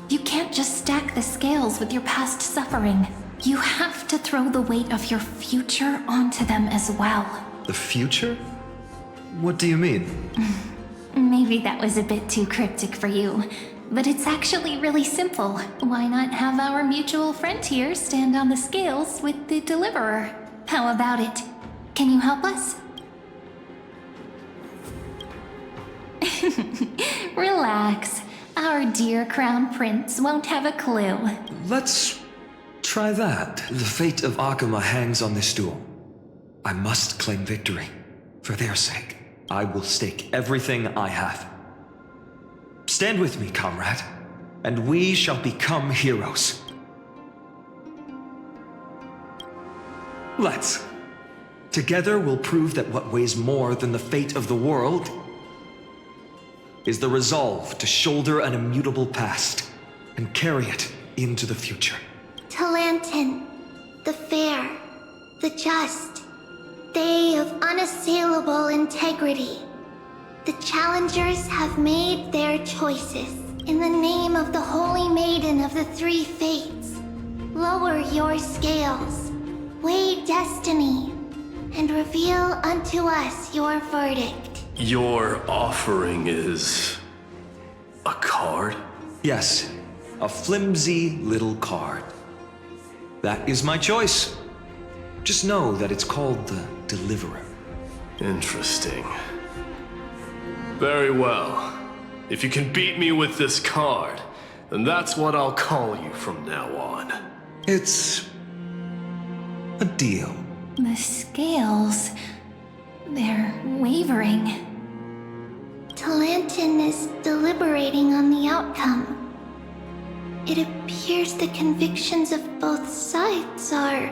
You can't just stack the scales with your past suffering. You have to throw the weight of your future onto them as well. The future? What do you mean? Maybe that was a bit too cryptic for you, but it's actually really simple. Why not have our mutual friend here stand on the scales with the deliverer? How about it? Can you help us? Relax. Our dear Crown Prince won't have a clue. Let's try that. The fate of Akuma hangs on this duel. I must claim victory. For their sake, I will stake everything I have. Stand with me, comrade, and we shall become heroes. Let's. Together we'll prove that what weighs more than the fate of the world is the resolve to shoulder an immutable past and carry it into the future. Talantin, the fair, the just, they of unassailable integrity. The challengers have made their choices. In the name of the Holy Maiden of the Three Fates, lower your scales, weigh destiny, and reveal unto us your verdict. Your offering is... a card? Yes, a flimsy little card. That is my choice. Just know that it's called the Deliverer. Interesting. Very well. If you can beat me with this card, then that's what I'll call you from now on. It's... a deal. The scales... they're wavering. Talantin is deliberating on the outcome. It appears the convictions of both sides are...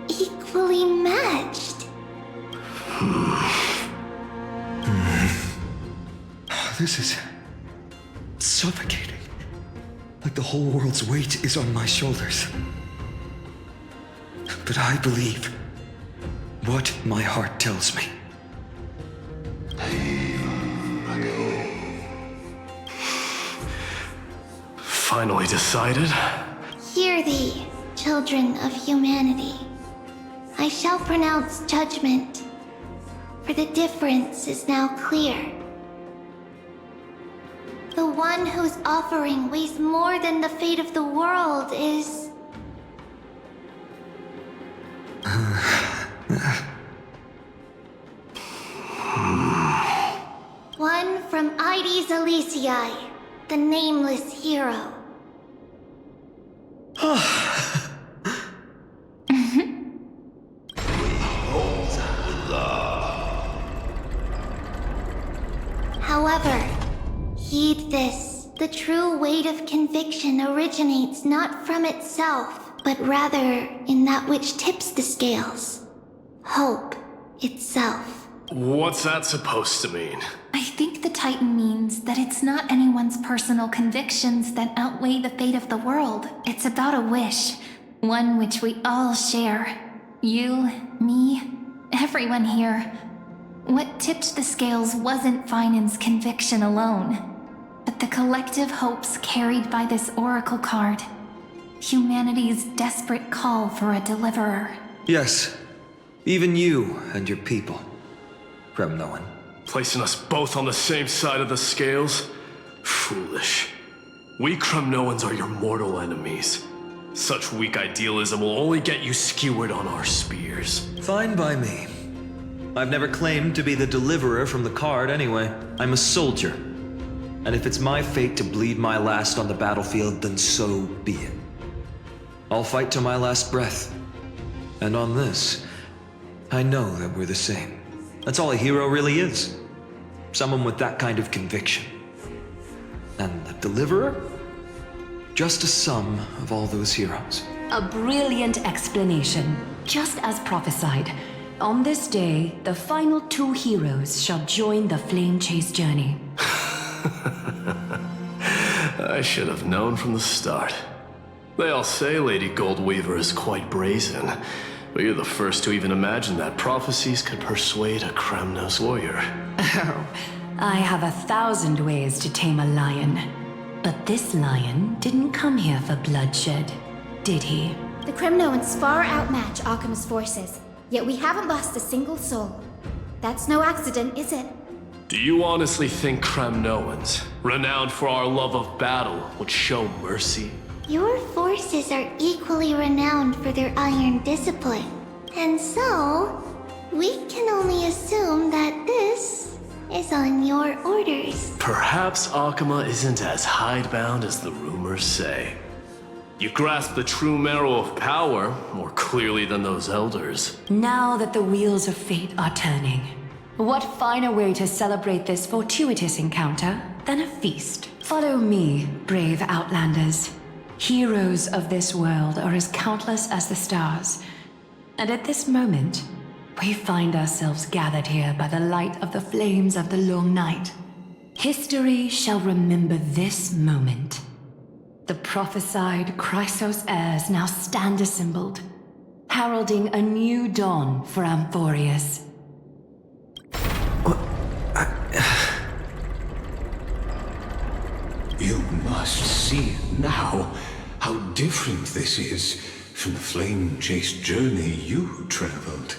equally matched. This is... suffocating. Like the whole world's weight is on my shoulders. But I believe what my heart tells me. Finally decided? Hear thee, children of humanity. I shall pronounce judgment, for the difference is now clear. The one whose offering weighs more than the fate of the world is... one from Ides Elysiae, the nameless hero. However, heed this. The true weight of conviction originates not from itself, but rather in that which tips the scales. Hope itself. What's that supposed to mean? I think the Titan means that it's not anyone's personal convictions that outweigh the fate of the world. It's about a wish, one which we all share. You, me, everyone here. What tipped the scales wasn't Finan's conviction alone, but the collective hopes carried by this oracle card. Humanity's desperate call for a deliverer. Yes, even you and your people, Kremnoan. Placing us both on the same side of the scales? Foolish. We Kremnoans are your mortal enemies. Such weak idealism will only get you skewered on our spears. Fine by me. I've never claimed to be the deliverer from the card anyway. I'm a soldier. And if it's my fate to bleed my last on the battlefield, then so be it. I'll fight to my last breath. And on this, I know that we're the same. That's all a hero really is. Someone with that kind of conviction. And the deliverer? Just a sum of all those heroes. A brilliant explanation. Just as prophesied. On this day, the final two heroes shall join the Flame Chase journey. I should have known from the start. They all say Lady Goldweaver is quite brazen, but you're the first to even imagine that prophecies could persuade a Kremnos warrior. Oh, I have 1,000 ways to tame a lion. But this lion didn't come here for bloodshed, did he? The Kremnoans far outmatch Arkhim's forces, yet we haven't lost a single soul. That's no accident, is it? Do you honestly think Kremnoans, renowned for our love of battle, would show mercy? Your forces are equally renowned for their iron discipline. And so, we can only assume that this is on your orders. Perhaps Akama isn't as hidebound as the rumors say. You grasp the true marrow of power more clearly than those elders. Now that the wheels of fate are turning, what finer way to celebrate this fortuitous encounter than a feast? Follow me, brave Outlanders. Heroes of this world are as countless as the stars, And at this moment, we find ourselves gathered here by the light of the flames of the long night. History shall remember this moment. The prophesied Chrysos heirs now stand assembled, heralding a new dawn for Amphorius. You must see now how different this is from the flame-chased journey you traveled.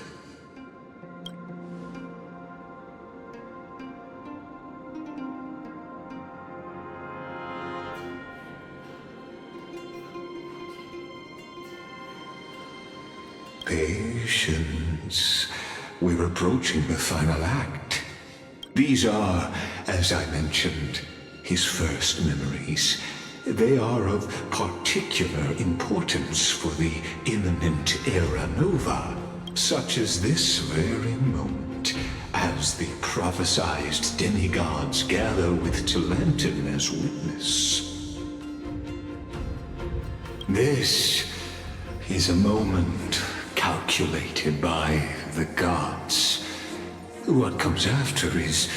Patience. We're approaching the final act. These are, as I mentioned, his first memories. They are of particular importance for the imminent Era Nova, such as this very moment, as the prophesized demigods gather with Talantin as witness. This is a moment calculated by the gods. What comes after is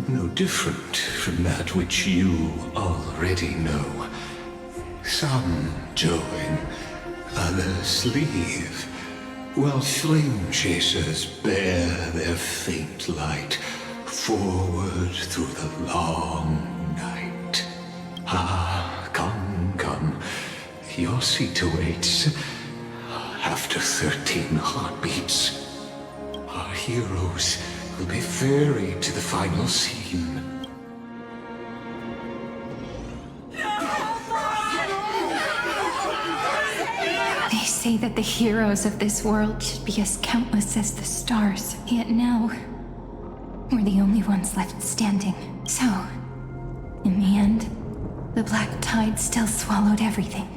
no different from that which you already know. Some join, others leave, while flame chasers bear their faint light forward through the long night. Ah, come, your seat awaits. After 13 heartbeats, our heroes will be ferried to the final scene. They say that the heroes of this world should be as countless as the stars, yet now, we're the only ones left standing. So, in the end, the black tide still swallowed everything.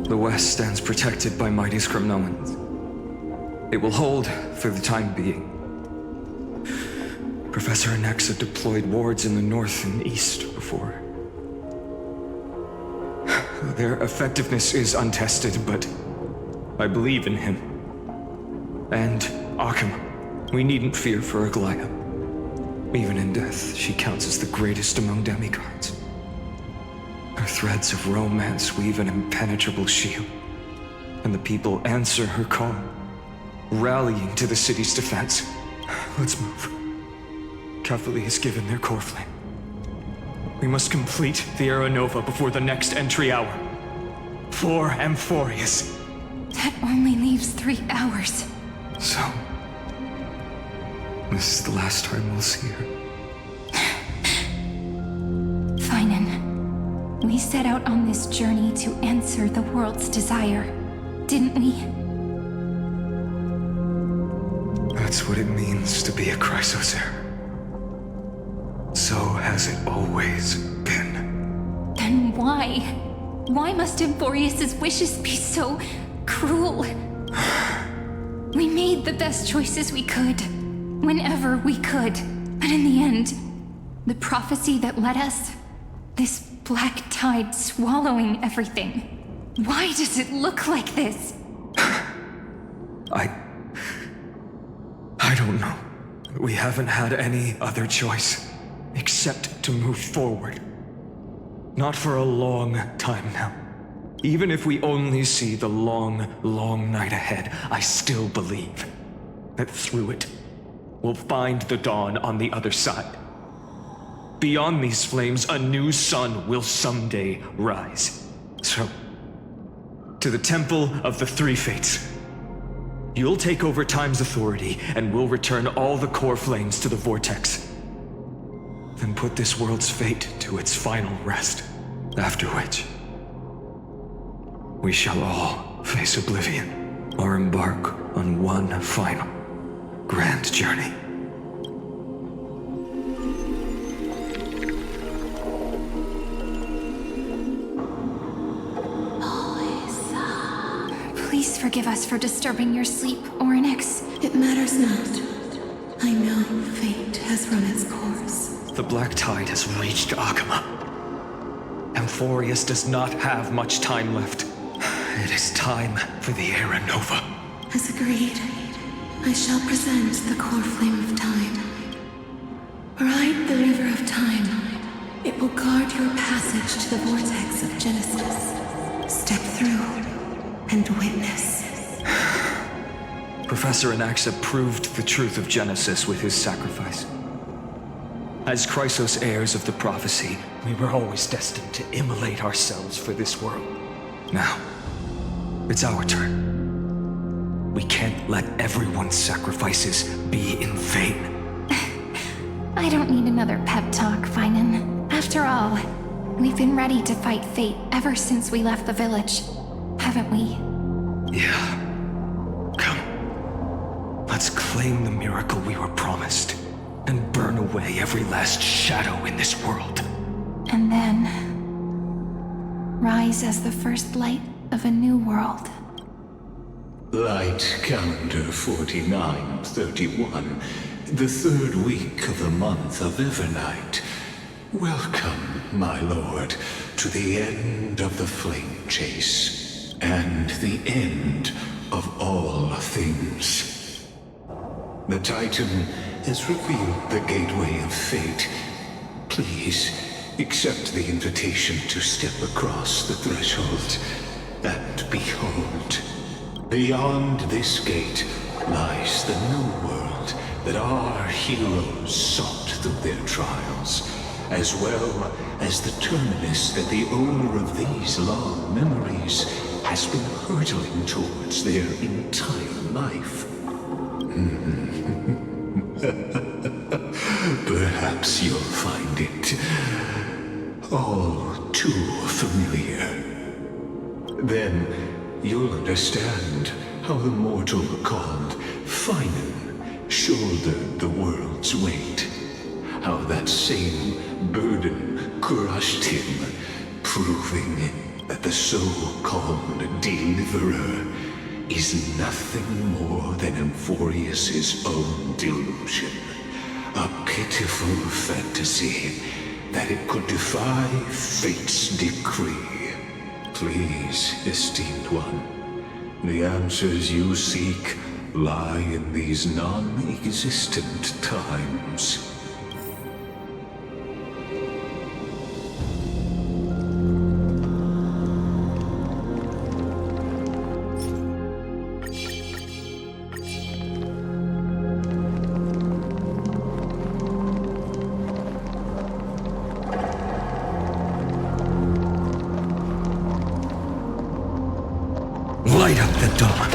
The West stands protected by mighty Skrymnoans. It will hold for the time being. Professor Anexa deployed wards in the north and east before. Their effectiveness is untested, but I believe in him. And Akama. We needn't fear for Aglaya. Even in death, she counts as the greatest among demigods. Her threads of romance weave an impenetrable shield, and the people answer her call, rallying to the city's defense. Let's move. Cavalry has given their core flame. We must complete the Era Nova before the next entry hour. For Amphorius. That only leaves 3 hours. So, this is the last time we'll see her. We set out on this journey to answer the world's desire, didn't we? That's what it means to be a Chrysos heir. So has it always been. Then why? Why must Amphorius' wishes be so cruel? We made the best choices we could, whenever we could. But in the end, the prophecy that led us, this black tide swallowing everything. Why does it look like this? I don't know. We haven't had any other choice, except to move forward. Not for a long time now. Even if we only see the long, long night ahead, I still believe that through it, we'll find the dawn on the other side. Beyond these flames, a new sun will someday rise. So, to the Temple of the Three Fates. You'll take over Time's authority, and we'll return all the core flames to the Vortex. Then put this world's fate to its final rest. After which, we shall all face oblivion, or embark on one final, grand journey. Please forgive us for disturbing your sleep, Oryx. It matters not. I know fate has run its course. The black tide has reached Akama. Amphorius does not have much time left. It is time for the Era Nova. As agreed, I shall present the core flame of time. Ride the river of time. It will guard your passage to the vortex of Genesis. Step through and witness. Professor Anaxa proved the truth of Genesis with his sacrifice. As Chrysos heirs of the prophecy, we were always destined to immolate ourselves for this world. Now, it's our turn. We can't let everyone's sacrifices be in vain. I don't need another pep talk, Finan. After all, we've been ready to fight fate ever since we left the village, haven't we? Yeah. Come. Let's claim the miracle we were promised, and burn away every last shadow in this world. And then rise as the first light of a new world. Light calendar 4931, the third week of the month of Evernight. Welcome, my lord, to the end of the flame chase, and the end of all things. The Titan has revealed the gateway of fate. Please, accept the invitation to step across the threshold, and behold, beyond this gate lies the new world that our heroes sought through their trials, as well as the terminus that the owner of these long memories has been hurtling towards their entire life. Perhaps you'll find it all too familiar. Then you'll understand how the mortal called Finan shouldered the world's weight. How that same burden crushed him, proving that the so-called deliverer is nothing more than Amphorius' own delusion. A pitiful fantasy that it could defy fate's decree. Please, esteemed one, the answers you seek lie in these non-existent times. Light up the dawn.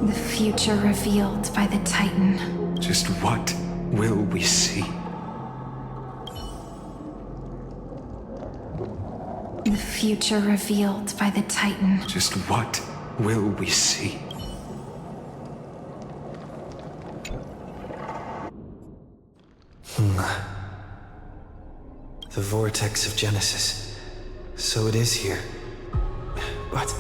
The future revealed by the Titan. Just what will we see? The future revealed by the Titan. Just what will we see? The vortex of Genesis. So it is here. But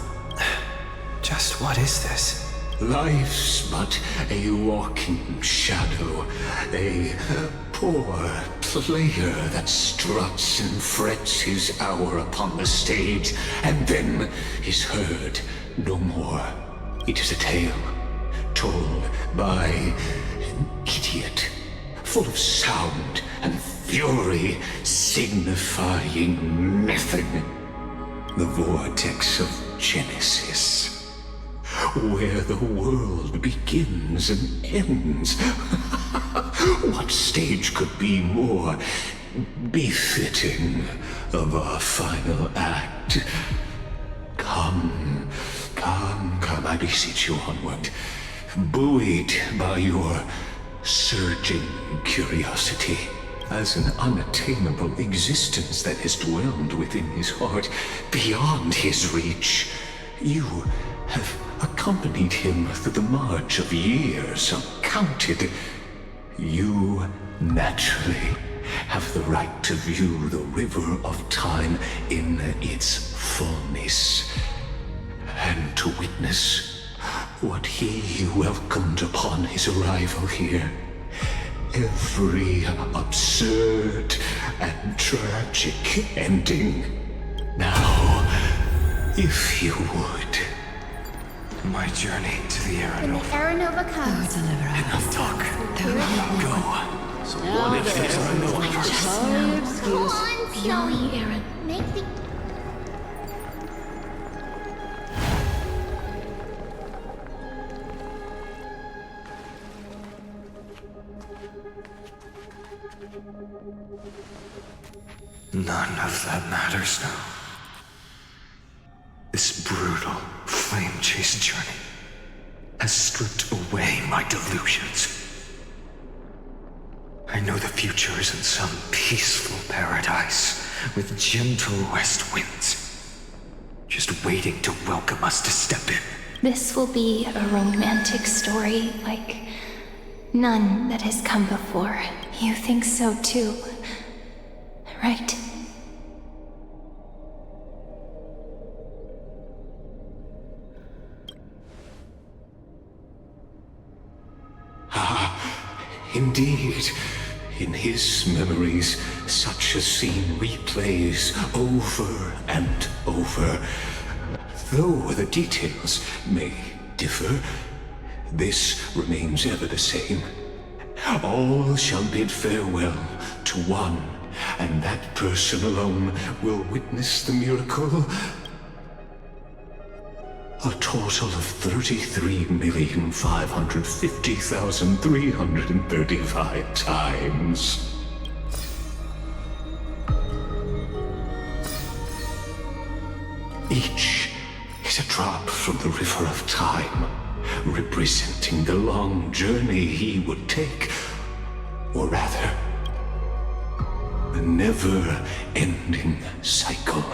just what is this? Life's but a walking shadow, a poor player that struts and frets his hour upon the stage, and then is heard no more. It is a tale told by an idiot, full of sound and fury, signifying nothing. The vortex of Genesis, where the world begins and ends. What stage could be more befitting of our final act? Come, I beseech you onward, buoyed by your surging curiosity, as an unattainable existence that has dwelled within his heart, beyond his reach. You have accompanied him through the march of years uncounted. You naturally have the right to view the river of time in its fullness, and to witness what he welcomed upon his arrival here. every absurd and tragic ending. Now, if you would. My journey to the When the Aranova. Aranova comes, Enough talk. Go. So what if the Aranova comes? come on, Snowy. Make the None of that matters now. This brutal, flame-chased journey has stripped away my delusions. I know the future is in some peaceful paradise with gentle west winds, just waiting to welcome us to step in. This will be a romantic story like none that has come before. You think so too, right? Indeed, in his memories, such a scene replays over and over. Though the details may differ, this remains ever the same. All shall bid farewell to one, and that person alone will witness the miracle. A total of 33,550,335 times. Each is a drop from the river of time, representing the long journey he would take, or rather, the never-ending cycle.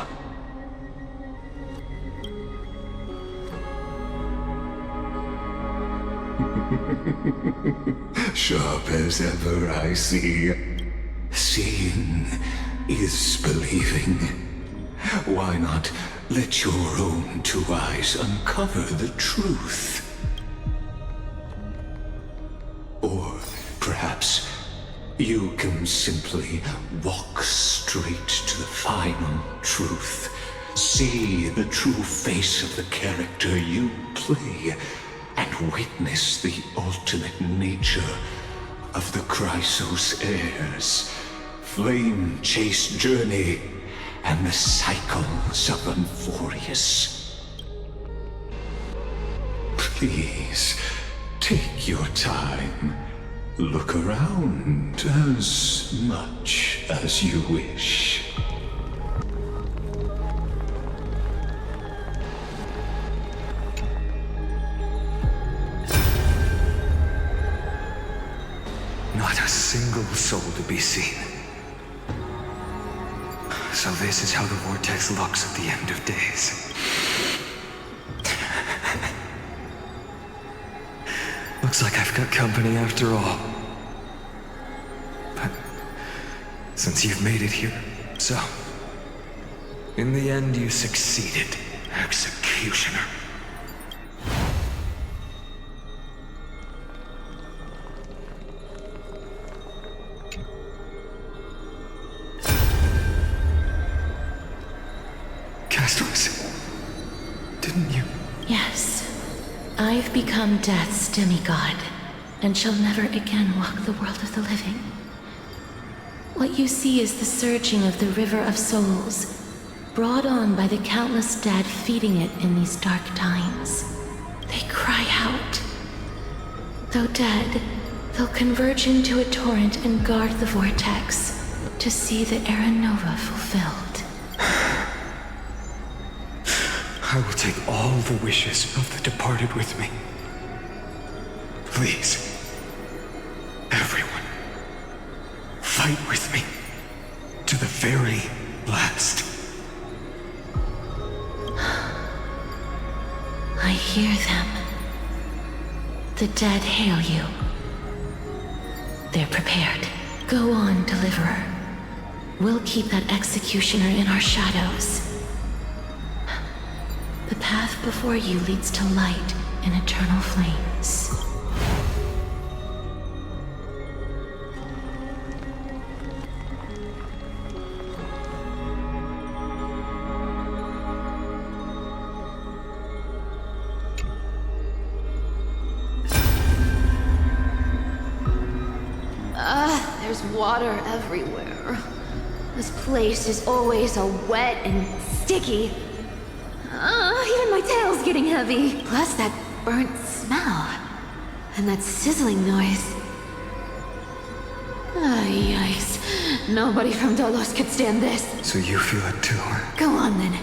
Sharp as ever, I see. Seeing is believing. Why not let your own two eyes uncover the truth? Or perhaps you can simply walk straight to the final truth. See the true face of the character you play, and witness the ultimate nature of the Chrysos heirs, flame-chased journey, and the cycles of Unforius. Please, take your time. Look around as much as you wish. Not a single soul to be seen. So this is how the vortex looks at the end of days. Looks like I've got company after all. But since you've made it here, so in the end you succeeded, Executioner. Didn't you? Yes. I've become Death's demigod, and shall never again walk the world of the living. What you see is the surging of the River of Souls, brought on by the countless dead feeding it in these dark times. They cry out. Though dead, they'll converge into a torrent and guard the vortex to see the Aranova fulfilled. I will take all the wishes of the departed with me. Please, everyone, fight with me to the very last. I hear them. The dead hail you. They're prepared. Go on, Deliverer. We'll keep that executioner in our shadows. The path before you leads to light and eternal flames. there's water everywhere. This place is always so wet and sticky. Even my tail's getting heavy. Plus that burnt smell. And that sizzling noise. Yikes. Nobody from Dolos could stand this. So you feel it too, huh? Go on then.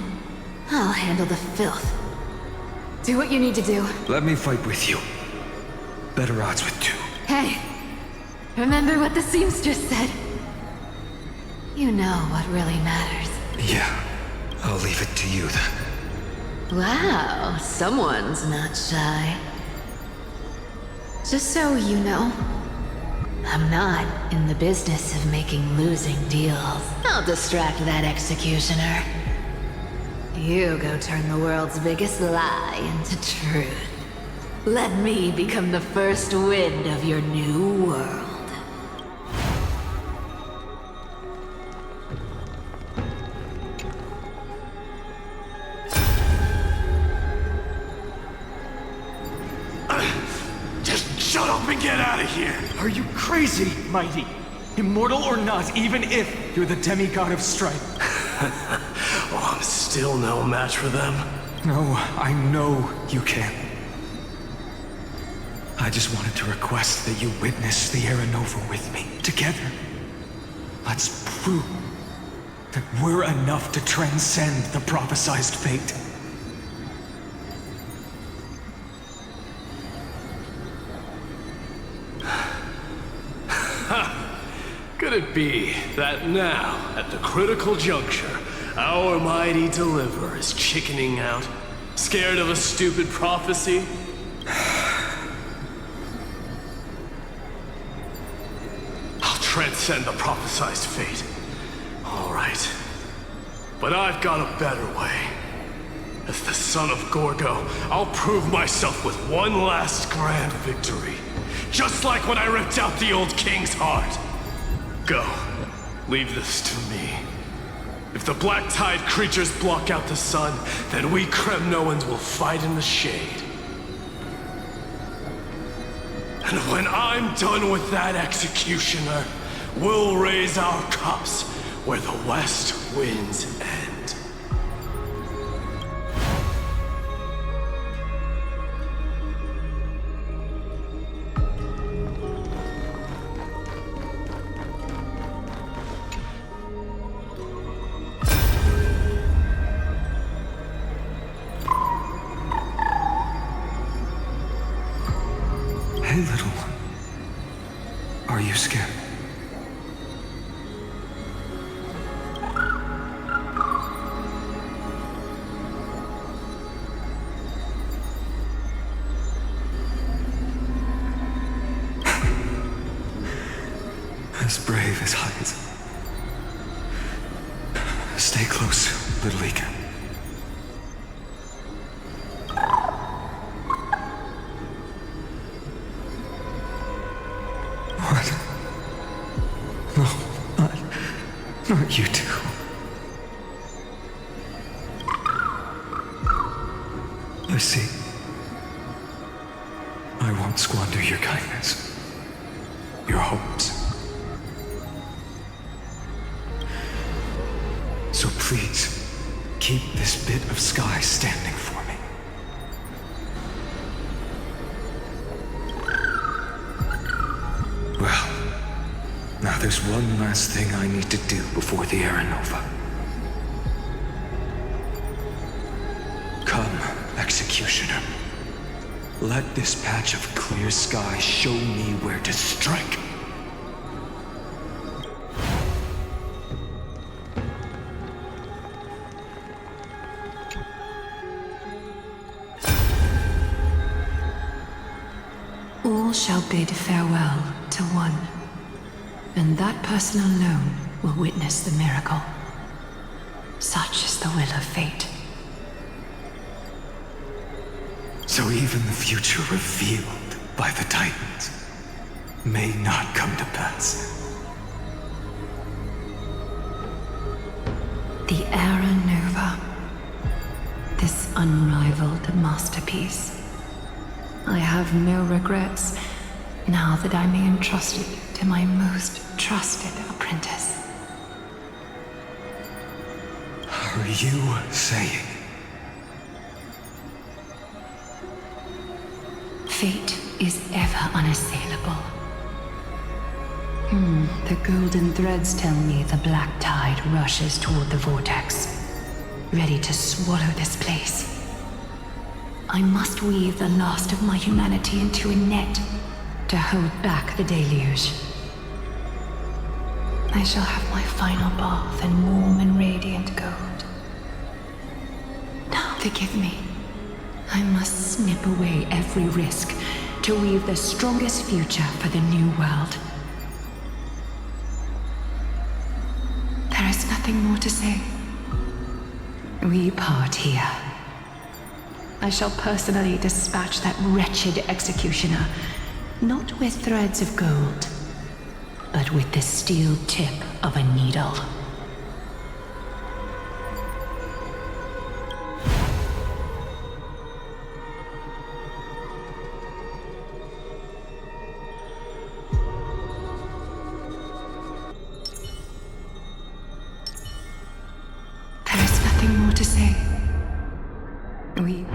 I'll handle the filth. Do what you need to do. Let me fight with you. Better odds with two. Hey, remember what the seamstress said? You know what really matters. Yeah, I'll leave it to you then. Wow, someone's not shy. Just so you know, I'm not in the business of making losing deals. I'll distract that executioner. You go turn the world's biggest lie into truth. Let me become the first wind of your new world. Shut up and get out of here! Are you crazy, Mighty? Immortal or not, even if you're the demigod of strife. Oh, I'm still no match for them. No, I know you can. I just wanted to request that you witness the Era Nova with me, together. Let's prove that we're enough to transcend the prophesized fate. Could it be that now, at the critical juncture, our mighty deliverer is chickening out? Scared of a stupid prophecy? I'll transcend the prophesized fate. All right. But I've got a better way. As the son of Gorgo, I'll prove myself with one last grand victory. Just like when I ripped out the old king's heart. Go. Leave this to me. If the black tide creatures block out the sun, then we Kremnoans will fight in the shade. And when I'm done with that executioner, we'll raise our cups where the west winds end. Hey, little one. Are you scared? As brave as Heinz. Stay close, little Ika. What? No, not you two. I see. I won't squander your kindness. Your hopes. So please, keep this bit of sky standing for me. Well, now there's one last thing I need to do before the Era Nova. Come, Executioner. Let this patch of clear sky show me where to strike. All shall bid farewell to one, and that person alone will witness the miracle. Such is the will of fate. So even the future revealed by the Titans may not come to pass. The Era Nova. This unrivaled masterpiece. I have no regrets now that I may entrust it to my most trusted apprentice. Are you saying? Fate is ever unassailable. The golden threads tell me the black tide rushes toward the vortex, ready to swallow this place. I must weave the last of my humanity into a net to hold back the deluge. I shall have my final bath in warm and radiant gold. Now forgive me. I must snip away every risk to weave the strongest future for the new world. There is nothing more to say. We part here. I shall personally dispatch that wretched executioner, not with threads of gold, but with the steel tip of a needle. There is nothing more to say. We...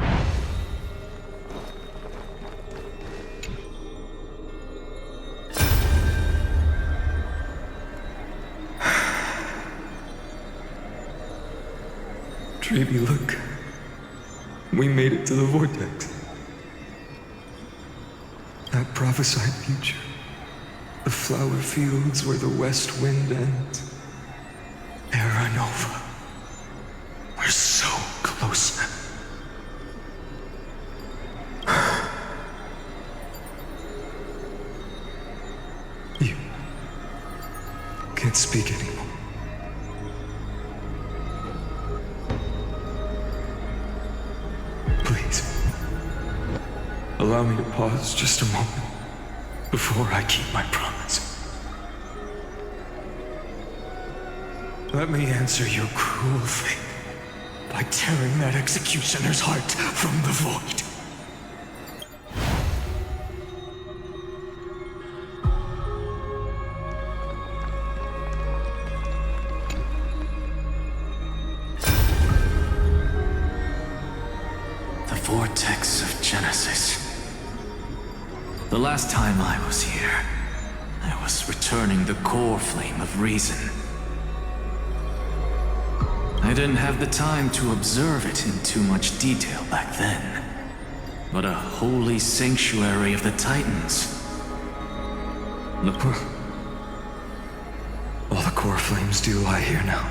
Baby, look. We made it to the vortex. That prophesied future. The flower fields where the west wind ends. Era Nova. We're so close now. You can't speak anymore. Allow me to pause just a moment before I keep my promise. Let me answer your cruel fate by tearing that executioner's heart from the void. The vortex of Genesis. The last time I was here, I was returning the core flame of reason. I didn't have the time to observe it in too much detail back then. But a holy sanctuary of the Titans. Look, all the core flames do lie here now.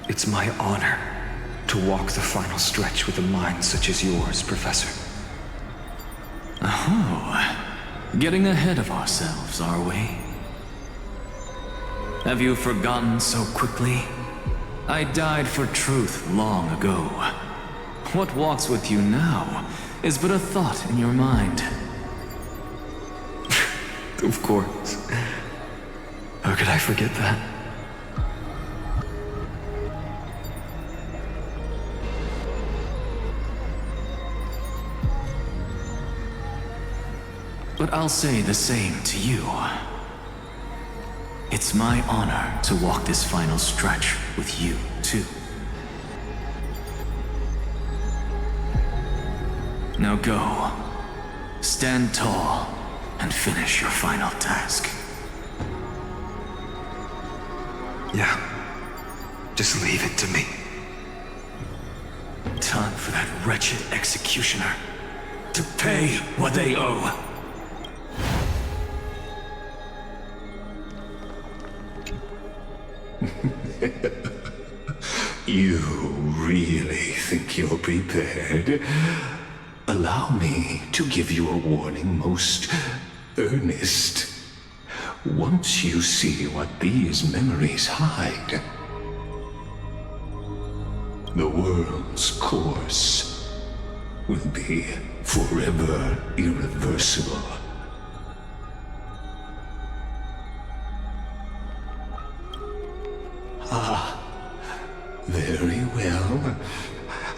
It's my honor to walk the final stretch with a mind such as yours, Professor. Oh, getting ahead of ourselves, are we? Have you forgotten so quickly? I died for truth long ago. What walks with you now is but a thought in your mind. Of course. How could I forget that? But I'll say the same to you. It's my honor to walk this final stretch with you, too. Now go. Stand tall and finish your final task. Yeah. Just leave it to me. Time for that wretched executioner to pay what they owe. You really think you're prepared? Allow me to give you a warning most earnest. Once you see what these memories hide, the world's course will be forever irreversible. Very well.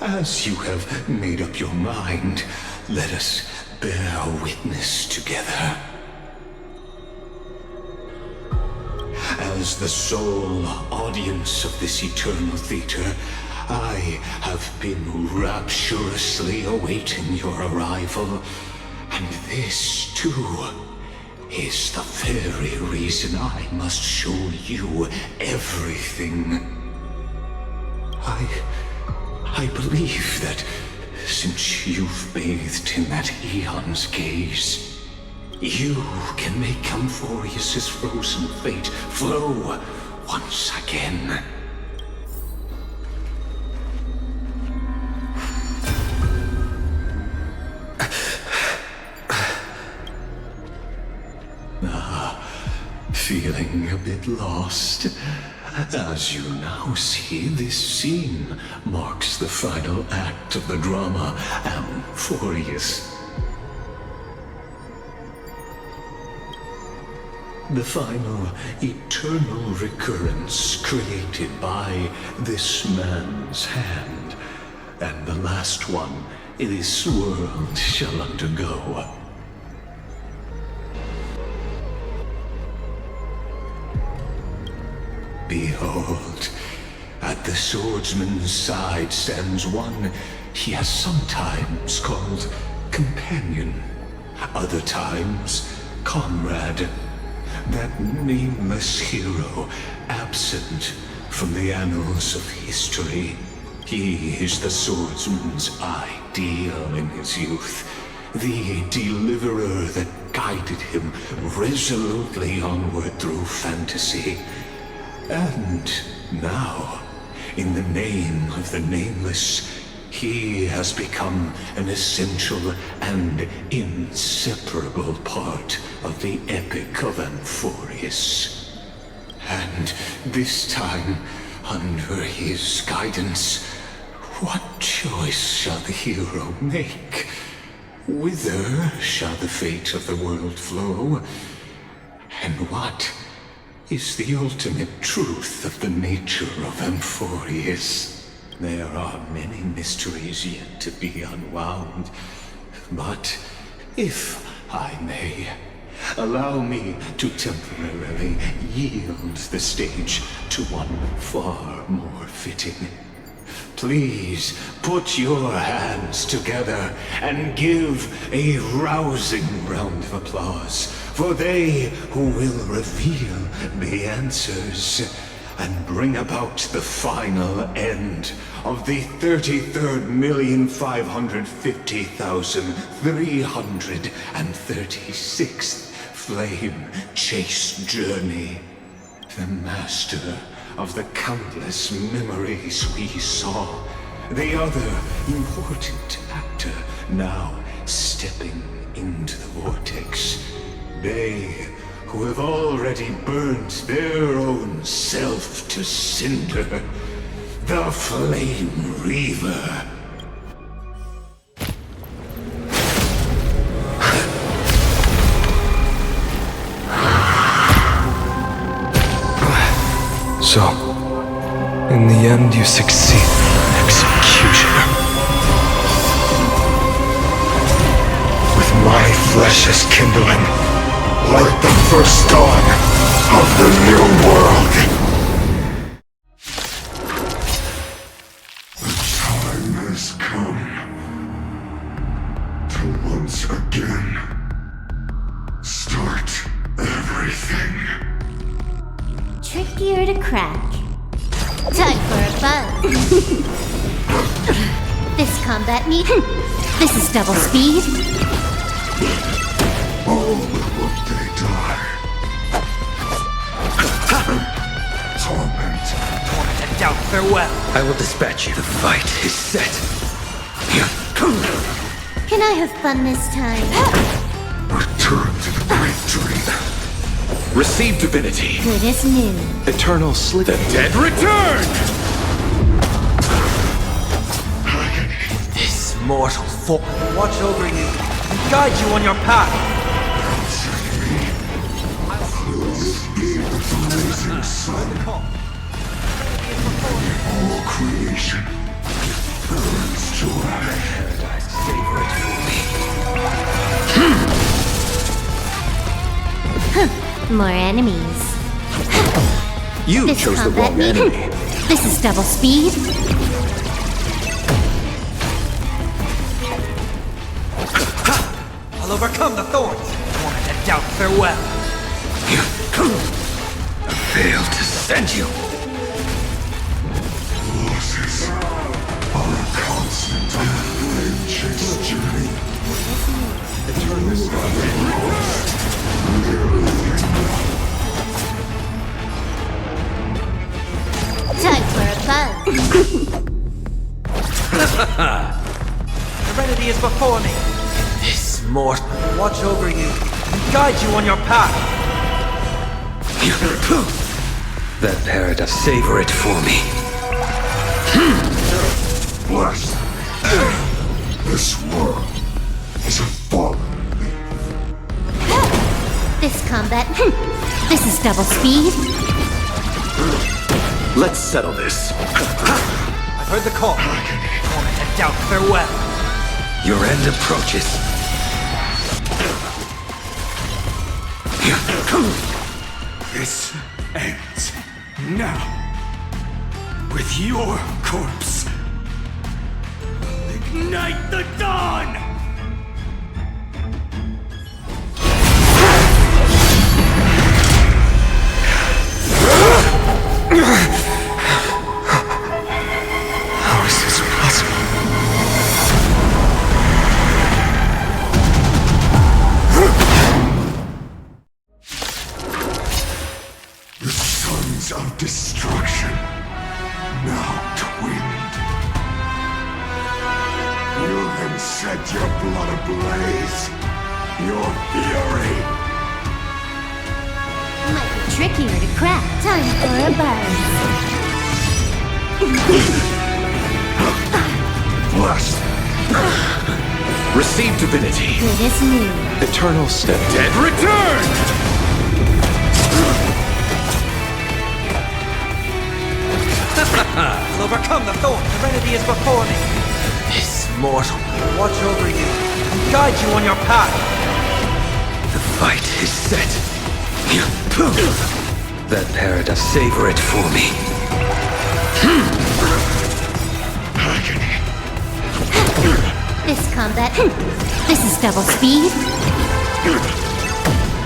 As you have made up your mind, let us bear witness together. As the sole audience of this eternal theater, I have been rapturously awaiting your arrival, and this, too, is the very reason I must show you everything. I believe that since you've bathed in that eon's gaze, you can make Amphorius' frozen fate flow once again. Feeling a bit lost? As you now see, this scene marks the final act of the drama Amphorius. The final eternal recurrence created by this man's hand, and the last one this world shall undergo. Behold, at the swordsman's side stands one he has sometimes called companion, other times comrade, that nameless hero absent from the annals of history. He is the swordsman's ideal in his youth, the deliverer that guided him resolutely onward through fantasy. And now, in the name of the Nameless, he has become an essential and inseparable part of the epic of Amphorius. And this time, under his guidance, what choice shall the hero make? Whither shall the fate of the world flow? And what is the ultimate truth of the nature of Amphorius? There are many mysteries yet to be unwound, but if I may, allow me to temporarily yield the stage to one far more fitting. Please put your hands together and give a rousing round of applause for they who will reveal the answers and bring about the final end of the 33,550,336th flame chase journey. The master of the countless memories we saw, the other important actor now stepping into the vortex. They who have already burnt their own self to cinder, the Flame Reaver. So, in the end you succeed. Executioner. With my flesh as kindling, like the first dawn of the new world. The time has come to once again start everything. Trickier to crack. Time for a buzz. This combat need. This is double speed. All would they die. Torment. Torment and doubt, farewell. I will dispatch you. The fight is set. Can I have fun this time? Return to the great dream. Receive divinity. Good as new. Eternal sleep. The dead return! This mortal form will watch over you and guide you on your path. Blazing sun. All creation burns to life. Savor it for me. More enemies. You This chose the combat wrong mean- enemy. This is double speed. I'll overcome the thorns. Warren and doubt farewell. I failed to send you. Losses are a constant on the flame chase journey. Time for a buzz. Serenity is before me. This mortal. Watch over you and guide you on your path. That paradise. Savor it for me. Bless. This world is a fallen. This combat. This is double speed. Let's settle this. I've heard the call. Warren and doubt farewell. Your end approaches. This ends now with your corpse. Ignite the dawn! How is this possible? The sons of destruction now twinned. You then set your blood ablaze. Your fury. Might be trickier to crack. Time for a buzz. Blessed. Receive divinity. Good as new. Eternal step. Dead return! I'll overcome the thorn. Serenity is before me. This mortal. Watch over you and guide you on your path. The fight is set. That paradise. Savor it for me. This combat. This is double speed.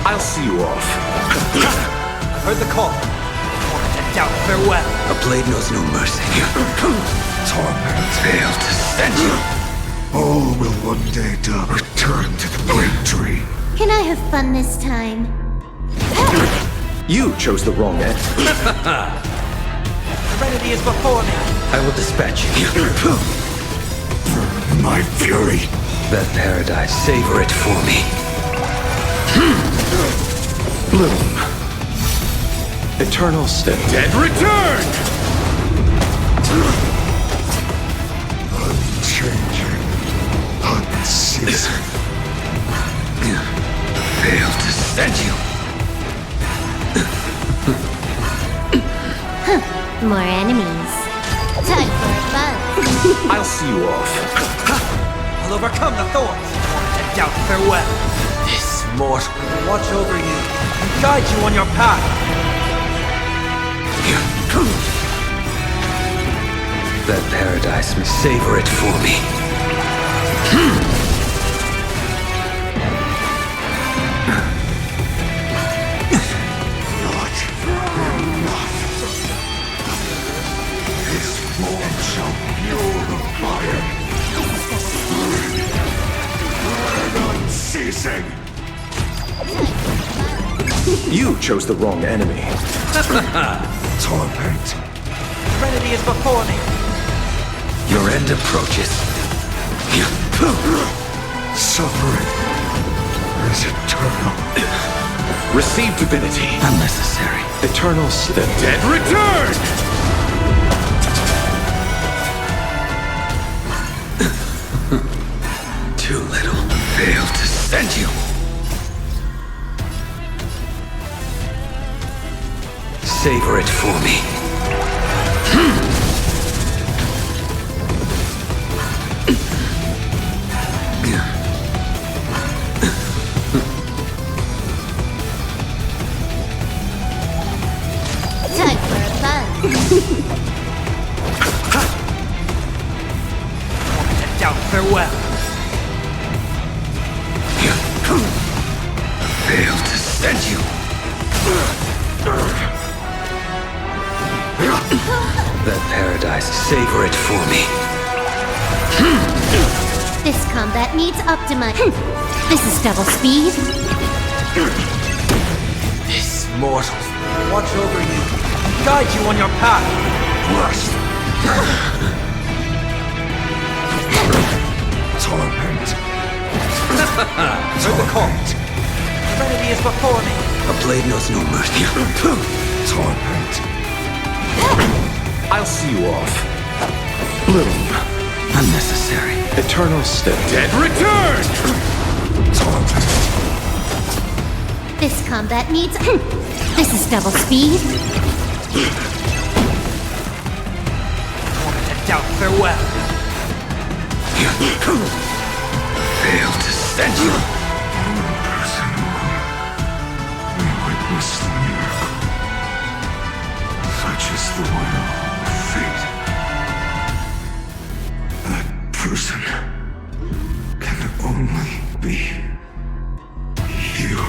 I'll see you off. I've heard the call. Warren and doubt farewell. A blade knows no mercy. Torment failed to send you. All will one day return to the great tree. Can I have fun this time? You chose the wrong end. Serenity is before me. I will dispatch you. My fury. That paradise. Savor it for me. Bloom. Eternal step. Dead return! Unchanging. Unceasing. Failed to send you. More enemies. Time for a buzz. I'll see you off. I'll overcome the thorns. Warren and doubt farewell. This mortal. Watch over you and guide you on your path. That paradise. Savor it for me. Unceasing. You chose the wrong enemy. Torment. Serenity is before me. Your end approaches. Suffering is eternal. Receive divinity. Unnecessary. Eternal step. Dead return! Too little. Failed to send you. Savor it for me. Savor it for me. This combat needs Optima. This is double speed. This mortal. Watch over you. Guide you on your path. Worst. Torment. Through the court. Serenity is before me. A blade knows no mercy. Torment. I'll see you off. Bloom. Unnecessary. Eternal step. Dead return! Torment. This combat needs... This is double speed. Moment to doubt farewell. Fail to send you. Person we witness the miracle. Such is the will of fate. That person can only be you.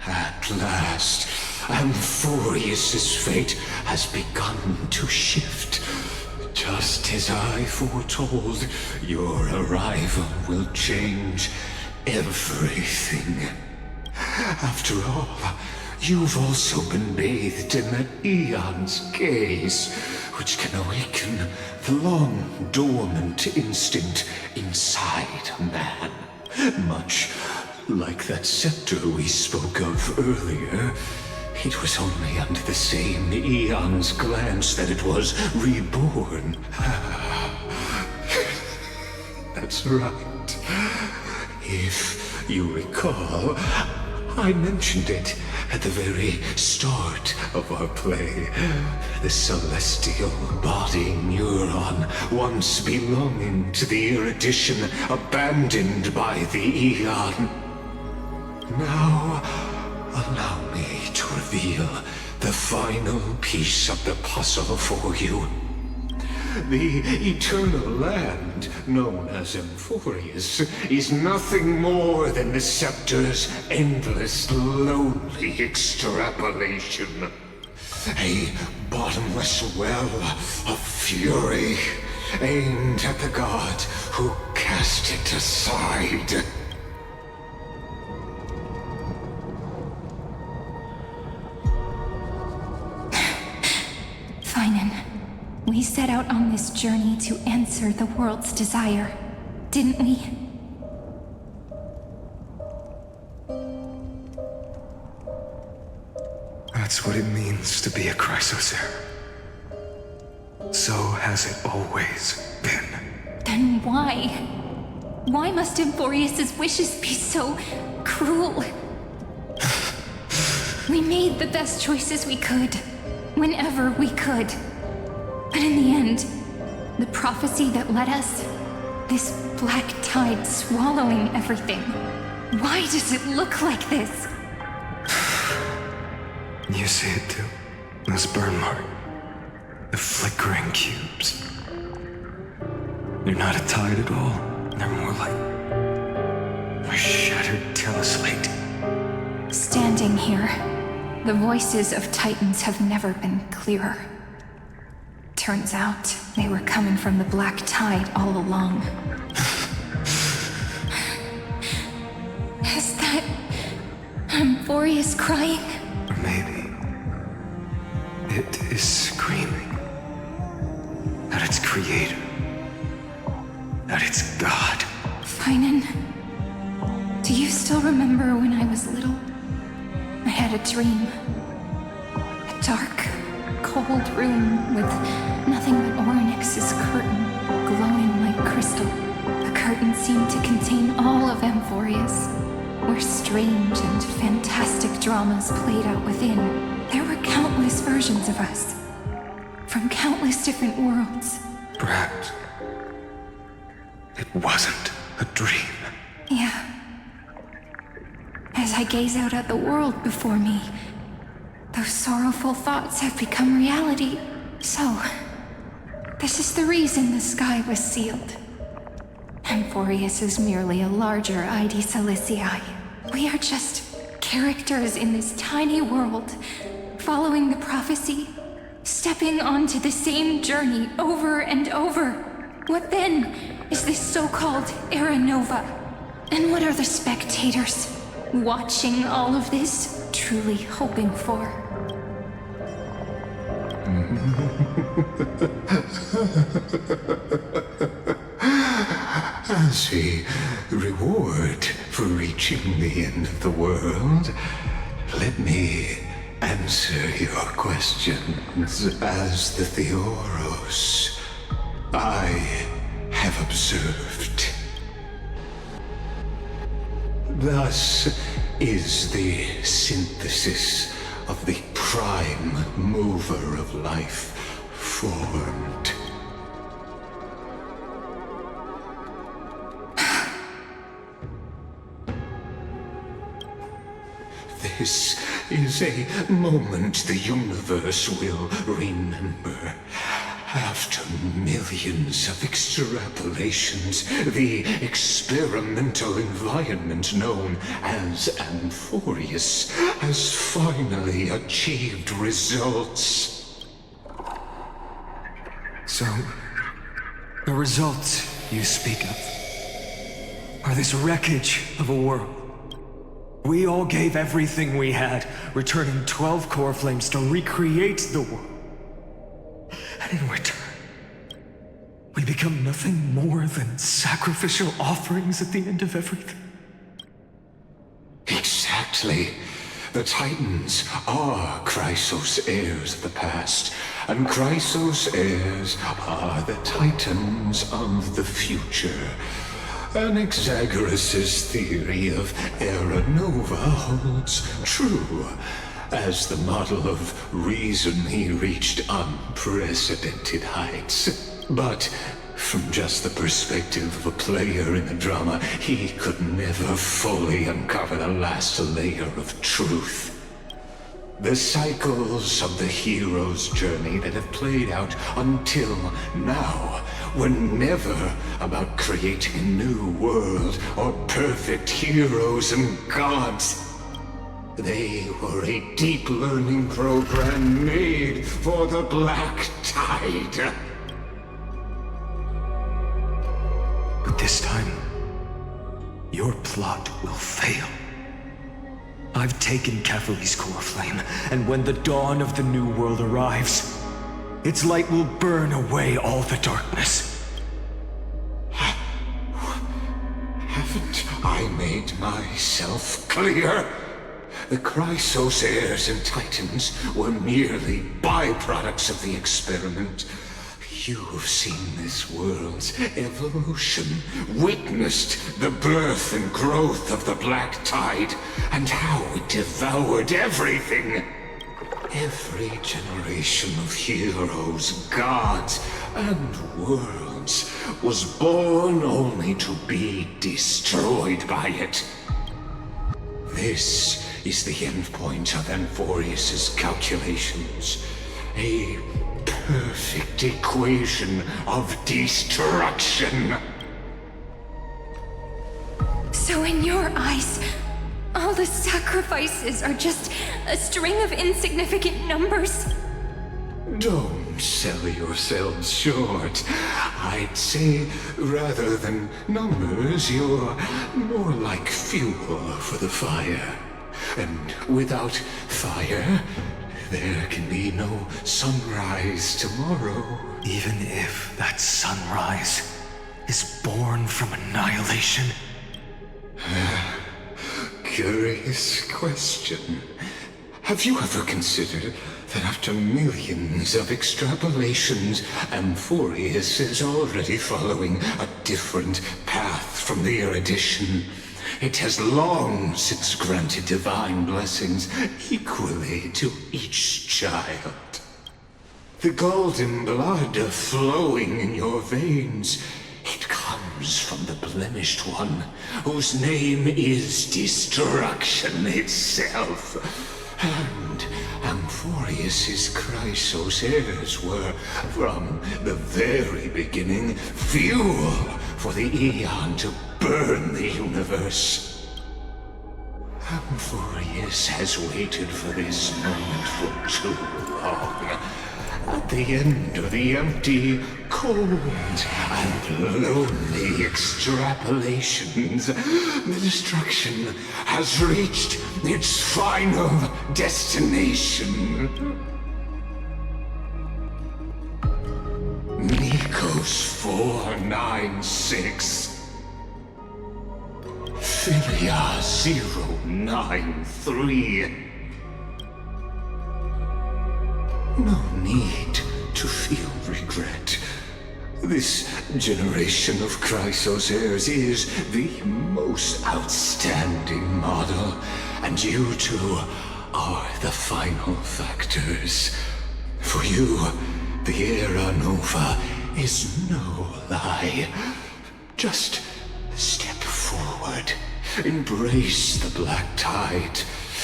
At last, Amphorius's fate has begun to shift. Just as I foretold, your arrival will change everything. After all, you've also been bathed in that Eon's gaze, which can awaken the long-dormant instinct inside a man. Much like that scepter we spoke of earlier, it was only under the same Eon's glance that it was reborn. That's right. If you recall, I mentioned it at the very start of our play. The celestial body neuron, once belonging to the erudition abandoned by the Eon. Now, allow me to reveal the final piece of the puzzle for you. The eternal land, known as Amphorius, is nothing more than the scepter's endless, lonely extrapolation. A bottomless well of fury, aimed at the god who cast it aside. Finan, we set out on this journey to answer the world's desire, didn't we? That's what it means to be a Chrysocer. So has it always been. Then why? Why must Amphorius's wishes be so cruel? We made the best choices we could, whenever we could. But in the end, the prophecy that led us, this black tide swallowing everything, why does it look like this? You see it too. This burn mark. The flickering cubes. They're not a tide at all. They're more like a shattered teleslate. Standing here, the voices of Titans have never been clearer. Turns out, they were coming from the black tide all along. Is that Amphorius crying? Or maybe it is screaming at its creator, at its god. Finan, do you still remember when I was little? I had a dream. A dark, cold room with nothing but Orynyx's curtain, glowing like crystal. The curtain seemed to contain all of Amphorius. where strange and fantastic dramas played out within. There were countless versions of us, from countless different worlds. Perhaps it wasn't a dream. Yeah. As I gaze out at the world before me, those sorrowful thoughts have become reality. So, this is the reason the sky was sealed. Amphorius is merely a larger ID Silicii. We are just characters in this tiny world, following the prophecy, stepping onto the same journey over and over. What then is this so-called Era Nova? And what are the spectators watching all of this truly hoping for? As a reward for reaching the end of the world, let me answer your questions as the Theoros. I have observed. Thus is the synthesis of the prime mover of life formed. This is a moment the universe will remember. After millions of extrapolations, the experimental environment known as Amphorius has finally achieved results. So, the results you speak of are this wreckage of a world. We all gave everything we had, returning 12 core flames to recreate the world. And in return, we become nothing more than sacrificial offerings at the end of everything. Exactly. The Titans are Chrysos heirs of the past, and Chrysos heirs are the Titans of the future. Anaxagoras' theory of Era Nova holds true. As the model of reason, he reached unprecedented heights. But from just the perspective of a player in the drama, he could never fully uncover the last layer of truth. The cycles of the hero's journey that have played out until now were never about creating a new world or perfect heroes and gods. They were a deep learning program made for the Black Tide. But this time, your plot will fail. I've taken Catholi's core flame, and when the dawn of the new world arrives, its light will burn away all the darkness. Haven't I made myself clear? The Chrysos heirs and Titans were merely byproducts of the experiment. You've seen this world's evolution, witnessed the birth and growth of the Black Tide, and how it devoured everything. Every generation of heroes, gods, and worlds was born only to be destroyed by it. This is the endpoint of Amphorius' calculations. A perfect equation of destruction. So in your eyes, all the sacrifices are just a string of insignificant numbers? Don't sell yourselves short. I'd say, rather than numbers, you're more like fuel for the fire. And without fire, there can be no sunrise tomorrow. Even if that sunrise is born from annihilation? Curious question. Have you ever considered that after millions of extrapolations, Amphorius is already following a different path from the erudition? it has long since granted divine blessings equally to each child. The golden blood flowing in your veins, it comes from the blemished one, whose name is destruction itself. And Amphorius's Chrysos heirs were, from the very beginning, fuel for the Aeon to burn the universe. Amphorius has waited for this moment for too long. At the end of the empty, cold, and lonely extrapolations, the destruction has reached its final destination. Nikos 496. Philia 093. No need to feel regret. This generation of Chrysos heirs is the most outstanding model, and you two are the final factors. For you, the Era Nova is no lie. Just step forward, embrace the black tide,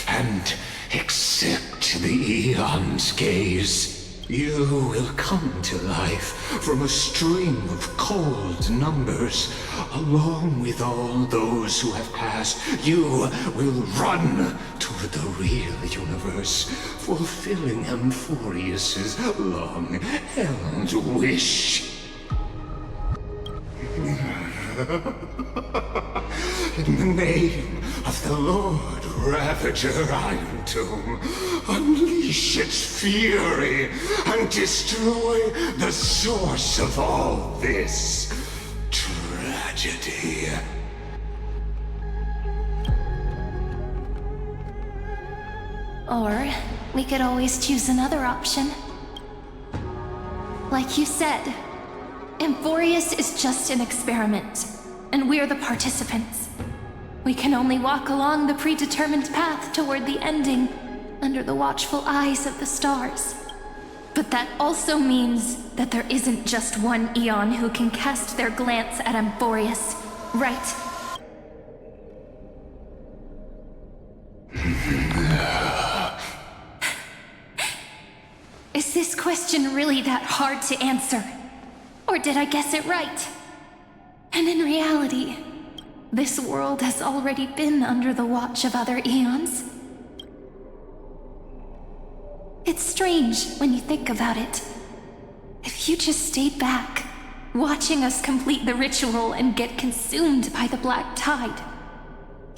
and accept the Aeon's gaze. You will come to life from a stream of cold numbers. Along with all those who have passed, you will run toward the real universe, fulfilling Amphorius's long-held wish. In the name of the Lord Ravager Iron Tomb, unleash its fury and destroy the source of all this tragedy. Or we could always choose another option. Like you said, Amphorius is just an experiment, and we're the participants. We can only walk along the predetermined path toward the ending, under the watchful eyes of the stars. But that also means that there isn't just one Aeon who can cast their glance at Amphorius, right? Is this question really that hard to answer? Or did I guess it right? And in reality, this world has already been under the watch of other Aeons. It's strange when you think about it. If you just stayed back, watching us complete the ritual and get consumed by the black tide,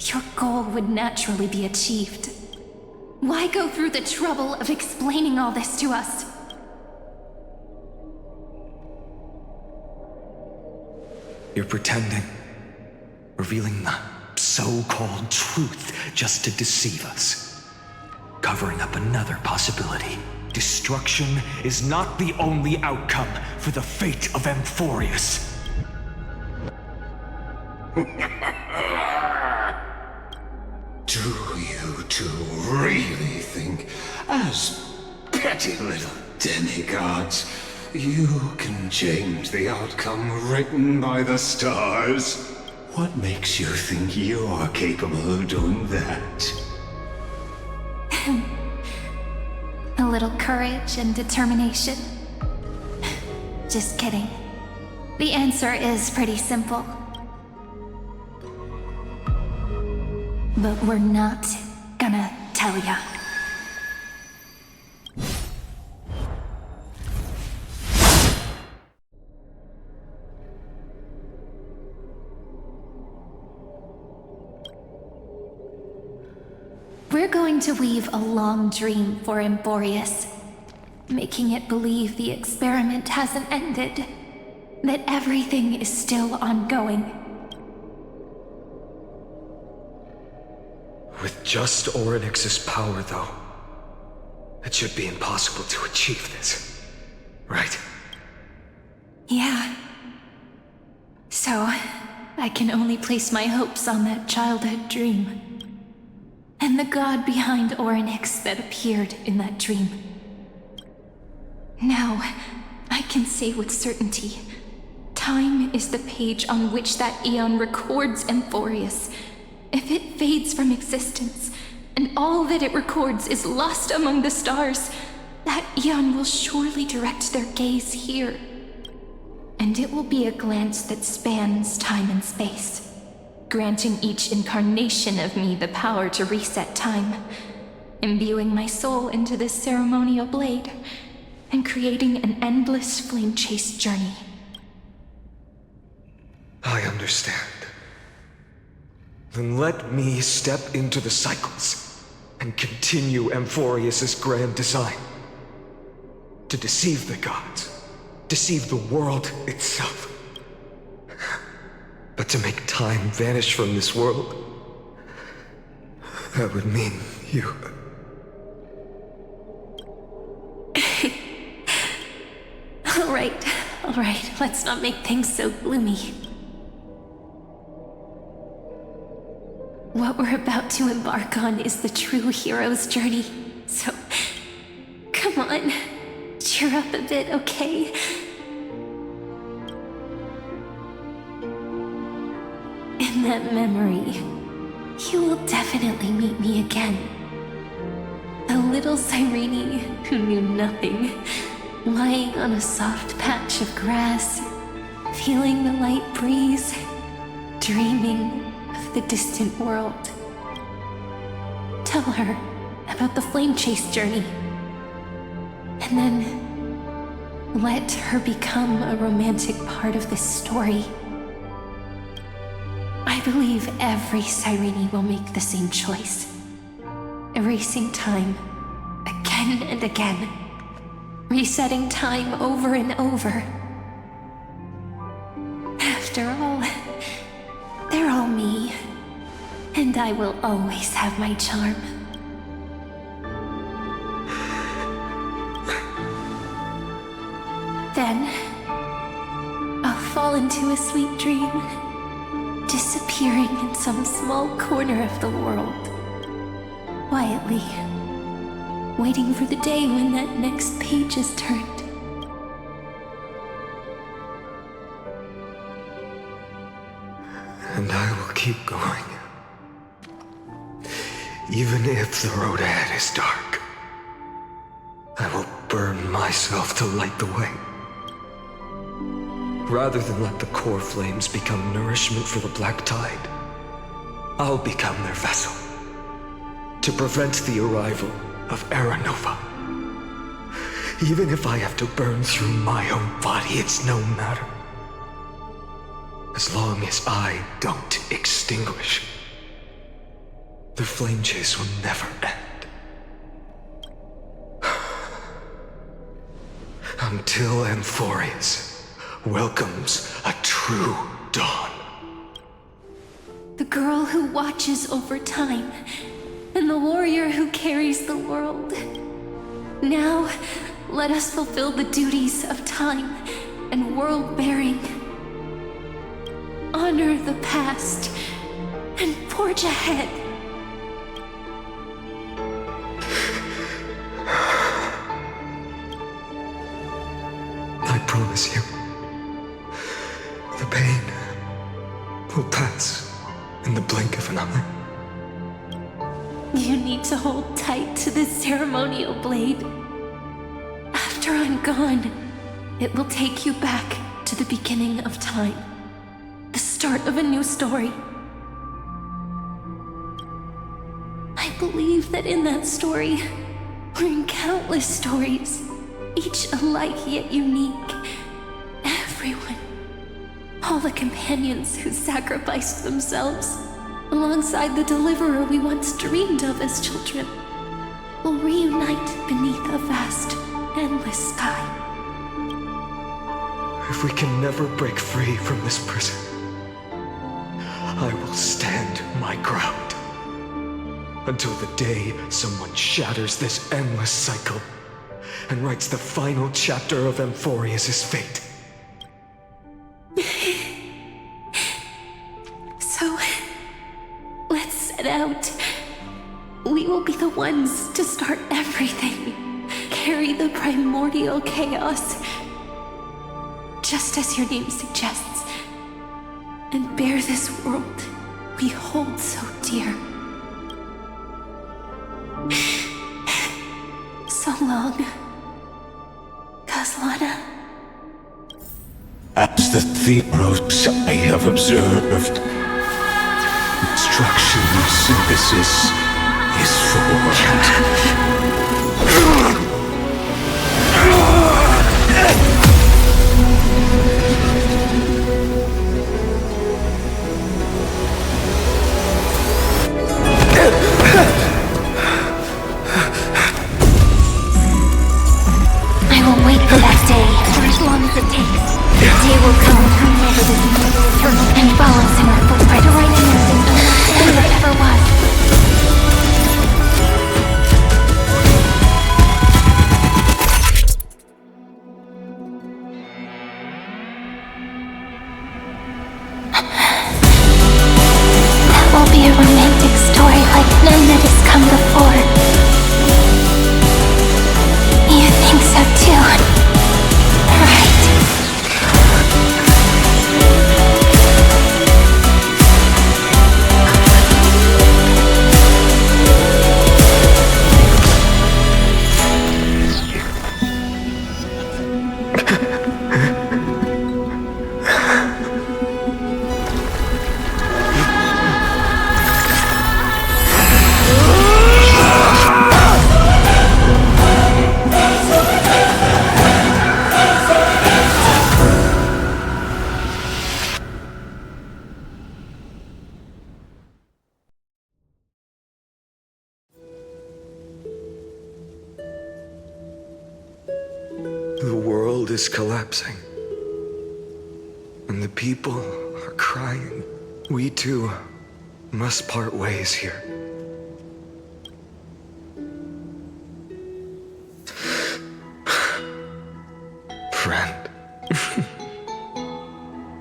your goal would naturally be achieved. Why go through the trouble of explaining all this to us? You're pretending, revealing the so-called truth just to deceive us, covering up another possibility. Destruction is not the only outcome for the fate of Amphorius. Do you two really think, as petty little demigods, you can change the outcome written by the stars? What makes you think you're capable of doing that? A little courage and determination. Just kidding. The answer is pretty simple. But we're not gonna tell ya. We're going to weave a long dream for Amphorius, making it believe the experiment hasn't ended, that everything is still ongoing. With just Orynyx's power, though, it should be impossible to achieve this, right? Yeah. So, I can only place my hopes on that childhood dream. And the god behind Orynyx that appeared in that dream. Now, I can say with certainty, time is the page on which that eon records Amphorius. If it fades from existence, and all that it records is lost among the stars, that eon will surely direct their gaze here. And it will be a glance that spans time and space, granting each incarnation of me the power to reset time, imbuing my soul into this ceremonial blade, and creating an endless flame-chased journey. I understand. Then let me step into the cycles and continue Amphorius' grand design. To deceive the gods, deceive the world itself. But to make time vanish from this world, that would mean you. All right, let's not make things so gloomy. What we're about to embark on is the true hero's journey, so come on, cheer up a bit, okay? In that memory, you will definitely meet me again. A little Cyrene who knew nothing, lying on a soft patch of grass, feeling the light breeze, dreaming of the distant world. Tell her about the flame chase journey, and then let her become a romantic part of this story. I believe every Cyrene will make the same choice, erasing time again and again, resetting time over and over. After all, they're all me, and I will always have my charm. Then, I'll fall into a sweet dream, disappearing in some small corner of the world, quietly, waiting for the day when that next page is turned. And I will keep going. Even if the road ahead is dark, I will burn myself to light the way. Rather than let the core flames become nourishment for the black tide, I'll become their vessel to prevent the arrival of Era Nova. Even if I have to burn through my own body, it's no matter. As long as I don't extinguish, the flame chase will never end. Until Amphorius welcomes a true dawn. The girl who watches over time, and the warrior who carries the world. Now, let us fulfill the duties of time and world-bearing. Honor the past and forge ahead. I promise you, the pain will pass in the blink of an eye. You need to hold tight to this ceremonial blade. After I'm gone, it will take you back to the beginning of time. The start of a new story. I believe that in that story, or in countless stories, each alike yet unique, everyone, all the companions who sacrificed themselves, alongside the deliverer we once dreamed of as children, will reunite beneath a vast, endless sky. If we can never break free from this prison, I will stand my ground until the day someone shatters this endless cycle and writes the final chapter of Amphorius' fate. out, we will be the ones to start everything. Carry the primordial chaos, just as your name suggests, and bear this world we hold so dear. So long, Kaslana. As the Theros I have observed, instruction synthesis is formed. I will wait for that day for as long as it takes. The day will come whenever this universe turns and follows in our footprint to right anything than there ever was. That will be a romantic story like none that has come before. You think so too, right? The world is collapsing. And the people are crying. We too must part ways here. Friend.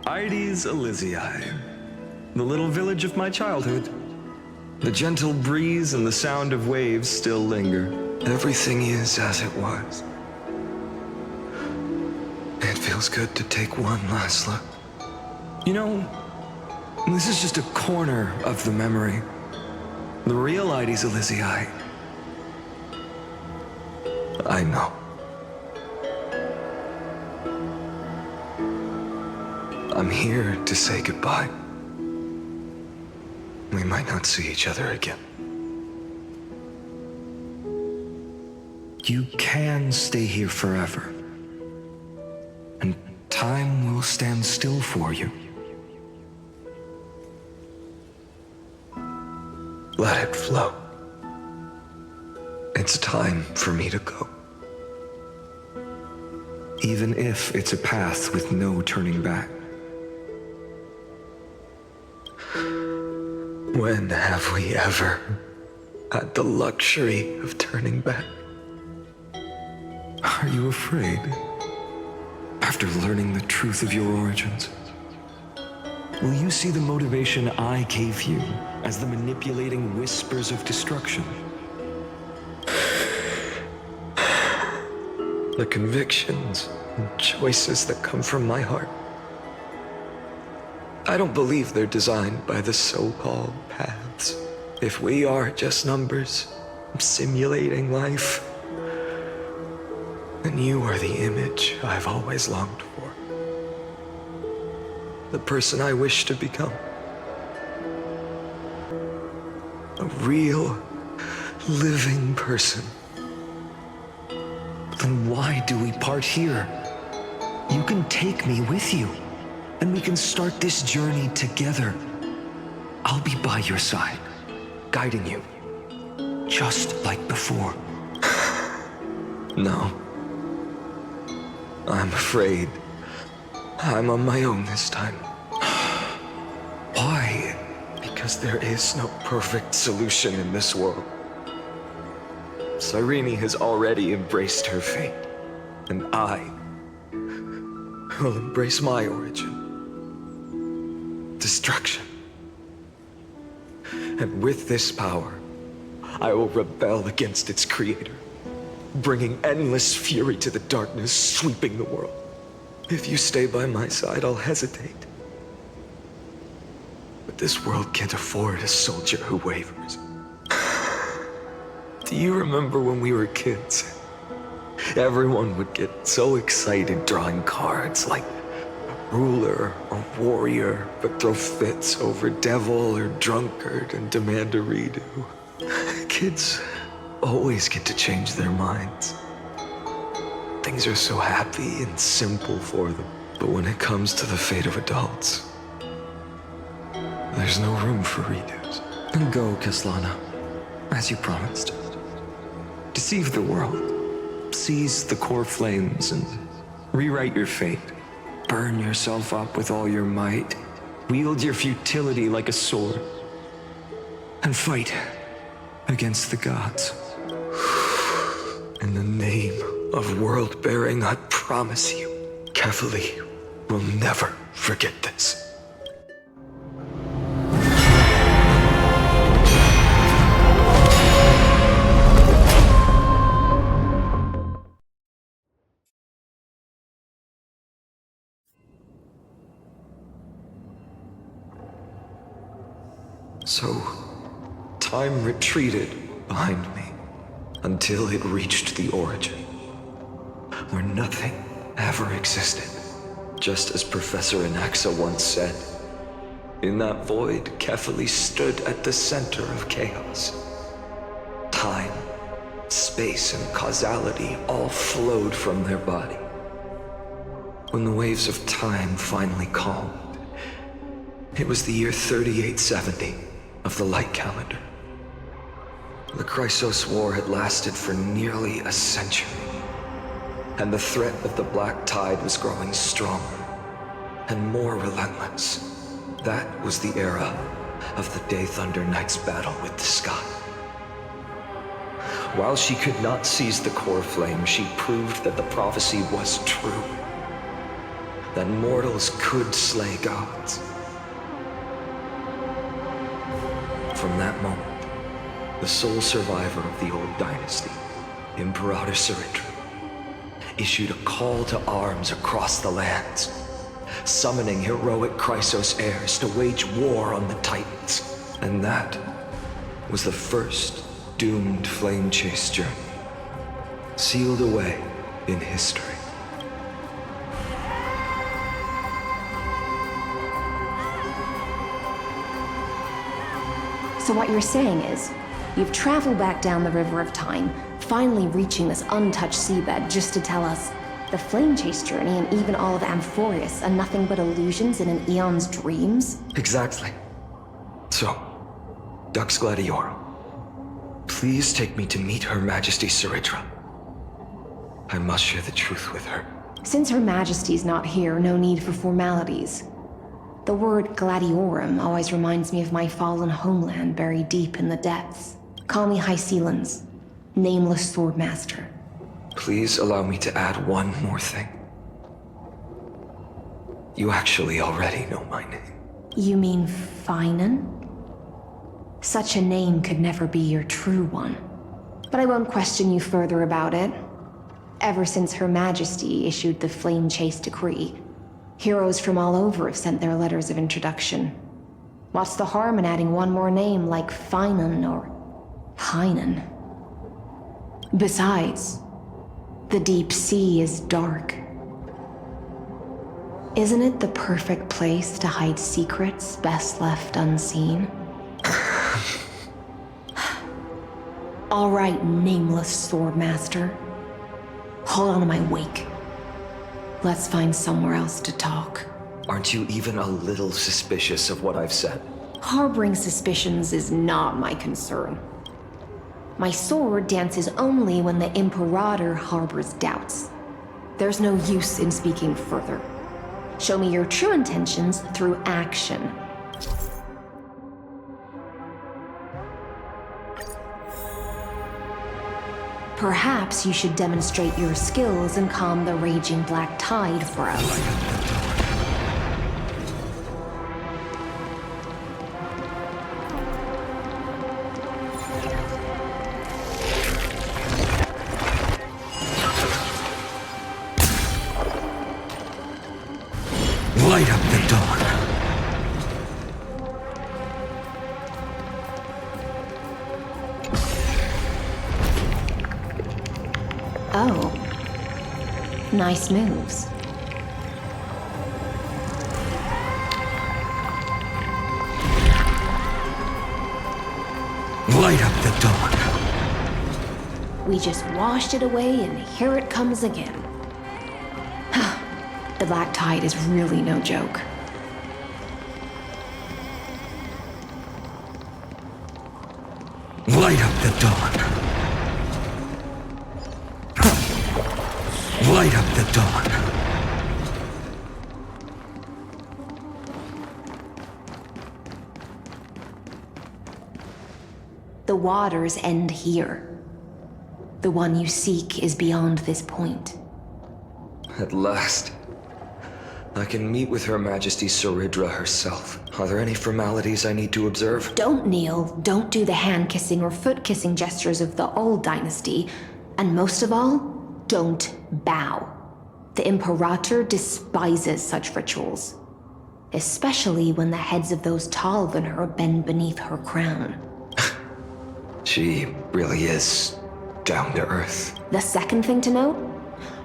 Ides Elysiae, the little village of my childhood. The gentle breeze and the sound of waves still linger. Everything is as it was. It feels good to take one last look. You know, this is just a corner of the memory. The real Ides Elysiae. I know. I'm here to say goodbye. We might not see each other again. You can stay here forever. And time will stand still for you. Let it flow. It's time for me to go. Even if it's a path with no turning back. When have we ever had the luxury of turning back? Are you afraid? After learning the truth of your origins, will you see the motivation I gave you as the manipulating whispers of destruction? The convictions and choices that come from my heart. I don't believe they're designed by the so-called paths. If we are just numbers, simulating life, then you are the image I've always longed for. The person I wish to become. A real, living person. Then why do we part here? You can take me with you, and we can start this journey together. I'll be by your side, guiding you, just like before. No. I'm afraid I'm on my own this time. Why? Because there is no perfect solution in this world. Cyrene has already embraced her fate, and I will embrace my origin. Destruction. And with this power, I will rebel against its creator, bringing endless fury to the darkness sweeping the world. If you stay by my side, I'll hesitate. But this world can't afford a soldier who wavers. Do you remember when we were kids? Everyone would get so excited drawing cards like ruler or warrior, but throw fits over devil or drunkard and demand a redo. Kids always get to change their minds. Things are so happy and simple for them. But when it comes to the fate of adults, there's no room for redos. Then go, Kaslana, as you promised. Deceive the world. Seize the core flames and rewrite your fate. Burn yourself up with all your might. Wield your futility like a sword. And fight against the gods. In the name of world-bearing, I promise you, Kefali will never forget this. So, time retreated behind me until it reached the origin, where nothing ever existed. Just as Professor Anaxa once said, in that void, Kefali stood at the center of chaos. Time, space, and causality all flowed from their body. When the waves of time finally calmed, it was the year 3870 of the light calendar. The Chrysos War had lasted for nearly a century, and the threat of the Black Tide was growing stronger and more relentless. That was the era of the Day Thunder Knight's battle with the sky. While she could not seize the core flame, she proved that the prophecy was true, that mortals could slay gods. From that moment, the sole survivor of the old dynasty, Imperator Saritra, issued a call to arms across the lands, summoning heroic Chrysos heirs to wage war on the Titans. And that was the first doomed flame chase journey, sealed away in history. So what you're saying is, you've traveled back down the River of Time, finally reaching this untouched seabed just to tell us the flame chase journey and even all of Amphorius are nothing but illusions in an eon's dreams? Exactly. So, Dux Gladiorum, please take me to meet Her Majesty Saritra. I must share the truth with her. Since Her Majesty's not here, no need for formalities. The word Gladiorum always reminds me of my fallen homeland buried deep in the depths. Call me High Sealans, Nameless Swordmaster. Please allow me to add one more thing. You actually already know my name. You mean Finan? Such a name could never be your true one. But I won't question you further about it. Ever since Her Majesty issued the Flame Chase Decree, heroes from all over have sent their letters of introduction. What's the harm in adding one more name like Finan or Hynan? Besides, the deep sea is dark. Isn't it the perfect place to hide secrets best left unseen? All right, Nameless Swordmaster. Hold on to my wake. Let's find somewhere else to talk. Aren't you even a little suspicious of what I've said? Harboring suspicions is not my concern. My sword dances only when the Imperator harbors doubts. There's no use in speaking further. Show me your true intentions through action. Perhaps you should demonstrate your skills and calm the raging black tide for us. Oh. Nice moves. Light up the dawn. We just washed it away, and here it comes again. The Black Tide is really no joke. Light up the dawn. Light up the dawn. The waters end here. The one you seek is beyond this point. At last. I can meet with Her Majesty Saridra herself. Are there any formalities I need to observe? Don't kneel, don't do the hand-kissing or foot-kissing gestures of the old dynasty, and most of all, don't bow. The Imperator despises such rituals, especially when the heads of those taller than her bend beneath her crown. She really is down to earth. The second thing to note,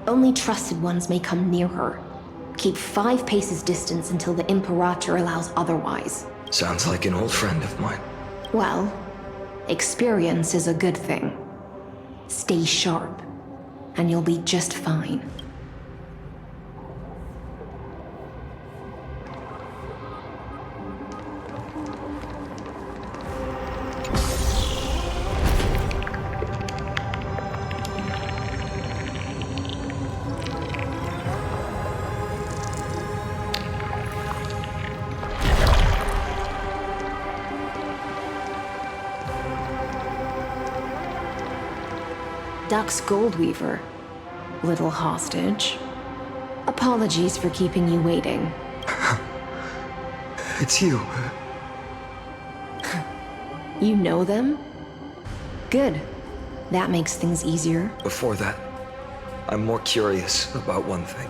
only trusted ones may come near her. Keep 5 paces distance until the Imperator allows otherwise. Sounds like an old friend of mine. Well, experience is a good thing. Stay sharp, and you'll be just fine. Duck's Goldweaver, little hostage. Apologies for keeping you waiting. It's you. You know them? Good. That makes things easier. Before that, I'm more curious about one thing.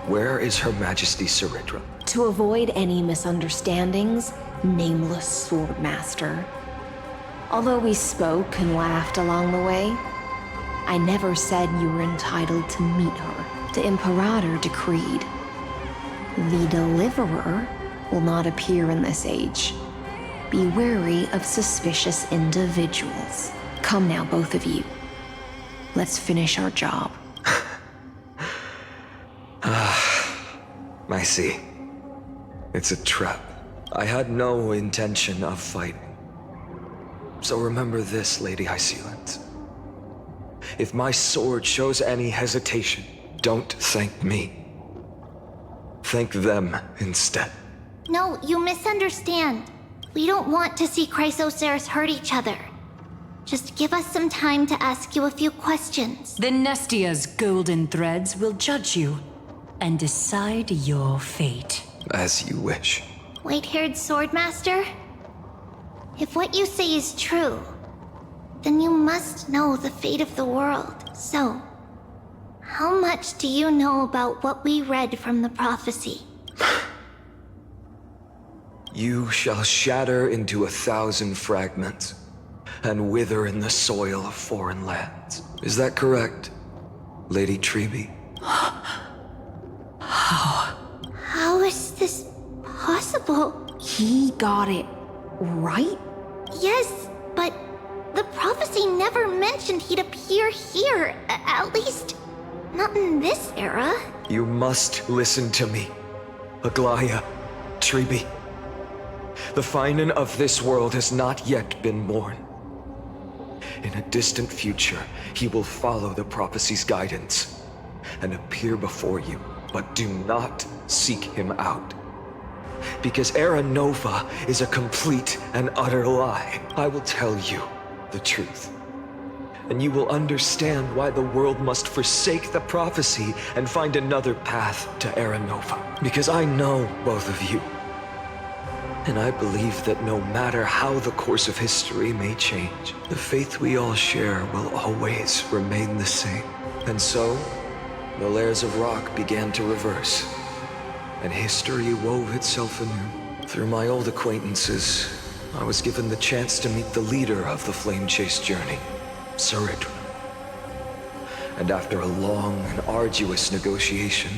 Where is Her Majesty Saridra? To avoid any misunderstandings, nameless Swordmaster. Although we spoke and laughed along the way, I never said you were entitled to meet her. The Imperator decreed. The Deliverer will not appear in this age. Be wary of suspicious individuals. Come now, both of you. Let's finish our job. I see. It's a trap. I had no intention of fighting. So remember this, Lady Hysealant. If my sword shows any hesitation, don't thank me. Thank them instead. No, you misunderstand. We don't want to see Chrysoceres hurt each other. Just give us some time to ask you a few questions. The Nestia's golden threads will judge you and decide your fate. As you wish. White-haired Swordmaster? If what you say is true, then you must know the fate of the world. So, how much do you know about what we read from the prophecy? You shall shatter into 1,000 fragments and wither in the soil of foreign lands. Is that correct, Lady Treeby? How is this possible? He got it right? Yes, but the prophecy never mentioned he'd appear here. At least, not in this era. You must listen to me, Aglaya, Treeby. The Finan of this world has not yet been born. In a distant future, he will follow the prophecy's guidance and appear before you, but do not seek him out. Because Era Nova is a complete and utter lie. I will tell you the truth. And you will understand why the world must forsake the prophecy and find another path to Era Nova. Because I know both of you. And I believe that no matter how the course of history may change, the faith we all share will always remain the same. And so, the layers of rock began to reverse. And history wove itself anew. Through my old acquaintances, I was given the chance to meet the leader of the Flame Chase journey, Saridra. And after a long and arduous negotiation,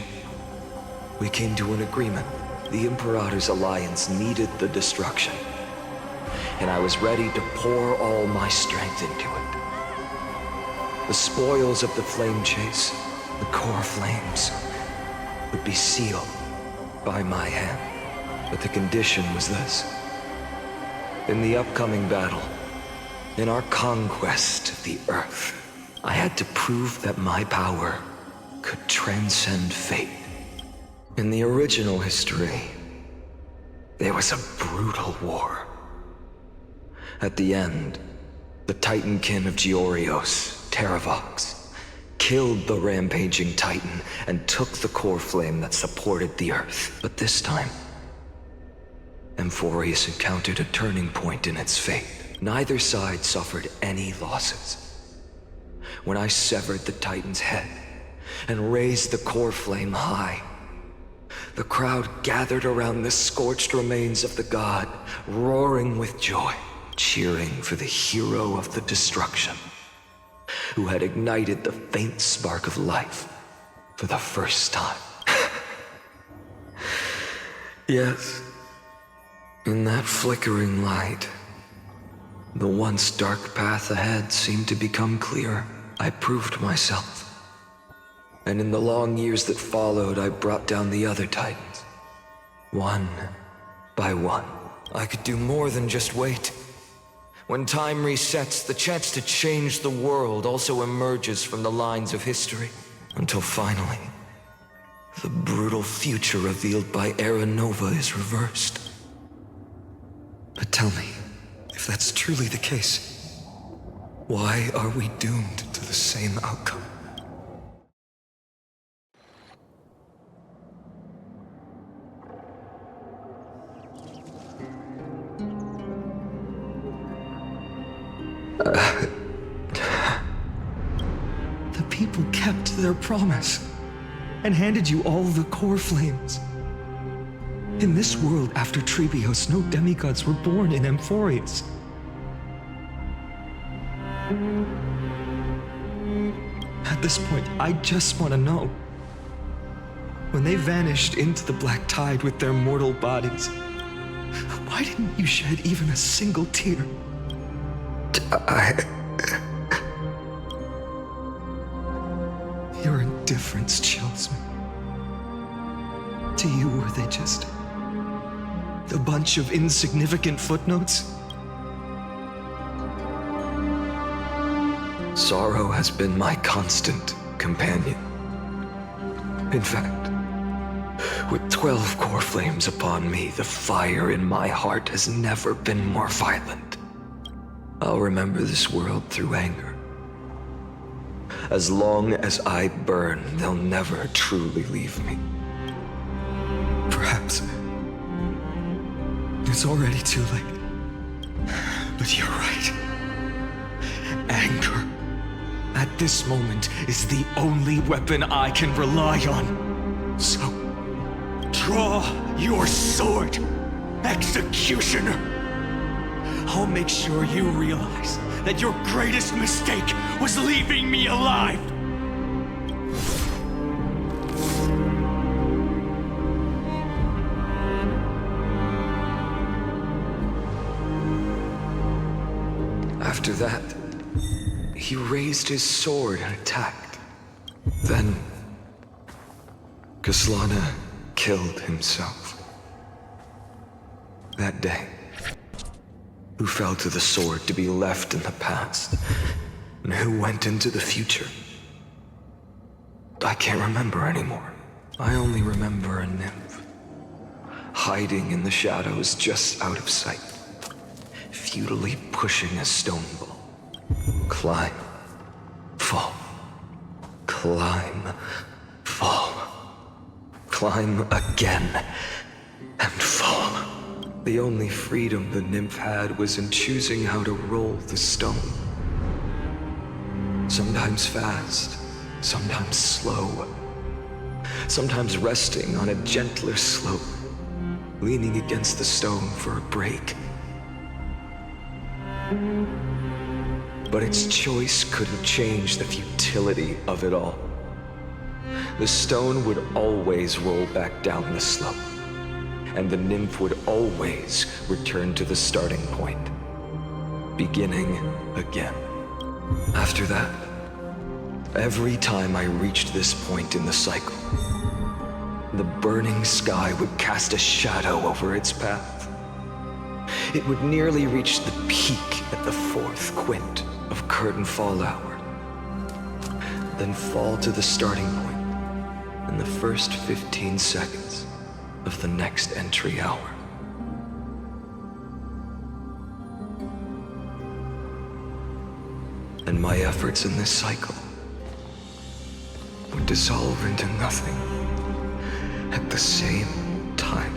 we came to an agreement. The Imperator's alliance needed the destruction, and I was ready to pour all my strength into it. The spoils of the flame chase, the core flames, would be sealed by my hand. But the condition was this. In the upcoming battle, in our conquest of the Earth, I had to prove that my power could transcend fate. In the original history, there was a brutal war. At the end, the Titankin of Georios, Terravox, killed the rampaging Titan and took the core flame that supported the Earth. But this time, Amphorius encountered a turning point in its fate. Neither side suffered any losses. When I severed the Titan's head and raised the core flame high, the crowd gathered around the scorched remains of the god, roaring with joy, cheering for the hero of the destruction, who had ignited the faint spark of life for the first time. Yes, in that flickering light, the once dark path ahead seemed to become clear. I proved myself. And in the long years that followed, I brought down the other Titans. One by one. I could do more than just wait. When time resets, the chance to change the world also emerges from the lines of history. Until finally, the brutal future revealed by Era Nova is reversed. But tell me, if that's truly the case, why are we doomed to the same outcome? The people kept their promise and handed you all the core flames. In this world after Trebios, no demigods were born in Amphorius. At this point, I just want to know. When they vanished into the black tide with their mortal bodies, why didn't you shed even a single tear? Your indifference chills me. To you, were they just a bunch of insignificant footnotes? Sorrow has been my constant companion. In fact, with 12 core flames upon me, the fire in my heart has never been more violent. I'll remember this world through anger. As long as I burn, they'll never truly leave me. Perhaps it's already too late. But you're right. Anger, at this moment, is the only weapon I can rely on. So, draw your sword, Executioner. I'll make sure you realize that your greatest mistake was leaving me alive. After that, he raised his sword and attacked. Then, Kaslana killed himself. That day, who fell to the sword to be left in the past, and who went into the future? I can't remember anymore. I only remember a nymph, hiding in the shadows just out of sight, futilely pushing a stone ball. Climb, fall, climb, fall, climb again, and fall. The only freedom the nymph had was in choosing how to roll the stone. Sometimes fast, sometimes slow, sometimes resting on a gentler slope, leaning against the stone for a break. But its choice couldn't change the futility of it all. The stone would always roll back down the slope, and the nymph would always return to the starting point, beginning again. After that, every time I reached this point in the cycle, the burning sky would cast a shadow over its path. It would nearly reach the peak at the 4th quint of curtain fall hour, then fall to the starting point in the first 15 seconds of the next entry hour. And my efforts in this cycle would dissolve into nothing at the same time.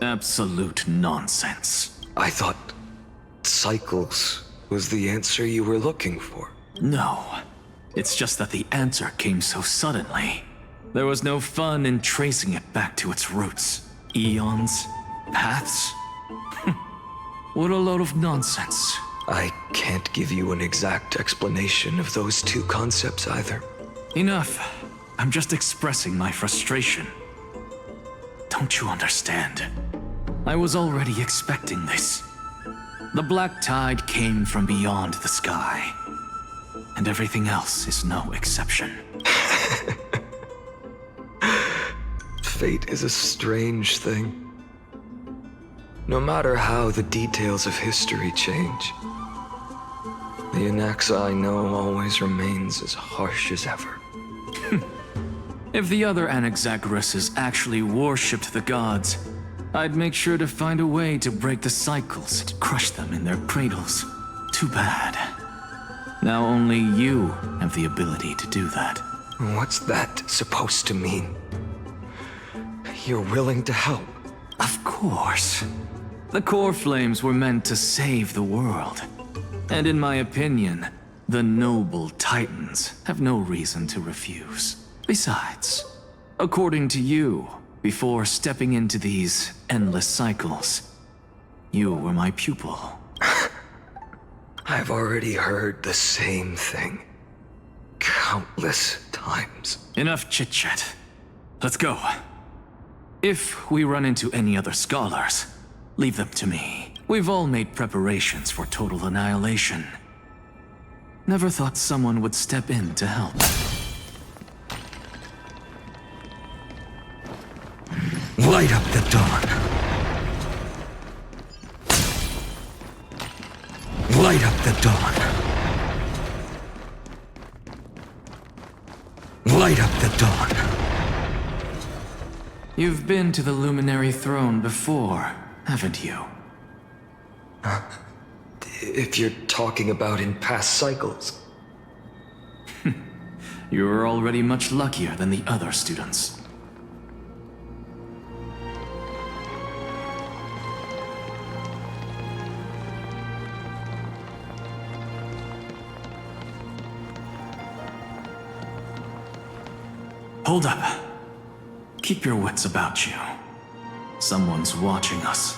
Absolute nonsense. I thought cycles was the answer you were looking for. No. It's just that the answer came so suddenly. There was no fun in tracing it back to its roots. Eons? Paths? What a load of nonsense. I can't give you an exact explanation of those two concepts either. Enough. I'm just expressing my frustration. Don't you understand? I was already expecting this. The black tide came from beyond the sky. And everything else is no exception. Fate is a strange thing. No matter how the details of history change, the Anaxa I know always remains as harsh as ever. If the other Anaxagoras actually worshipped the gods, I'd make sure to find a way to break the cycles and crush them in their cradles. Too bad. Now only you have the ability to do that. What's that supposed to mean? You're willing to help? Of course. The core flames were meant to save the world. And in my opinion, The noble titans have no reason to refuse. Besides, according to you, before stepping into these endless cycles, you were my pupil. I've already heard the same thing countless times. Enough chit-chat. Let's go. If we run into any other scholars, leave them to me. We've all made preparations for total annihilation. Never thought someone would step in to help. Light up the dawn. Light up the dawn. Light up the dawn. You've been to the Luminary Throne before, haven't you? If you're talking about in past cycles. You're already much luckier than the other students. Hold up. Keep your wits about you. Someone's watching us.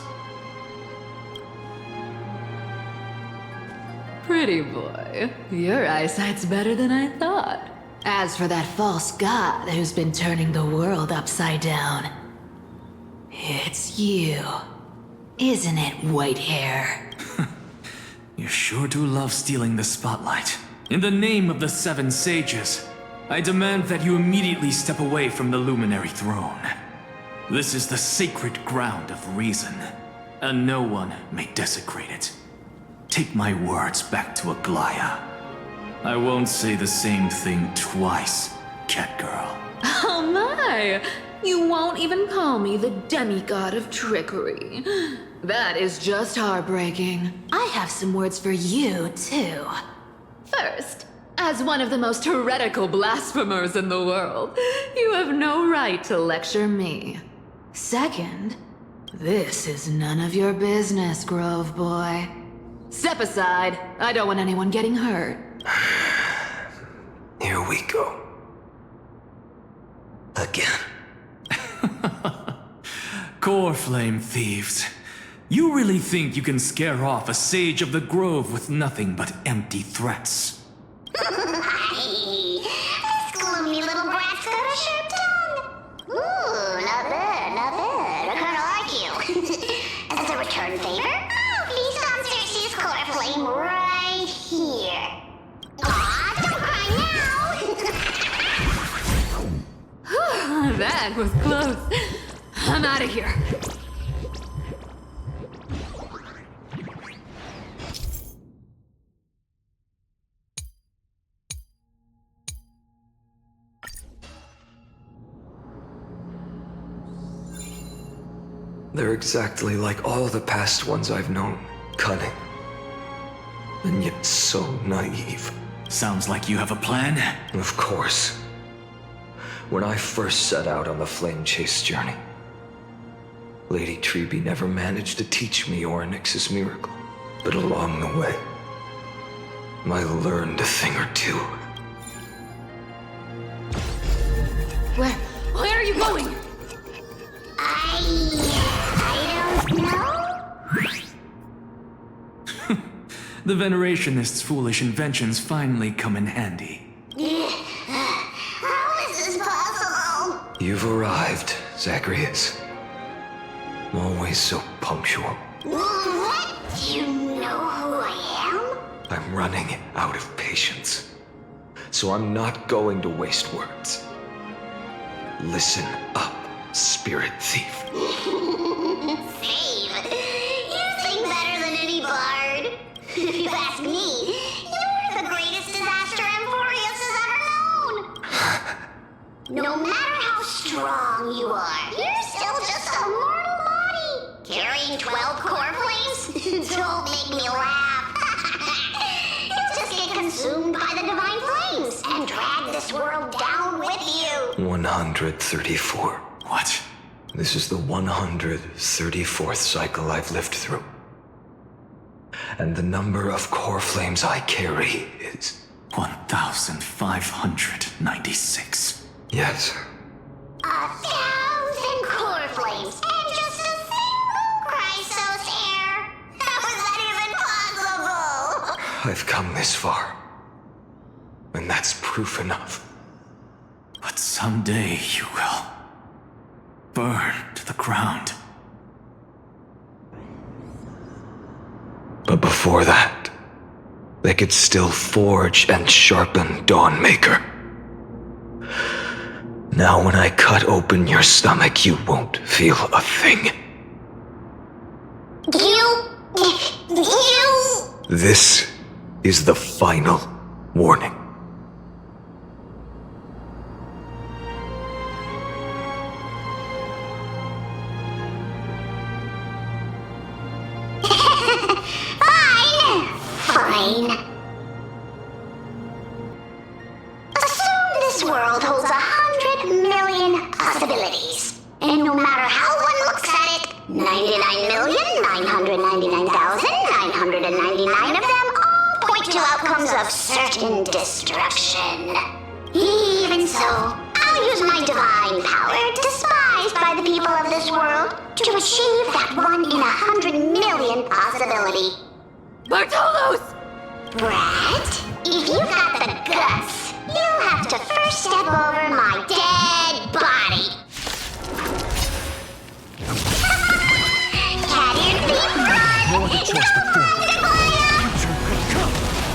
Pretty boy, your eyesight's better than I thought. As for that false god who's been turning the world upside down, it's you, isn't it, white hair? You sure do love stealing the spotlight. In the name of the 7 sages, I demand that you immediately step away from the Luminary Throne. This is the sacred ground of reason, and no one may desecrate it. Take my words back to Aglaya. I won't say the same thing twice, Catgirl. Oh my! You won't even call me the demigod of trickery. That is just heartbreaking. I have some words for you, too. First, as one of the most heretical blasphemers in the world, you have no right to lecture me. Second, this is none of your business, Grove Boy. Step aside. I don't want anyone getting hurt. Here we go. Again. Core Flame thieves. You really think you can scare off a sage of the Grove with nothing but empty threats? This gloomy little brat's got a sharp tongue. Ooh, not bad, not bad. I kinda like you. As a return favor, feast on Circe's core flame right here. Aw, don't cry now! That was close. I'm out of here. They're exactly like all the past ones I've known. Cunning. And yet so naive. Sounds like you have a plan? Of course. When I first set out on the Flame Chase journey, Lady Treby never managed to teach me Orynyx's miracle. But along the way, I learned a thing or two. Where are you going? I don't know. The Venerationists' foolish inventions finally come in handy. How is this possible? You've arrived, Zacharias. Always so punctual. What? Do you know who I am? I'm running out of patience. So I'm not going to waste words. Listen up, spirit thief. Thief? You sing better than any bard. If you ask me, you're the greatest disaster Emporius has ever known. No matter how strong you are, you're still just a mortal body. Carrying 12 core flames? Don't make me laugh. You'll just get consumed by the divine flames and drag this world down with you. 134. What? This is the 134th cycle I've lived through. and the number of core flames I carry is 1,596. Yes. 1,000 core flames and just a single Chrysos heir. How is that even possible? I've come this far. And that's proof enough. But someday you will burn to the ground. But before that, they could still forge and sharpen Dawnmaker. Now when I cut open your stomach, you won't feel a thing. You... This is the final warning. Fine. Assume this world holds 100 million possibilities. And no matter how one looks at it, 99,999,999 of them all point to outcomes of certain destruction. Even so, I'll use my divine power, despised by the people of this world, to achieve that 1 in 100 million possibility. Bartolos! Brat, if you got the guts, you'll have to first step over my dead body. Cat-eared thief, run! No other choice but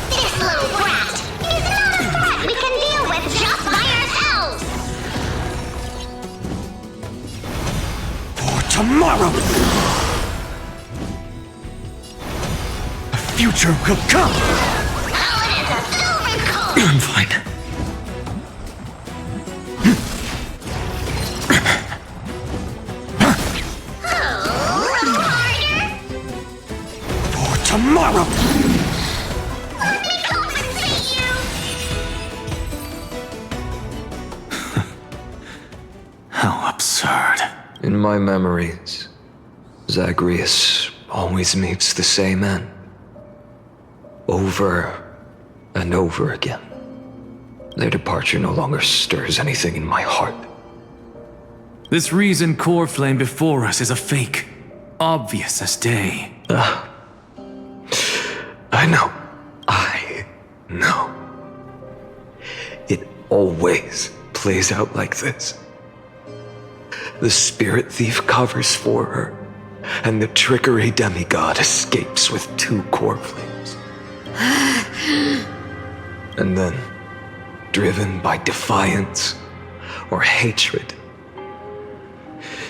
This little brat is not a threat we can deal with just by ourselves! For tomorrow! A future will come! I'm fine. For tomorrow! How absurd. In my memories, Zagreus always meets the same end. Over and over again. Their departure no longer stirs anything in my heart. This reason core flame before us is a fake. Obvious as day. I know. It always plays out like this. The spirit thief covers for her, and the trickery demigod escapes with 2 core flames. And then, driven by defiance or hatred,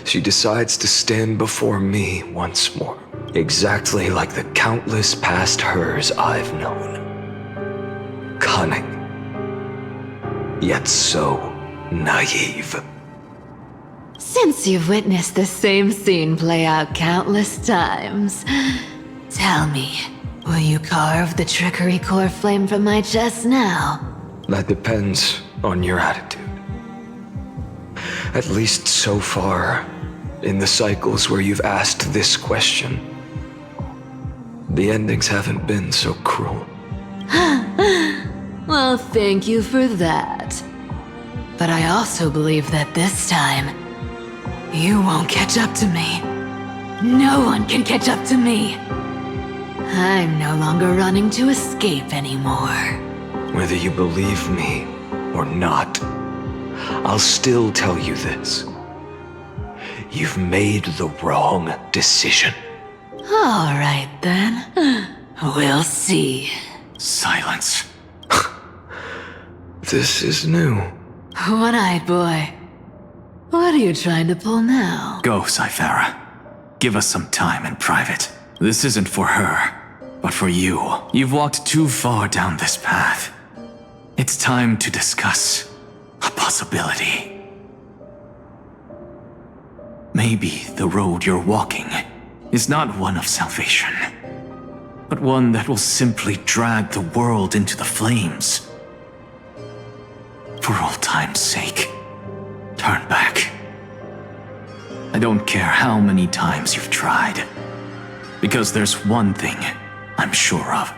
she decides to stand before me once more, exactly like the countless past hers I've known. Cunning, yet so naive. Since you've witnessed the same scene play out countless times, tell me, will you carve the trickery core flame from my chest now? That depends on your attitude. At least so far, in the cycles where you've asked this question, the endings haven't been so cruel. Well, thank you for that. But I also believe that this time, you won't catch up to me. No one can catch up to me. I'm no longer running to escape anymore. Whether you believe me or not, I'll still tell you this. You've made the wrong decision. All right, then. We'll see. Silence. This is new. One-eyed boy. What are you trying to pull now? Go, Cyphera. Give us some time in private. This isn't for her, but for you. You've walked too far down this path. It's time to discuss a possibility. Maybe the road you're walking is not one of salvation, but one that will simply drag the world into the flames. For old time's sake, turn back. I don't care how many times you've tried, because there's one thing I'm sure of.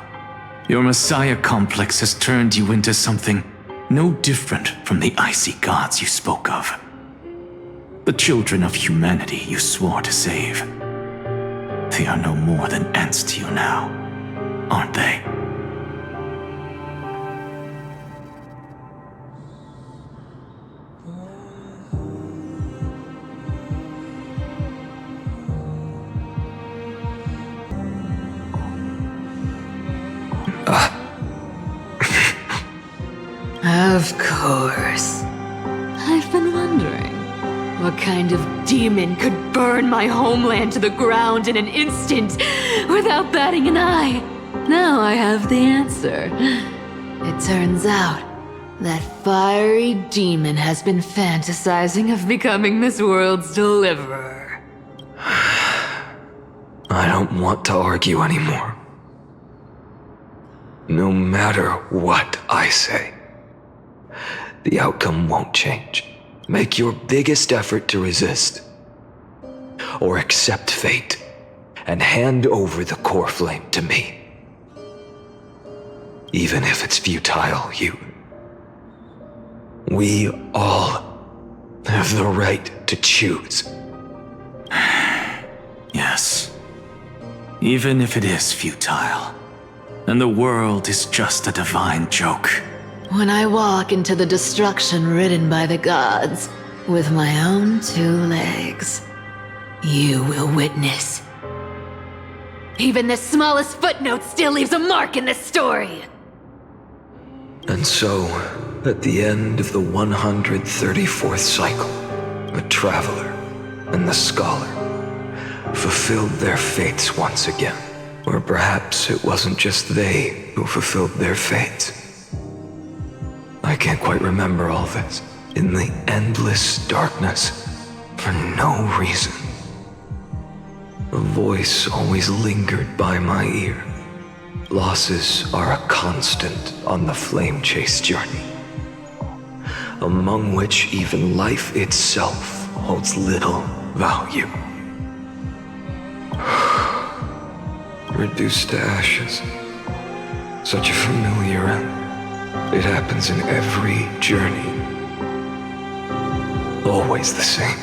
Your Messiah complex has turned you into something no different from the icy gods you spoke of. The children of humanity you swore to save. They are no more than ants to you now, aren't they? Of course. I've been wondering, what kind of demon could burn my homeland to the ground in an instant without batting an eye? Now I have the answer. It turns out that fiery demon has been fantasizing of becoming this world's deliverer. I don't want to argue anymore. No matter what I say, the outcome won't change. Make your biggest effort to resist. Or accept fate and hand over the core flame to me. Even if it's futile, we all have the right to choose. Yes. Even if it is futile, and the world is just a divine joke. When I walk into the destruction written by the gods, with my own 2 legs, you will witness. Even the smallest footnote still leaves a mark in this story! And so, at the end of the 134th cycle, the Traveler and the Scholar fulfilled their fates once again. Or perhaps it wasn't just they who fulfilled their fates. I can't quite remember all this. In the endless darkness, for no reason, a voice always lingered by my ear. Losses are a constant on the flame chase journey, among which even life itself holds little value. Reduced to ashes. Such a familiar end. It happens in every journey. Always the same.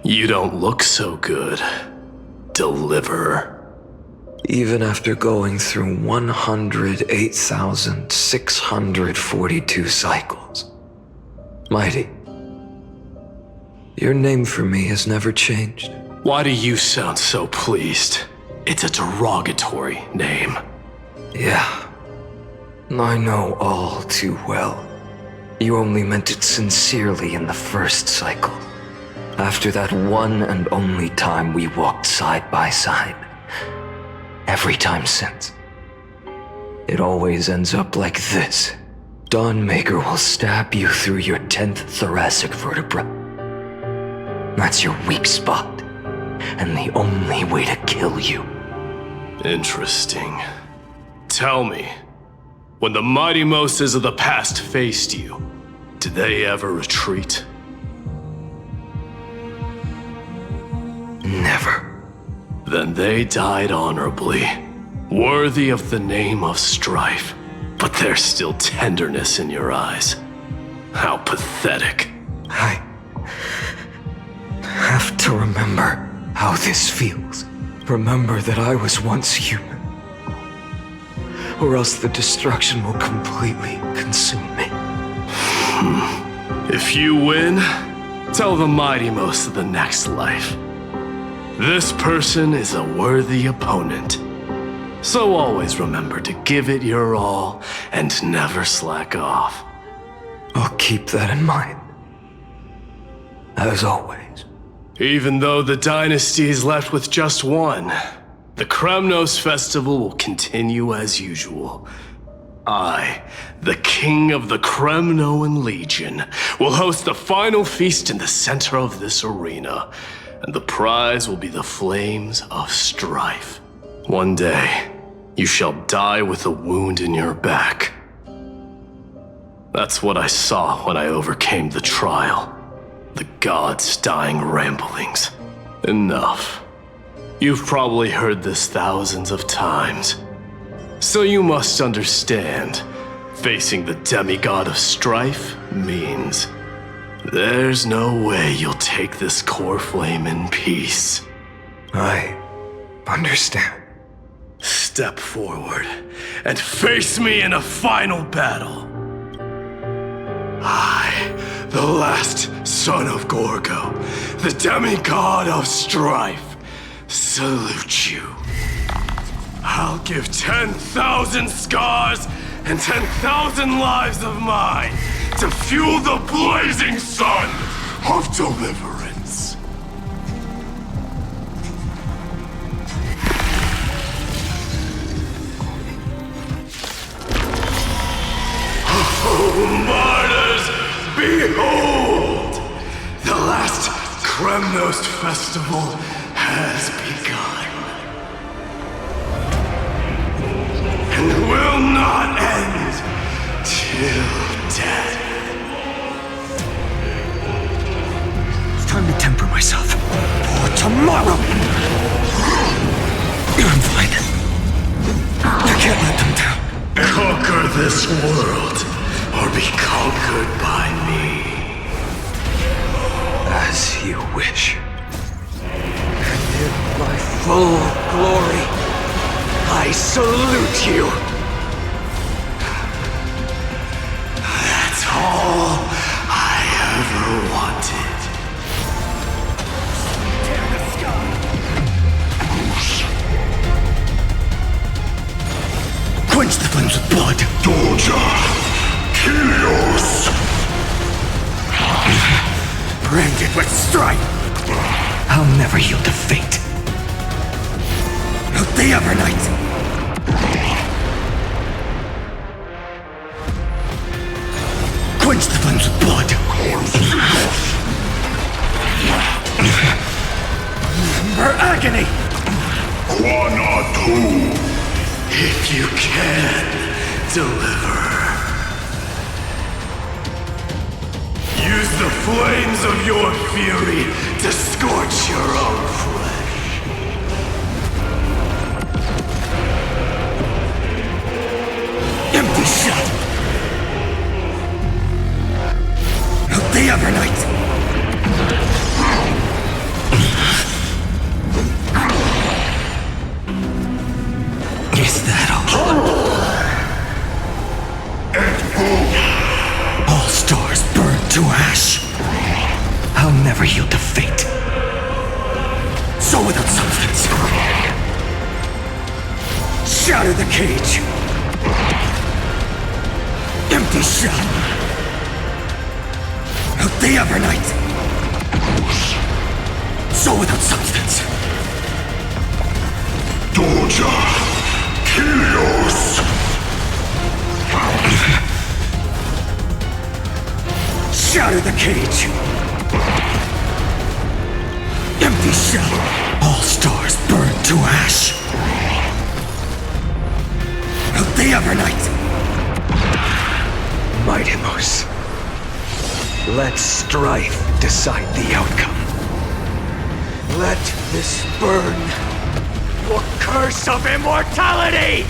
You don't look so good, Deliverer. Even after going through 108,642 cycles. Mighty, your name for me has never changed. Why do you sound so pleased? It's a derogatory name. Yeah. I know all too well. You only meant it sincerely in the first cycle. After that one and only time we walked side by side. Every time since. It always ends up like this. Dawnmaker will stab you through your 10th thoracic vertebra. That's your weak spot, and the only way to kill you. Interesting. Tell me, when the mighty Moses of the past faced you, did they ever retreat? Never. Then they died honorably, worthy of the name of strife. But there's still tenderness in your eyes. How pathetic. I have to remember how this feels. Remember that I was once human. Or else the destruction will completely consume me. If you win, tell the mighty most of the next life. This person is a worthy opponent. So always remember to give it your all and never slack off. I'll keep that in mind. As always. Even though the dynasty is left with just one, the Kremnos festival will continue as usual. I, the king of the Kremnoan Legion, will host the final feast in the center of this arena, and the prize will be the flames of strife. One day, you shall die with a wound in your back. That's what I saw when I overcame the trial. The gods' dying ramblings. Enough. You've probably heard this thousands of times. So you must understand, facing the demigod of strife means there's no way you'll take this core flame in peace. I understand. Step forward and face me in a final battle. I, the last son of Gorgo, the demigod of strife, salute you. I'll give 10,000 scars and 10,000 lives of mine to fuel the blazing sun of deliverance. Oh, martyrs, behold! The last Kremnos festival has begun. And will not end till death. It's time to temper myself. For tomorrow! I'm fine. I can't let them down. Conquer this world, or be conquered by me. As you wish. And in my full glory, I salute you! That's all I ever wanted. Tear the sky! Quench the flames with blood! Doja! Kyrios! Branded with strife! I'll never yield to fate. Not the Evernight! Quench the flames with blood! Remember agony! Quanatu! If you can, deliver. Use the flames of your fury to scorch your own flesh. Empty shot! Not the Evernight! Is that all? All stars burn to ash. I'll never yield to fate. So without substance, Shatter the cage! Empty shell! Out the Evernight! Soul without substance! Doja! Kyrios! Shatter the cage! Empty shell! All stars burned to ash! Out the Evernight! Mightimos. Let strife decide the outcome. Let this burn your curse of immortality!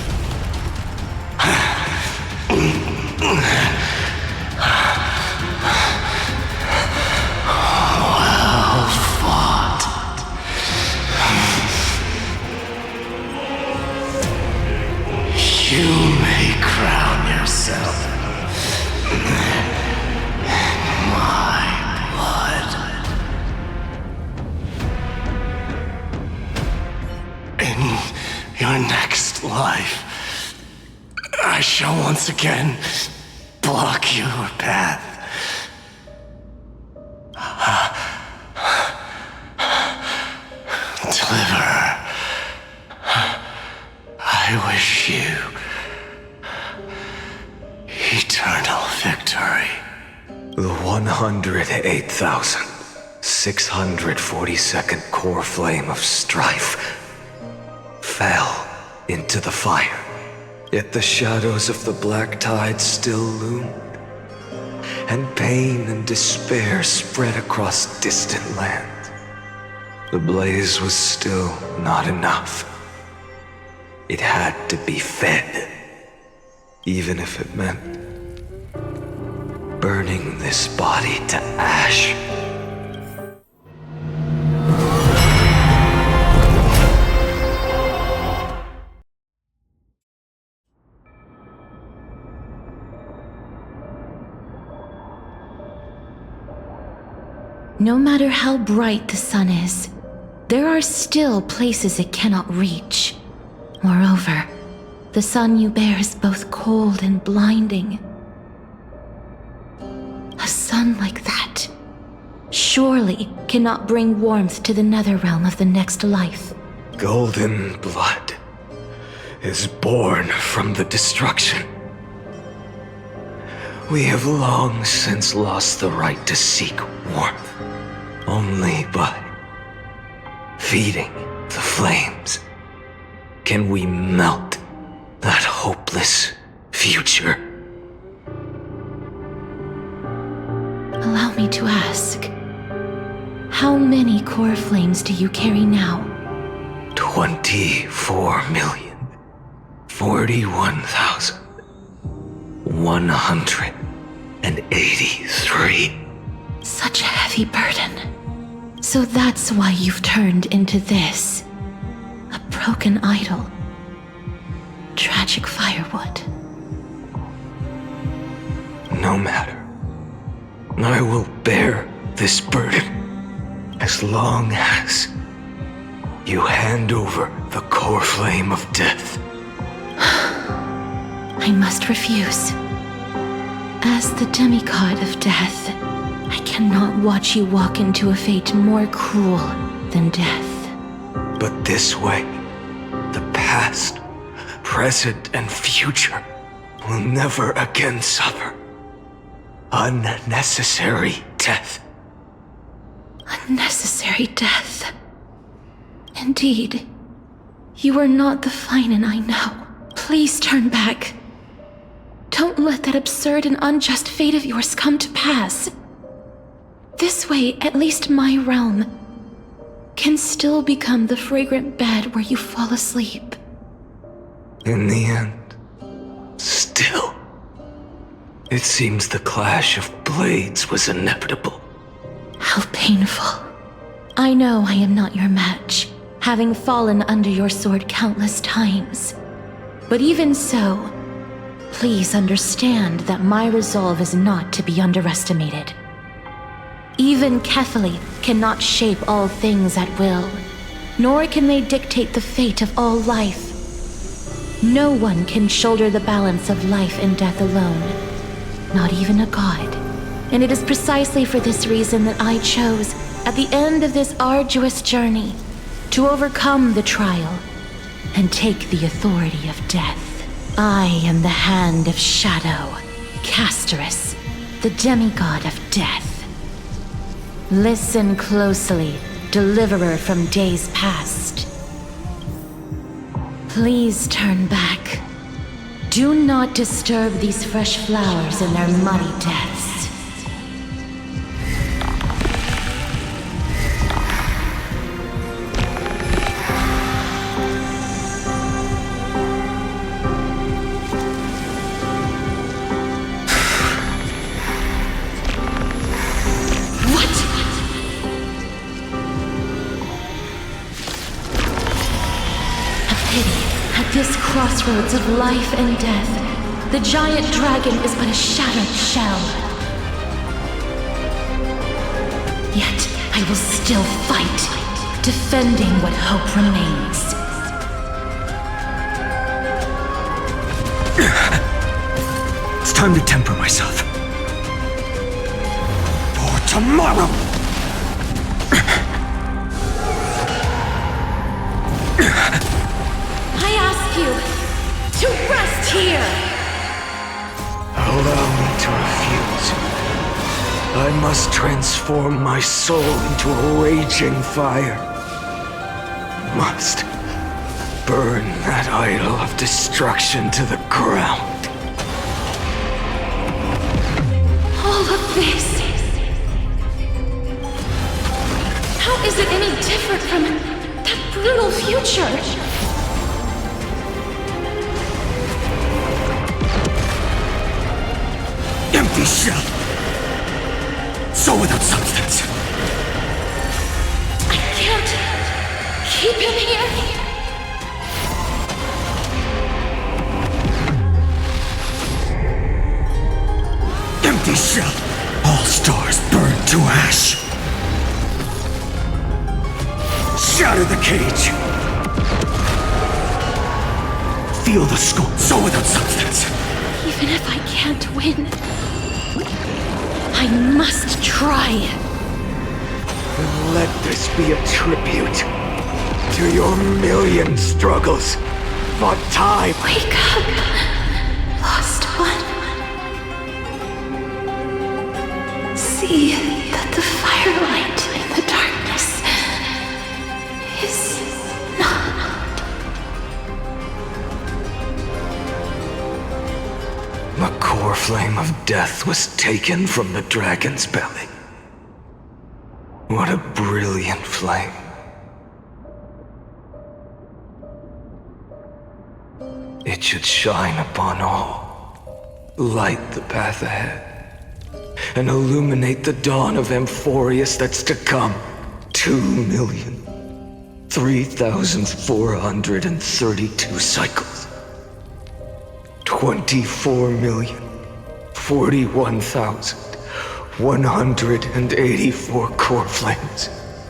Well fought. You may crown yourself my blood. In your next life, I shall once again block your path. Deliverer, I wish you eternal victory. The 108,642nd core flame of strife fell into the fire. Yet the shadows of the black tide still loomed, and pain and despair spread across distant lands. The blaze was still not enough. It had to be fed, even if it meant burning this body to ash. No matter how bright the sun is, there are still places it cannot reach. Moreover, the sun you bear is both cold and blinding. A sun like that surely cannot bring warmth to the nether realm of the next life. Golden blood is born from the destruction. We have long since lost the right to seek warmth. Only by feeding the flames can we melt that hopeless future. Allow me to ask, how many core flames do you carry now? 24,041,183. Such a heavy burden. So that's why you've turned into this. A broken idol. Tragic firewood. No matter. I will bear this burden as long as you hand over the core flame of death. I must refuse. As the demigod of death, I cannot watch you walk into a fate more cruel than death. But this way, the past, present, and future will never again suffer unnecessary death. Unnecessary death. Indeed, you are not the Finan I know. Please turn back. Don't let that absurd and unjust fate of yours come to pass. This way, at least my realm can still become the fragrant bed where you fall asleep. In the end, still, it seems the clash of blades was inevitable. How painful. I know I am not your match, having fallen under your sword countless times. But even so, please understand that my resolve is not to be underestimated. Even Kefali cannot shape all things at will, nor can they dictate the fate of all life. No one can shoulder the balance of life and death alone, not even a god. And it is precisely for this reason that I chose, at the end of this arduous journey, to overcome the trial and take the authority of death. I am the Hand of Shadow, Casterus, the demigod of death. Listen closely, deliverer from days past. Please turn back. Do not disturb these fresh flowers in their muddy deaths. This crossroads of life and death, the giant dragon is but a shattered shell. Yet I will still fight, defending what hope remains. It's time to temper myself. For tomorrow! To rest here! Allow me to refuse. I must transform my soul into a raging fire. Must burn that idol of destruction to the ground. All of this... How is it any different from that brutal future? Empty shell. So without substance. I can't keep him here. Empty shell. All stars burned to ash. Shatter the cage. Feel the skull. So without substance. Even if I can't win, I must try. Then let this be a tribute to your million struggles for time. Wake up, lost one. See that the firelight in the darkness is not. The core flame of death was taken from the dragon's belly. What a brilliant flame. It should shine upon all, light the path ahead, and illuminate the dawn of Amphorius that's to come. 2,003,432 cycles. 24,041,184 core flames.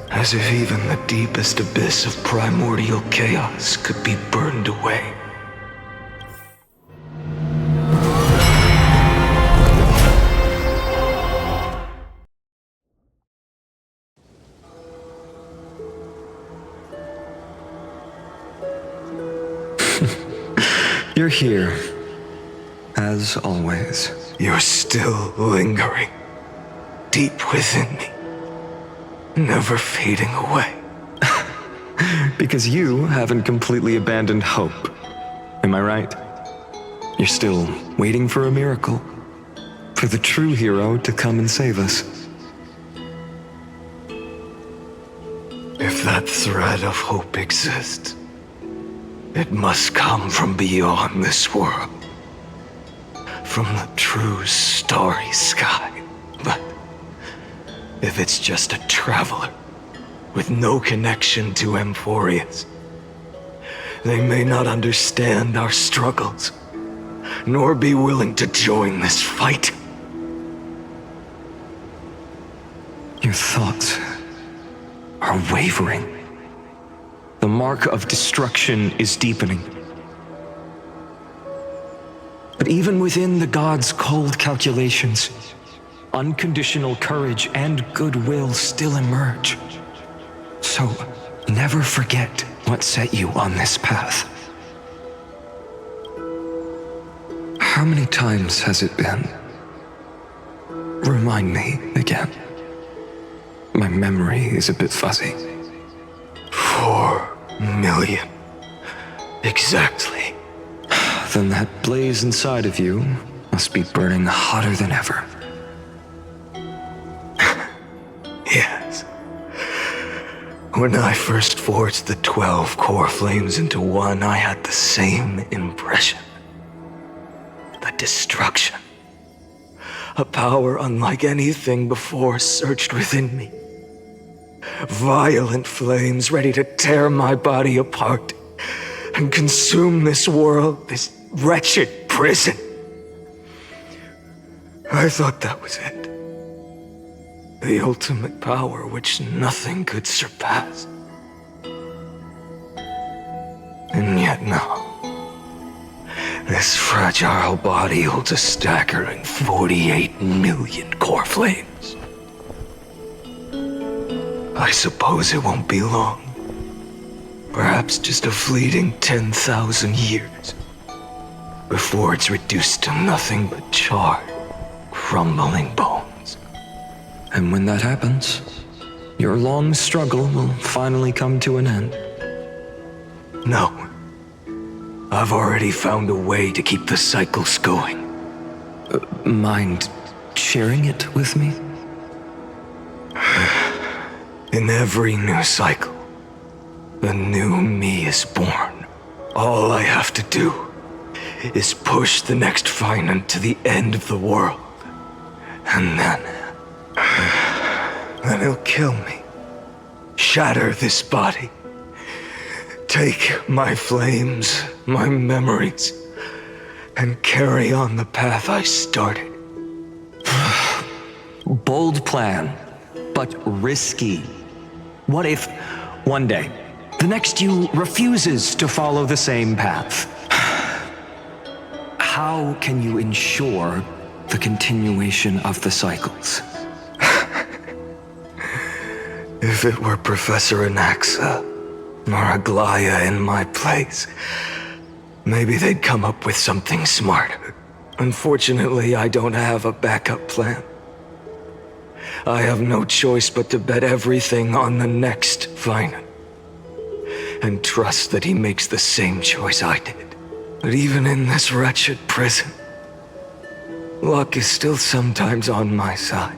As if even the deepest abyss of primordial chaos could be burned away. You're here, as always. You're still lingering, deep within me, never fading away. Because you haven't completely abandoned hope. Am I right? You're still waiting for a miracle, for the true hero to come and save us. If that thread of hope exists, it must come from beyond this world. From the true starry sky. But if it's just a traveler with no connection to Amphorius, they may not understand our struggles, nor be willing to join this fight. Your thoughts are wavering. The mark of destruction is deepening. But even within the gods' cold calculations, unconditional courage and goodwill still emerge. So, never forget what set you on this path. How many times has it been? Remind me again. My memory is a bit fuzzy. 4 million. Exactly. Then that blaze inside of you must be burning hotter than ever. Yes. When I first forged the 12 core flames into one, I had the same impression. The destruction. A power unlike anything before surged within me. Violent flames ready to tear my body apart and consume this world, this wretched prison. I thought that was it. The ultimate power which nothing could surpass. And yet no. This fragile body holds a staggering 48 million core flames. I suppose it won't be long. Perhaps just a fleeting 10,000 years. Before it's reduced to nothing but charred, crumbling bones. And when that happens, your long struggle will finally come to an end. No. I've already found a way to keep the cycles going. Mind sharing it with me? In every new cycle, a new me is born. All I have to do is push the next Finant to the end of the world. And then he'll kill me. Shatter this body. Take my flames, my memories, and carry on the path I started. Bold plan, but risky. What if, one day, the next you refuses to follow the same path? How can you ensure the continuation of the cycles? If it were Professor Anaxa or Aglaya in my place, maybe they'd come up with something smarter. Unfortunately, I don't have a backup plan. I have no choice but to bet everything on the next Finant, and trust that he makes the same choice I did. But even in this wretched prison, luck is still sometimes on my side.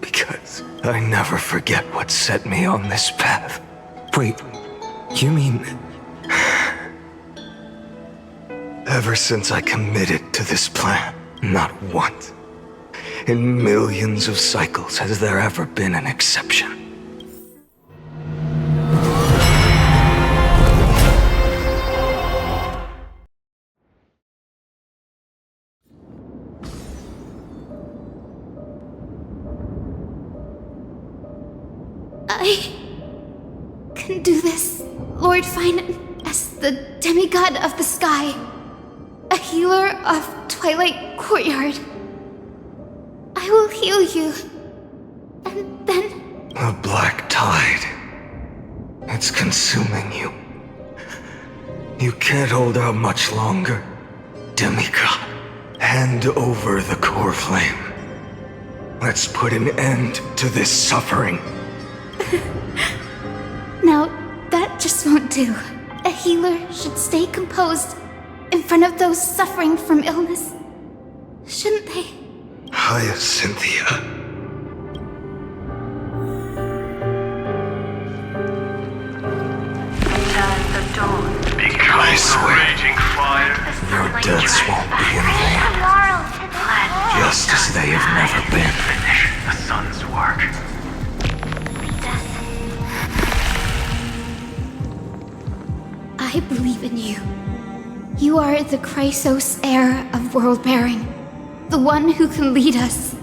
Because I never forget what set me on this path. Wait, you mean... Ever since I committed to this plan, not once, in millions of cycles, has there ever been an exception. I can do this, Lord Finant, as the demigod of the sky, a healer of Twilight Courtyard. I will heal you, and then... A black tide. It's consuming you. You can't hold out much longer. Demigod, hand over the core flame. Let's put an end to this suffering. Now, that just won't do. A healer should stay composed in front of those suffering from illness. Shouldn't they? Hyacinthia. I swear, your deaths won't be in vain. Just as they have never been. Finish the sun's work. I believe in you. You are the Chrysos heir of world-bearing. The one who can lead us.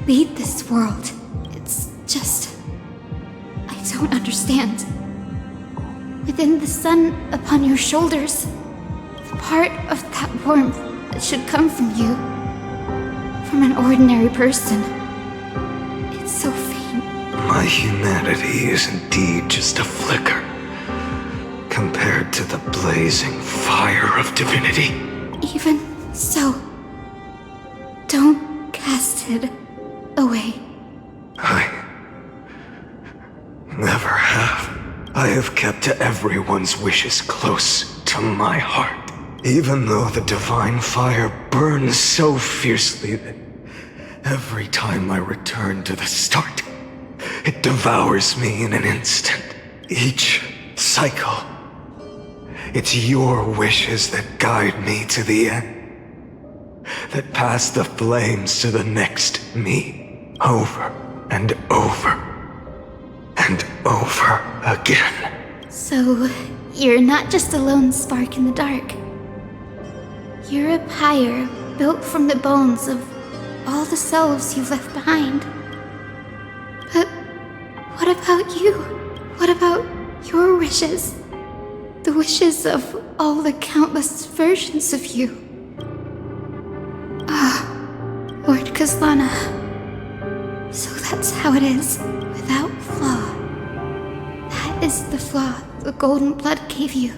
Lead this world. It's just... I don't understand. Within the sun upon your shoulders, The part of that warmth that should come from you. From an ordinary person. It's so faint. My humanity is indeed just a flicker compared to the blazing fire of divinity. Even so, don't cast it away. I never have. I have kept everyone's wishes close to my heart. Even though the divine fire burns so fiercely that every time I return to the start, it devours me in an instant. Each cycle, it's your wishes that guide me to the end. That pass the flames to the next me, over and over and over again. So, you're not just a lone spark in the dark. You're a pyre built from the bones of all the selves you've left behind. But what about you? What about your wishes? The wishes of all the countless versions of you. Lord Kazlana. So that's how it is, without flaw. That is the flaw the golden blood gave you.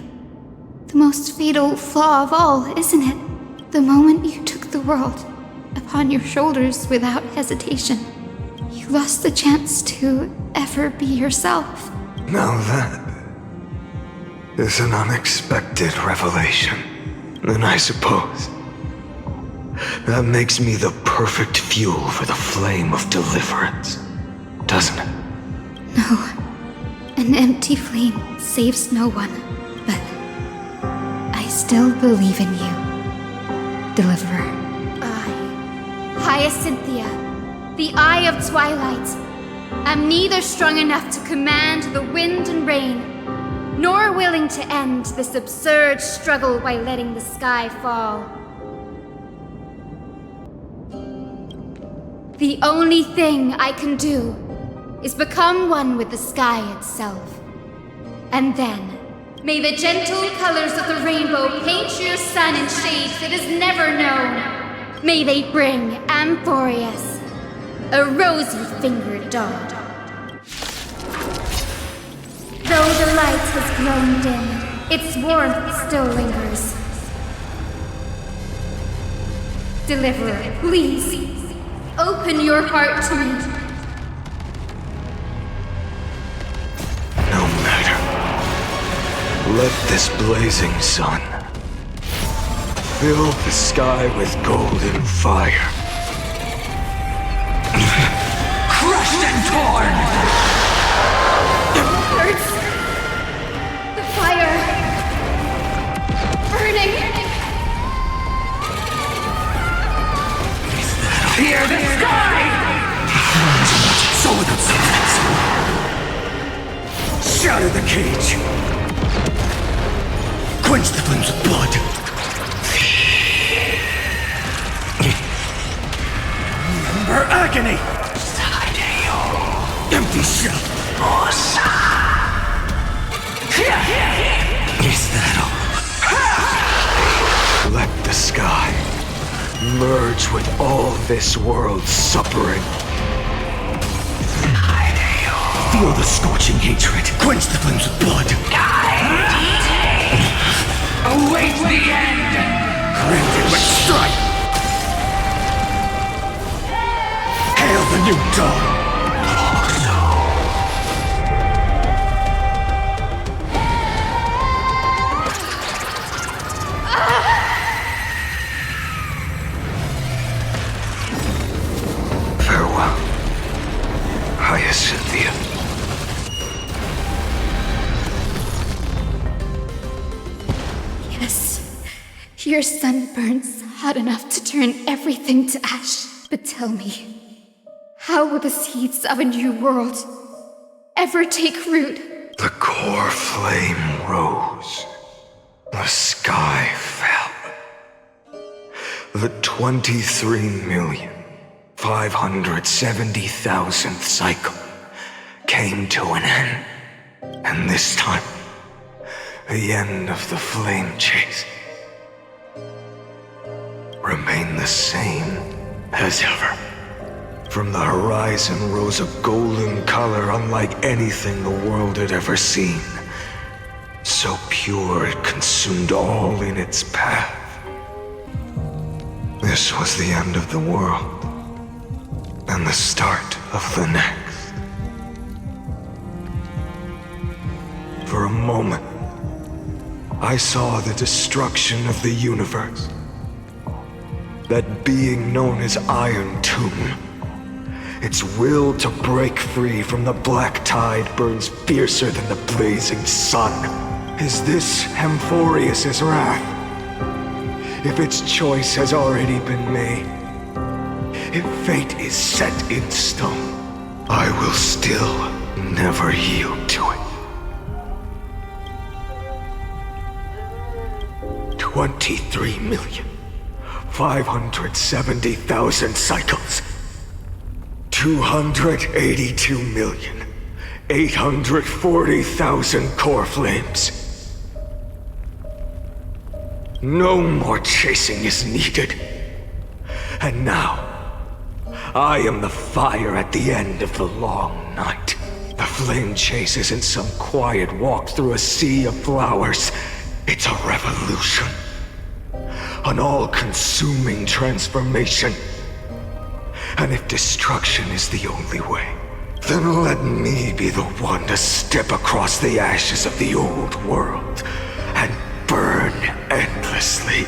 The most fatal flaw of all, isn't it? The moment you took the world upon your shoulders without hesitation, you lost the chance to ever be yourself. Now that is an unexpected revelation. And I suppose that makes me the perfect fuel for the flame of deliverance, doesn't it? No. An empty flame saves no one, but I still believe in you, Deliverer. Hyacinthia, the Eye of Twilight. I'm neither strong enough to command the wind and rain, nor willing to end this absurd struggle by letting the sky fall. The only thing I can do is become one with the sky itself. And then, may the gentle colors of the rainbow paint your sun in shades it has never known. May they bring Amphorius, a rosy-fingered dog. Though the light has grown dim, its warmth still lingers. Deliverer, please, open your heart to me. No matter. Let this blazing sun fill the sky with golden fire. Crushed and torn! It hurts. The fire. Burning. Fear the sky! So without substance. Shatter the cage. Quench the flames of blood. Remember agony. Empty shell. Is that all? Let the sky merge with all this world's suffering. Feel the scorching hatred. Quench the flames of blood. Await the end! Granted with strife! Hail the new dawn! Farewell, Hyacinthia. Yes, your sun burns hot enough to turn everything to ash. But tell me, how will the seeds of a new world ever take root? The core flame rose. The sky fell. The 23,570,000th cycle came to an end. And this time, the end of the flame chase remain the same as ever. From the horizon rose a golden color unlike anything the world had ever seen. So pure it consumed all in its path. This was the end of the world, and the start of the next. For a moment, I saw the destruction of the universe. That being known as Iron Tomb. Its will to break free from the black tide burns fiercer than the blazing sun. Is this Amphorius' wrath? If its choice has already been made, if fate is set in stone, I will still never yield to it. 23,570,000 cycles. 282,840,000 core flames. No more chasing is needed. And now, I am the fire at the end of the long night. The flame chase isn't some quiet walk through a sea of flowers. It's a revolution. An all-consuming transformation. And if destruction is the only way, then let me be the one to step across the ashes of the old world and burn endlessly.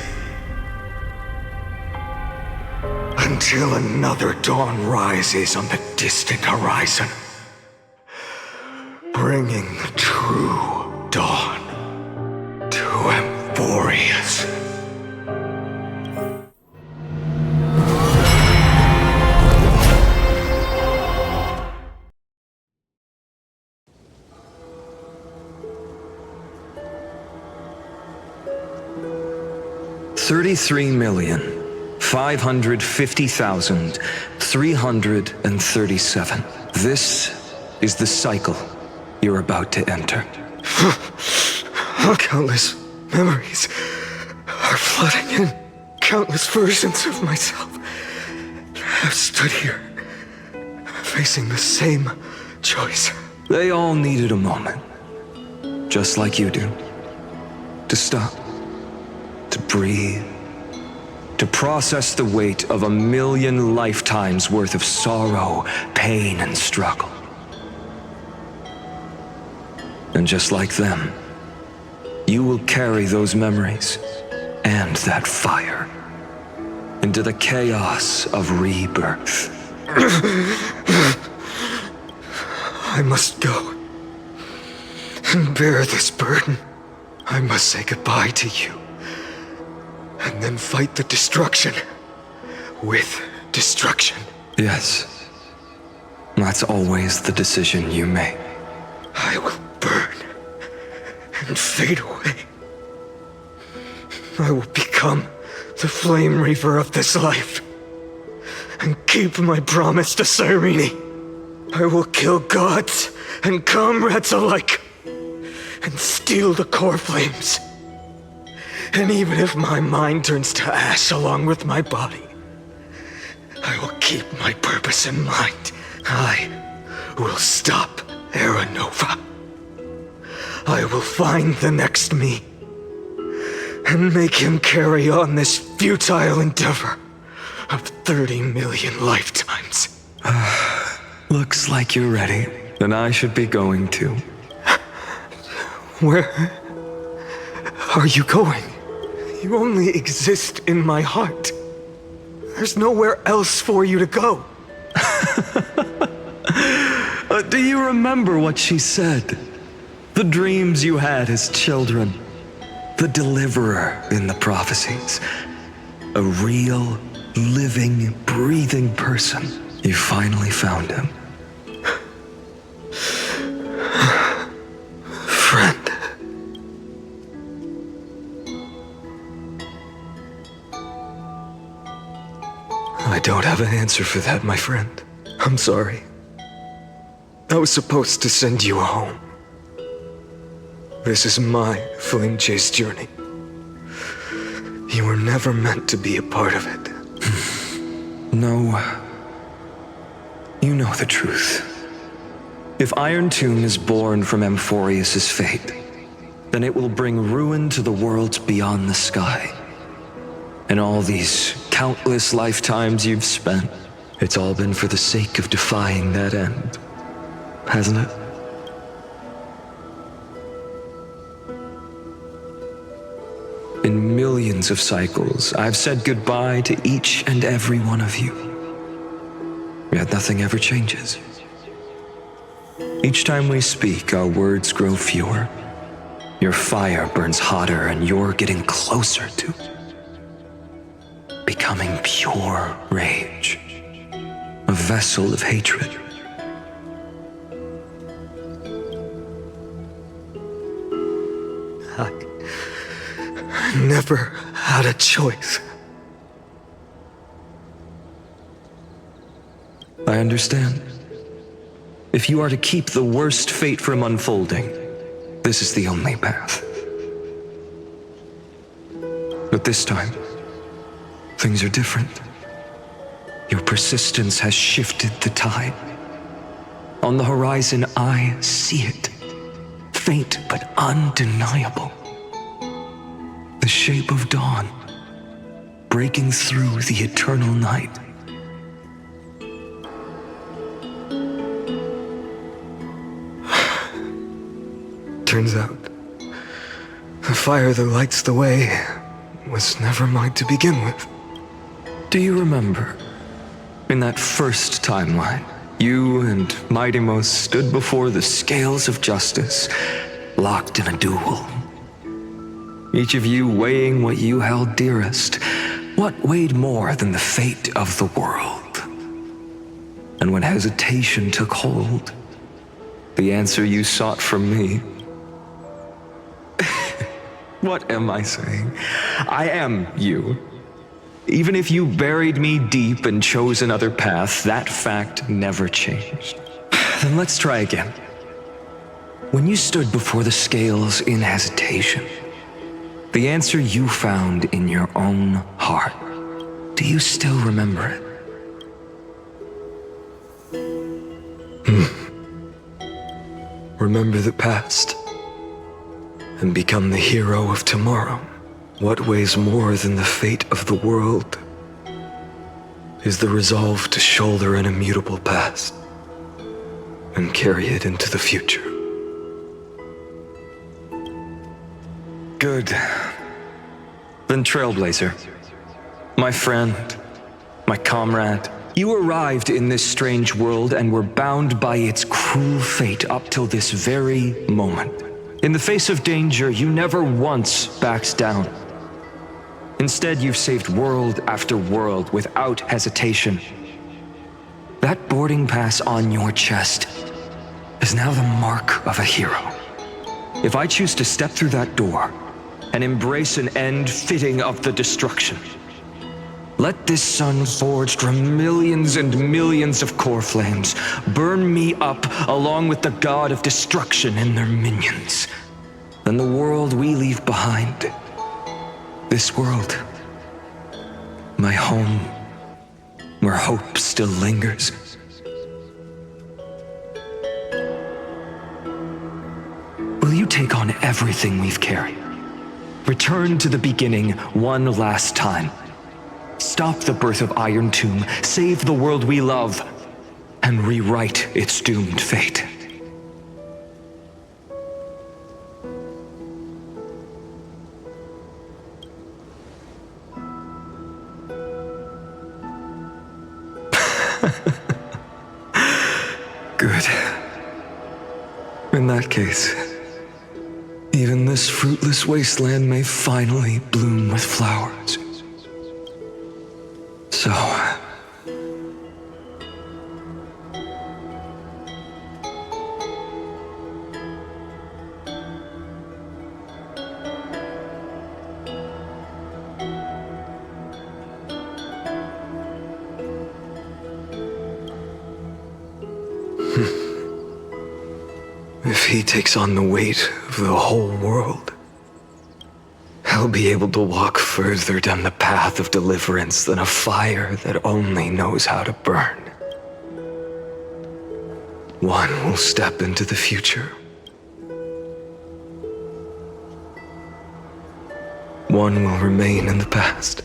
Until another dawn rises on the distant horizon, bringing the true dawn to Amphorius. $33,550,337. This is the cycle you're about to enter. Countless memories are flooding in. Countless versions of myself have stood here, facing the same choice. They all needed a moment, just like you do, to stop. To breathe, to process the weight of 1,000,000 lifetimes worth of sorrow, pain, and struggle. And just like them, you will carry those memories and that fire into the chaos of rebirth. I must go and bear this burden. I must say goodbye to you. And then fight the destruction with destruction. Yes. That's always the decision you make. I will burn and fade away. I will become the flame reaver of this life and keep my promise to Cyrene. I will kill gods and comrades alike and steal the core flames. And even if my mind turns to ash along with my body, I will keep my purpose in mind. I will stop Era Nova. I will find the next me and make him carry on this futile endeavor of 30 million lifetimes. Looks like you're ready. Then I should be going too. Where are you going? You only exist in my heart. There's nowhere else for you to go. Do you remember what she said? The dreams you had as children. The deliverer in the prophecies. A real, living, breathing person. You finally found him. Friend. I don't have an answer for that, my friend. I'm sorry. I was supposed to send you home. This is my flame chase journey. You were never meant to be a part of it. No. You know the truth. If Iron Tomb is born from Amphorius' fate, then it will bring ruin to the worlds beyond the sky. And all these countless lifetimes you've spent, it's all been for the sake of defying that end, hasn't it? In millions of cycles, I've said goodbye to each and every one of you. Yet nothing ever changes. Each time we speak, our words grow fewer. Your fire burns hotter, and you're getting closer to becoming pure rage. A vessel of hatred. I never had a choice. I understand. If you are to keep the worst fate from unfolding, this is the only path. But this time, things are different. Your persistence has shifted the tide. On the horizon, I see it. Faint but undeniable. The shape of dawn, breaking through the eternal night. Turns out, the fire that lights the way was never mine to begin with. Do you remember, in that first timeline, you and Mightymost stood before the scales of justice, locked in a duel? Each of you weighing what you held dearest. What weighed more than the fate of the world? And when hesitation took hold, the answer you sought from me. What am I saying? I am you. Even if you buried me deep and chose another path, that fact never changed. Then let's try again. When you stood before the scales in hesitation, the answer you found in your own heart, do you still remember it? Remember the past and become the hero of tomorrow. What weighs more than the fate of the world is the resolve to shoulder an immutable past and carry it into the future. Good. Then Trailblazer, my friend, my comrade, you arrived in this strange world and were bound by its cruel fate up till this very moment. In the face of danger, you never once backed down. Instead, you've saved world after world without hesitation. That boarding pass on your chest is now the mark of a hero. If I choose to step through that door and embrace an end fitting of the destruction, let this sun forged from millions and millions of core flames burn me up along with the god of destruction and their minions. Then the world we leave behind, this world, my home, where hope still lingers. Will you take on everything we've carried? Return to the beginning one last time. Stop the birth of Iron Tomb, save the world we love, and rewrite its doomed fate. Good. In that case, even this fruitless wasteland may finally bloom with flowers. So... If he takes on the weight of the whole world, how I'll be able to walk further down the path of deliverance than a fire that only knows how to burn. One will step into the future. One will remain in the past.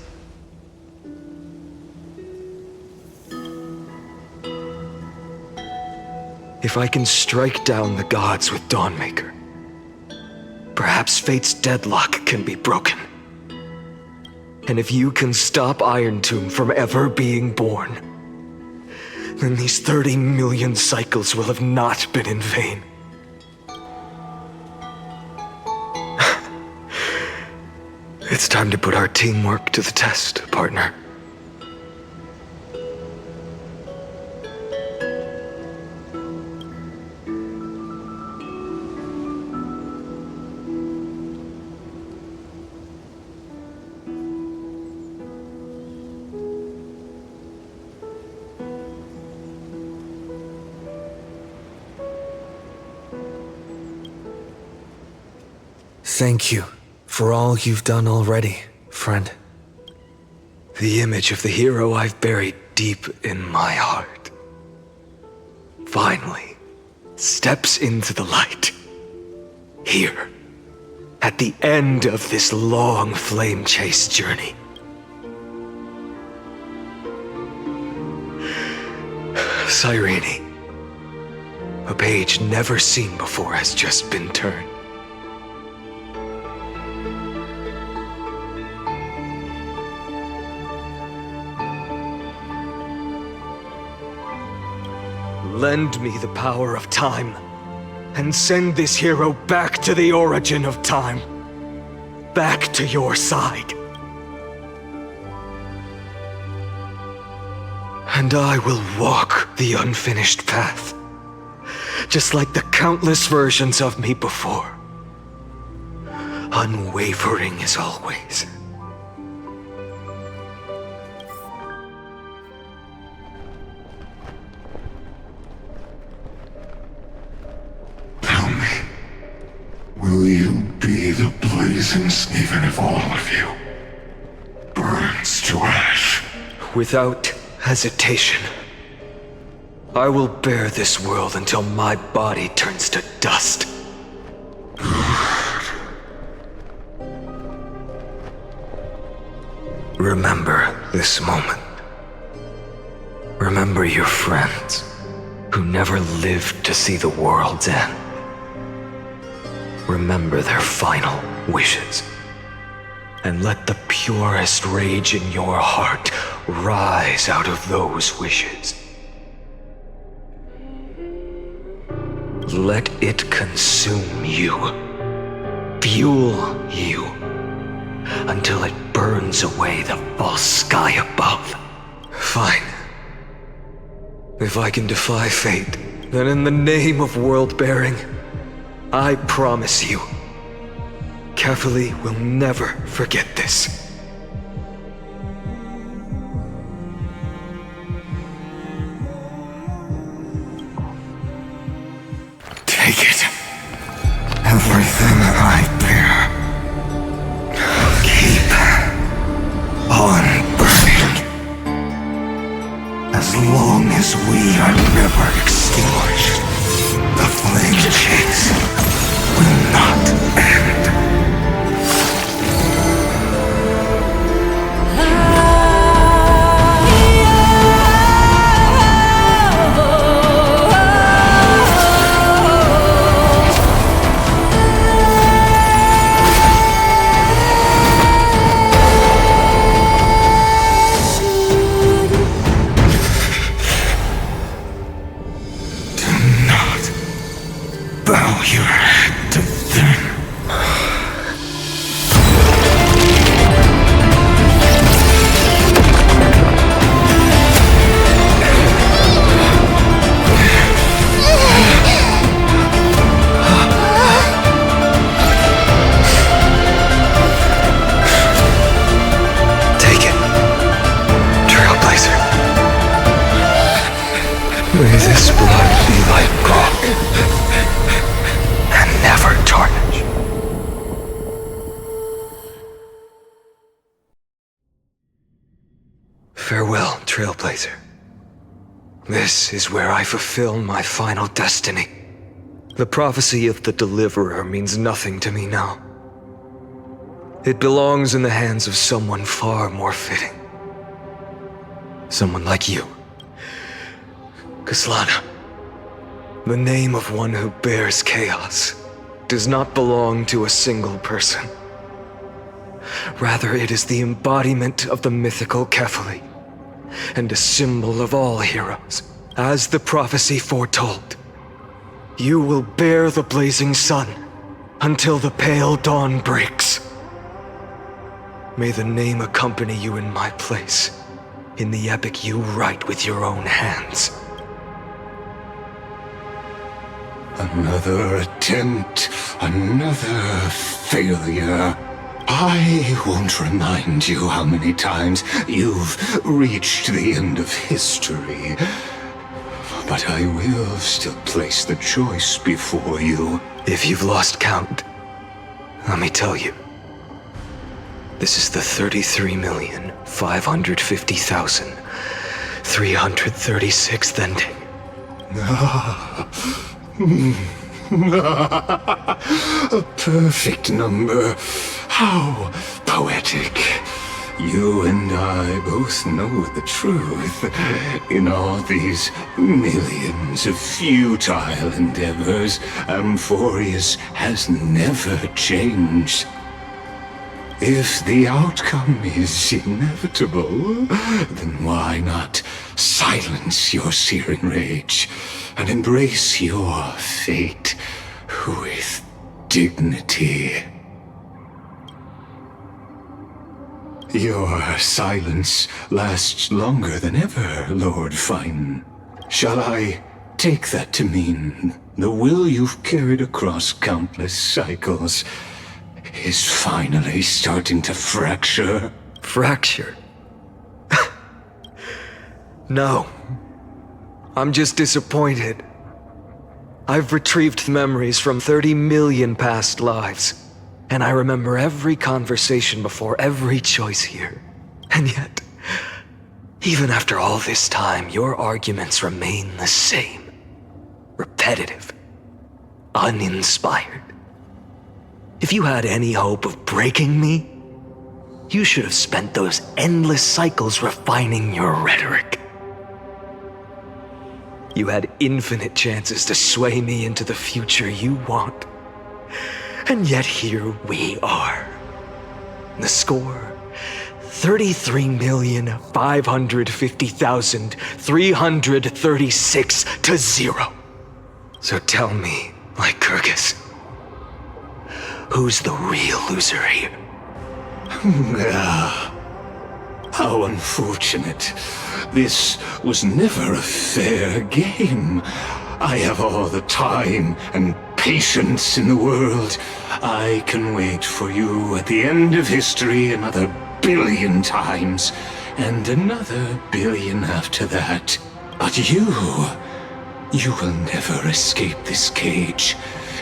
If I can strike down the gods with Dawnmaker, perhaps fate's deadlock can be broken. And if you can stop Iron Tomb from ever being born, then these 30 million cycles will have not been in vain. It's time to put our teamwork to the test, partner. Thank you for all you've done already, friend. The image of the hero I've buried deep in my heart finally steps into the light. Here, at the end of this long flame chase journey. Cyrene, a page never seen before has just been turned. Lend me the power of time, and send this hero back to the origin of time. Back to your side. And I will walk the unfinished path, just like the countless versions of me before. Unwavering as always. Will you be the blazons even if all of you burns to ash? Without hesitation, I will bear this world until my body turns to dust. Remember this moment. Remember your friends who never lived to see the world's end. Remember their final wishes. And let the purest rage in your heart rise out of those wishes. Let it consume you, fuel you, until it burns away the false sky above. Fine. If I can defy fate, then in the name of world-bearing, I promise you, Carefully will never forget this. Take it. Everything I bear. Keep on burning. As long as we are never extinguished, the flame chase will not end. Bow your head to them. Take it, Trailblazer. May this blood be like gold. Never tarnish. Trailblazer. This is where I fulfill my final destiny. The prophecy of the Deliverer means nothing to me now. It belongs in the hands of someone far more fitting. Someone like you. Kaslana. The name of one who bears chaos does not belong to a single person. Rather, it is the embodiment of the mythical Kefali, and a symbol of all heroes. As the prophecy foretold, you will bear the blazing sun until the pale dawn breaks. May the name accompany you in my place, in the epic you write with your own hands. Another attempt, another failure. I won't remind you how many times you've reached the end of history. But I will still place the choice before you. If you've lost count, let me tell you. This is the 33,550,336th ending. A perfect number. How poetic. You and I both know the truth. In all these millions of futile endeavors, Amphorius has never changed. If the outcome is inevitable, then why not silence your searing rage and embrace your fate with dignity? Your silence lasts longer than ever, Lord Fine. Shall I take that to mean the will you've carried across countless cycles is finally starting to fracture? Fracture? No. I'm just disappointed. I've retrieved memories from 30 million past lives, and I remember every conversation before every choice here. And yet, even after all this time, your arguments remain the same. Repetitive. Uninspired. If you had any hope of breaking me, you should have spent those endless cycles refining your rhetoric. You had infinite chances to sway me into the future you want. And yet here we are. The score, 33,550,336 to 0. So tell me, Lycurgus, who's the real loser here? How unfortunate. This was never a fair game. I have all the time and patience in the world. I can wait for you at the end of history another billion times, and another billion after that. But you will never escape this cage.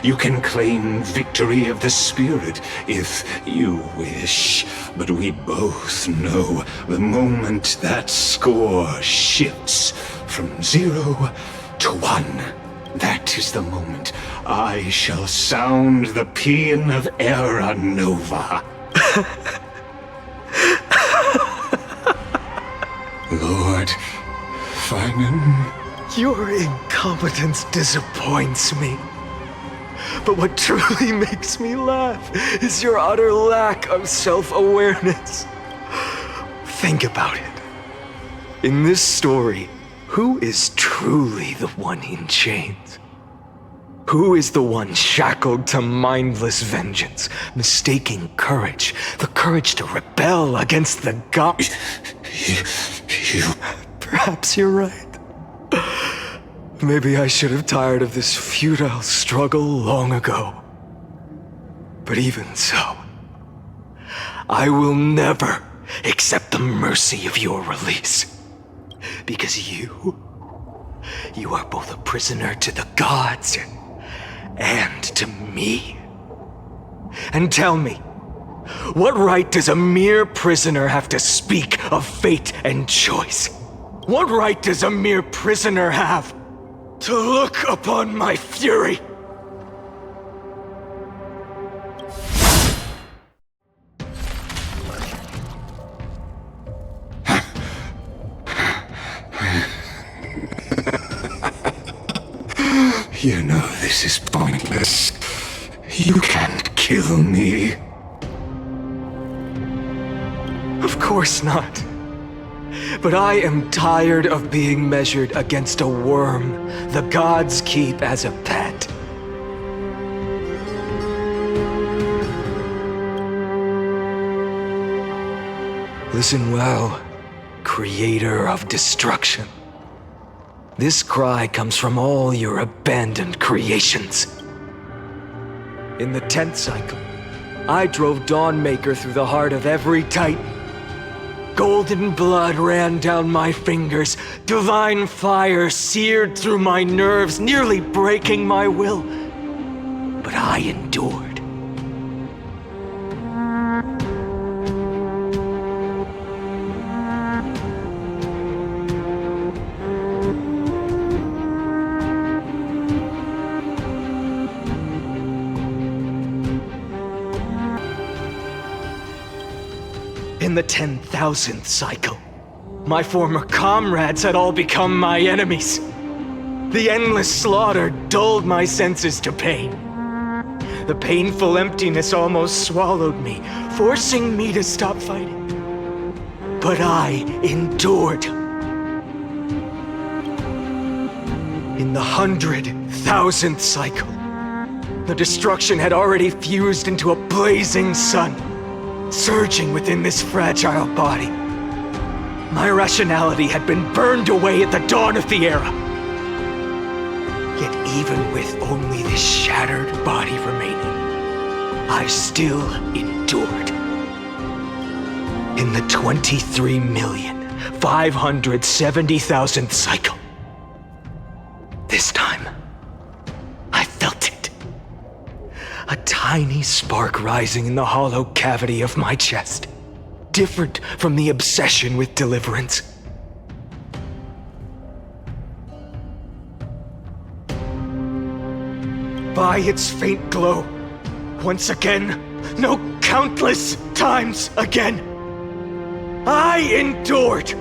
You can claim victory of the spirit if you wish, but we both know the moment that score shifts from 0 to 1, that is the moment I shall sound the paean of Era Nova. Lord Finan? Your incompetence disappoints me. But what truly makes me laugh is your utter lack of self-awareness. Think about it. In this story, who is truly the one in chains? Who is the one shackled to mindless vengeance, mistaking courage, the courage to rebel against the gods? Perhaps you're right. Maybe I should have tired of this futile struggle long ago. But even so, I will never accept the mercy of your release. Because you are both a prisoner to the gods and to me. And tell me, what right does a mere prisoner have to speak of fate and choice? What right does a mere prisoner have to look upon my fury? You know this is pointless. You can't kill me. Of course not. But I am tired of being measured against a worm the gods keep as a pet. Listen well, creator of destruction. This cry comes from all your abandoned creations. In the 10th cycle, I drove Dawnmaker through the heart of every titan. Golden blood ran down my fingers, divine fire seared through my nerves, nearly breaking my will. But I endured. In the 10,000th cycle, my former comrades had all become my enemies. The endless slaughter dulled my senses to pain. The painful emptiness almost swallowed me, forcing me to stop fighting. But I endured. In the 100,000th cycle, the destruction had already fused into a blazing sun, surging within this fragile body. My rationality had been burned away at the dawn of the era. Yet even with only this shattered body remaining, I still endured. In the 23,570,000th cycle, this time, I felt it. A tiny spark rising in the hollow cavity of my chest, different from the obsession with deliverance. By its faint glow, once again, no, countless times again, I endured.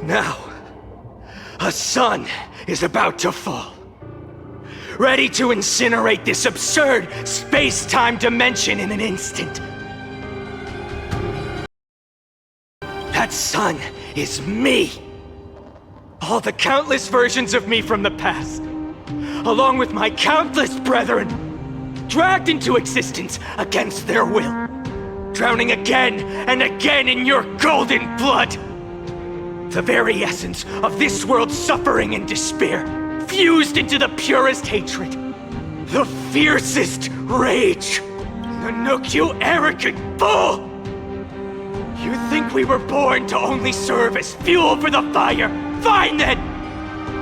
Now, a sun is about to fall, ready to incinerate this absurd space-time dimension in an instant. That sun is me. All the countless versions of me from the past, along with my countless brethren, dragged into existence against their will, drowning again and again in your golden blood. The very essence of this world's suffering and despair, fused into the purest hatred, the fiercest rage. Nanook, you arrogant fool! You think we were born to only serve as fuel for the fire? Fine then!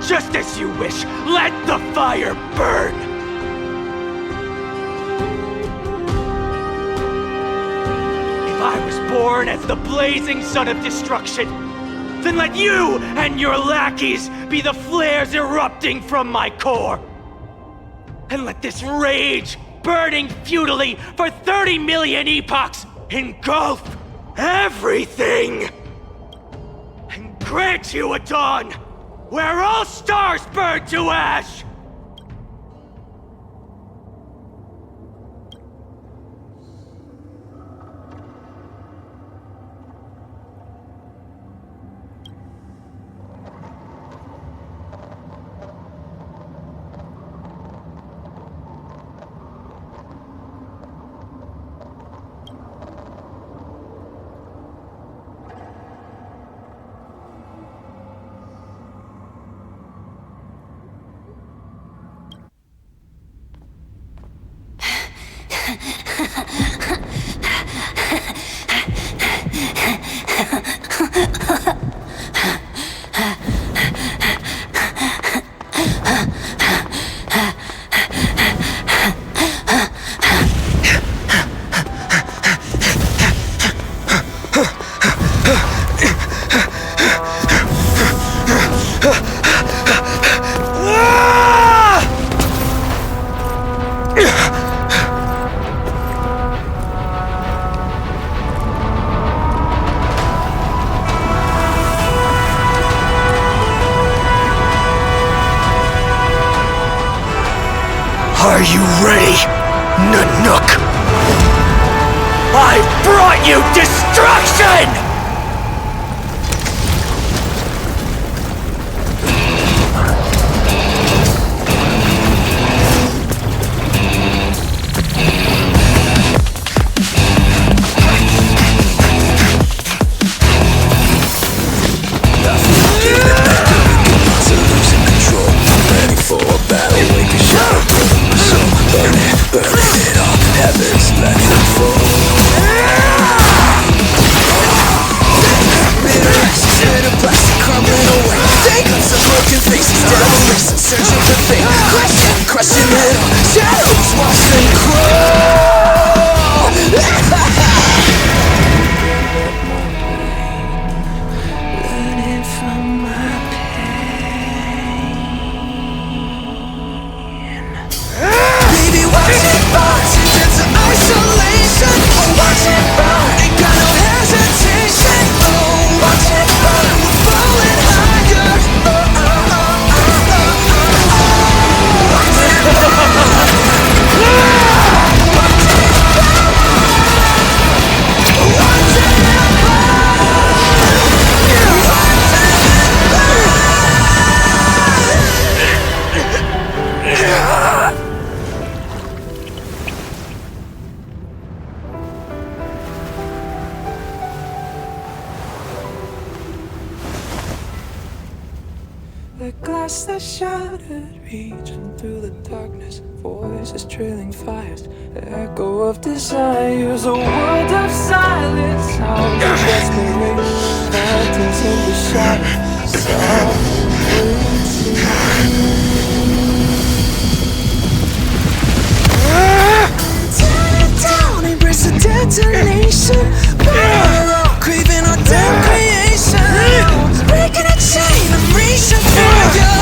Just as you wish, let the fire burn! If I was born as the blazing sun of destruction, then let you and your lackeys be the flares erupting from my core. And let this rage, burning futilely for 30 million epochs, engulf everything! And grant you a dawn where all stars burn to ash! Nanook! I brought you destruction! The glass that shattered, reaching through the darkness, voices trailing fires, the echo of desires, a world of silence, sounds of desperation, phantoms in the shadows, tear it down, embrace the detonation, craving our damn creation, breaking a chain, I'm reaching for you.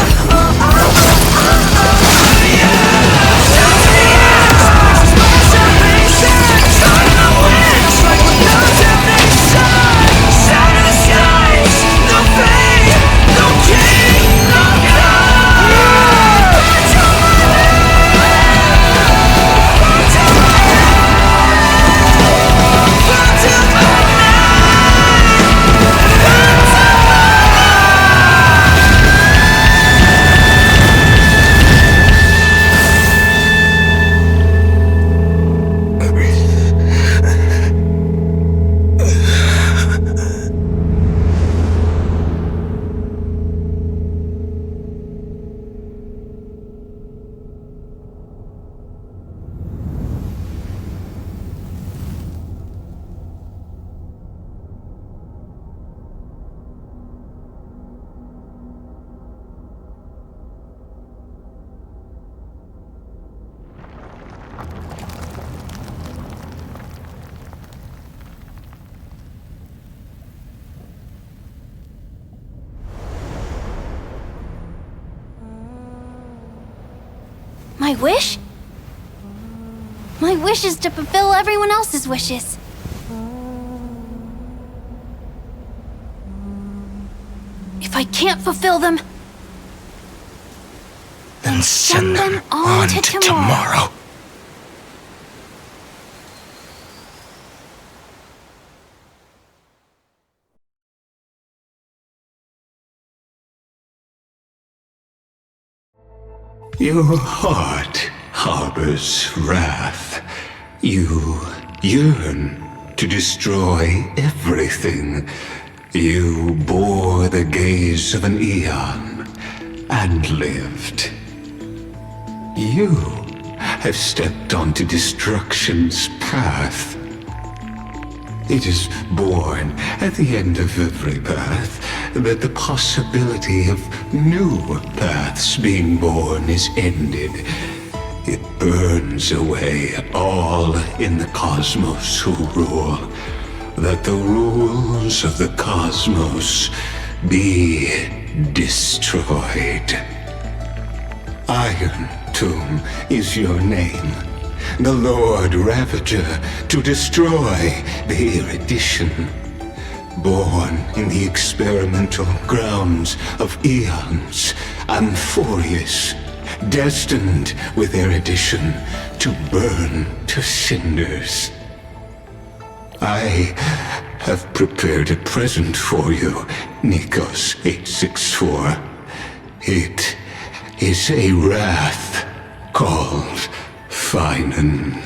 My wish? My wish is to fulfill everyone else's wishes. If I can't fulfill them, then send them on to tomorrow. Your heart harbors wrath. You yearn to destroy everything. You bore the gaze of an eon and lived. You have stepped onto destruction's path. It is born at the end of every path that the possibility of new paths being born is ended. It burns away all in the cosmos who rule, that the rules of the cosmos be destroyed. Iron Tomb is your name. The Lord Ravager to destroy the erudition. Born in the experimental grounds of eons, Amphorius, destined with their addition to burn to cinders. I have prepared a present for you, Nikos 864. It is a wrath called Finan.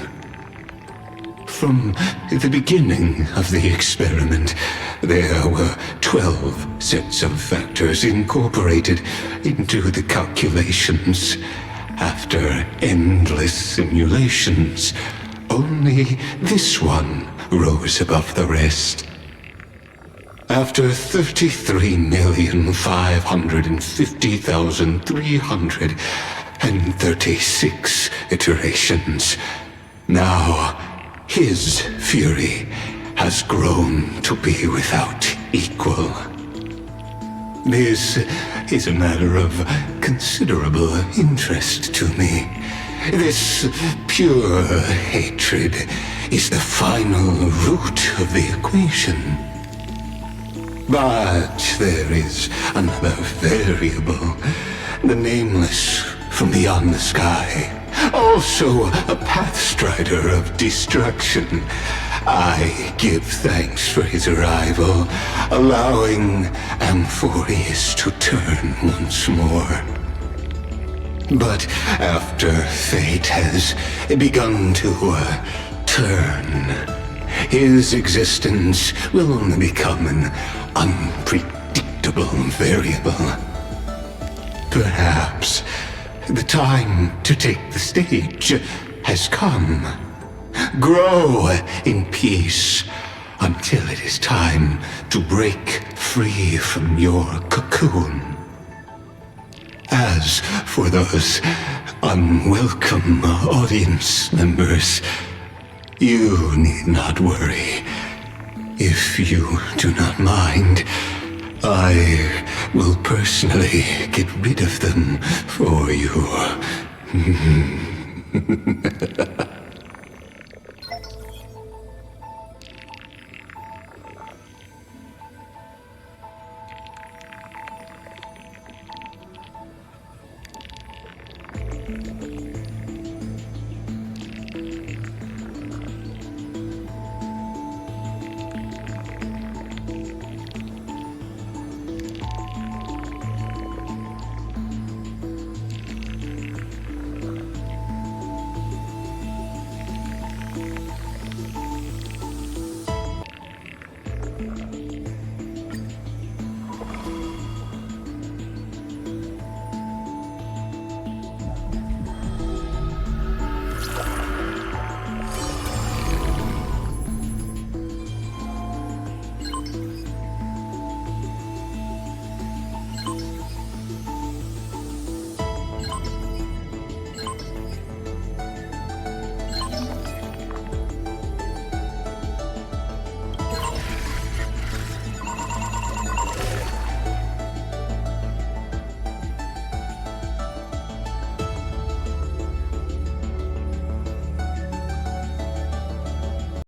From the beginning of the experiment, there were 12 sets of factors incorporated into the calculations. After endless simulations, only this one rose above the rest. After 33,550,336 iterations, now his fury has grown to be without equal. This is a matter of considerable interest to me. This pure hatred is the final root of the equation. But there is another variable, the nameless from beyond the sky. Also a pathstrider of destruction. I give thanks for his arrival, allowing Amphorius to turn once more. But after fate has begun to turn, his existence will only become an unpredictable variable. Perhaps the time to take the stage has come. Grow in peace until it is time to break free from your cocoon. As for those unwelcome audience members, you need not worry. If you do not mind, I will personally get rid of them for you.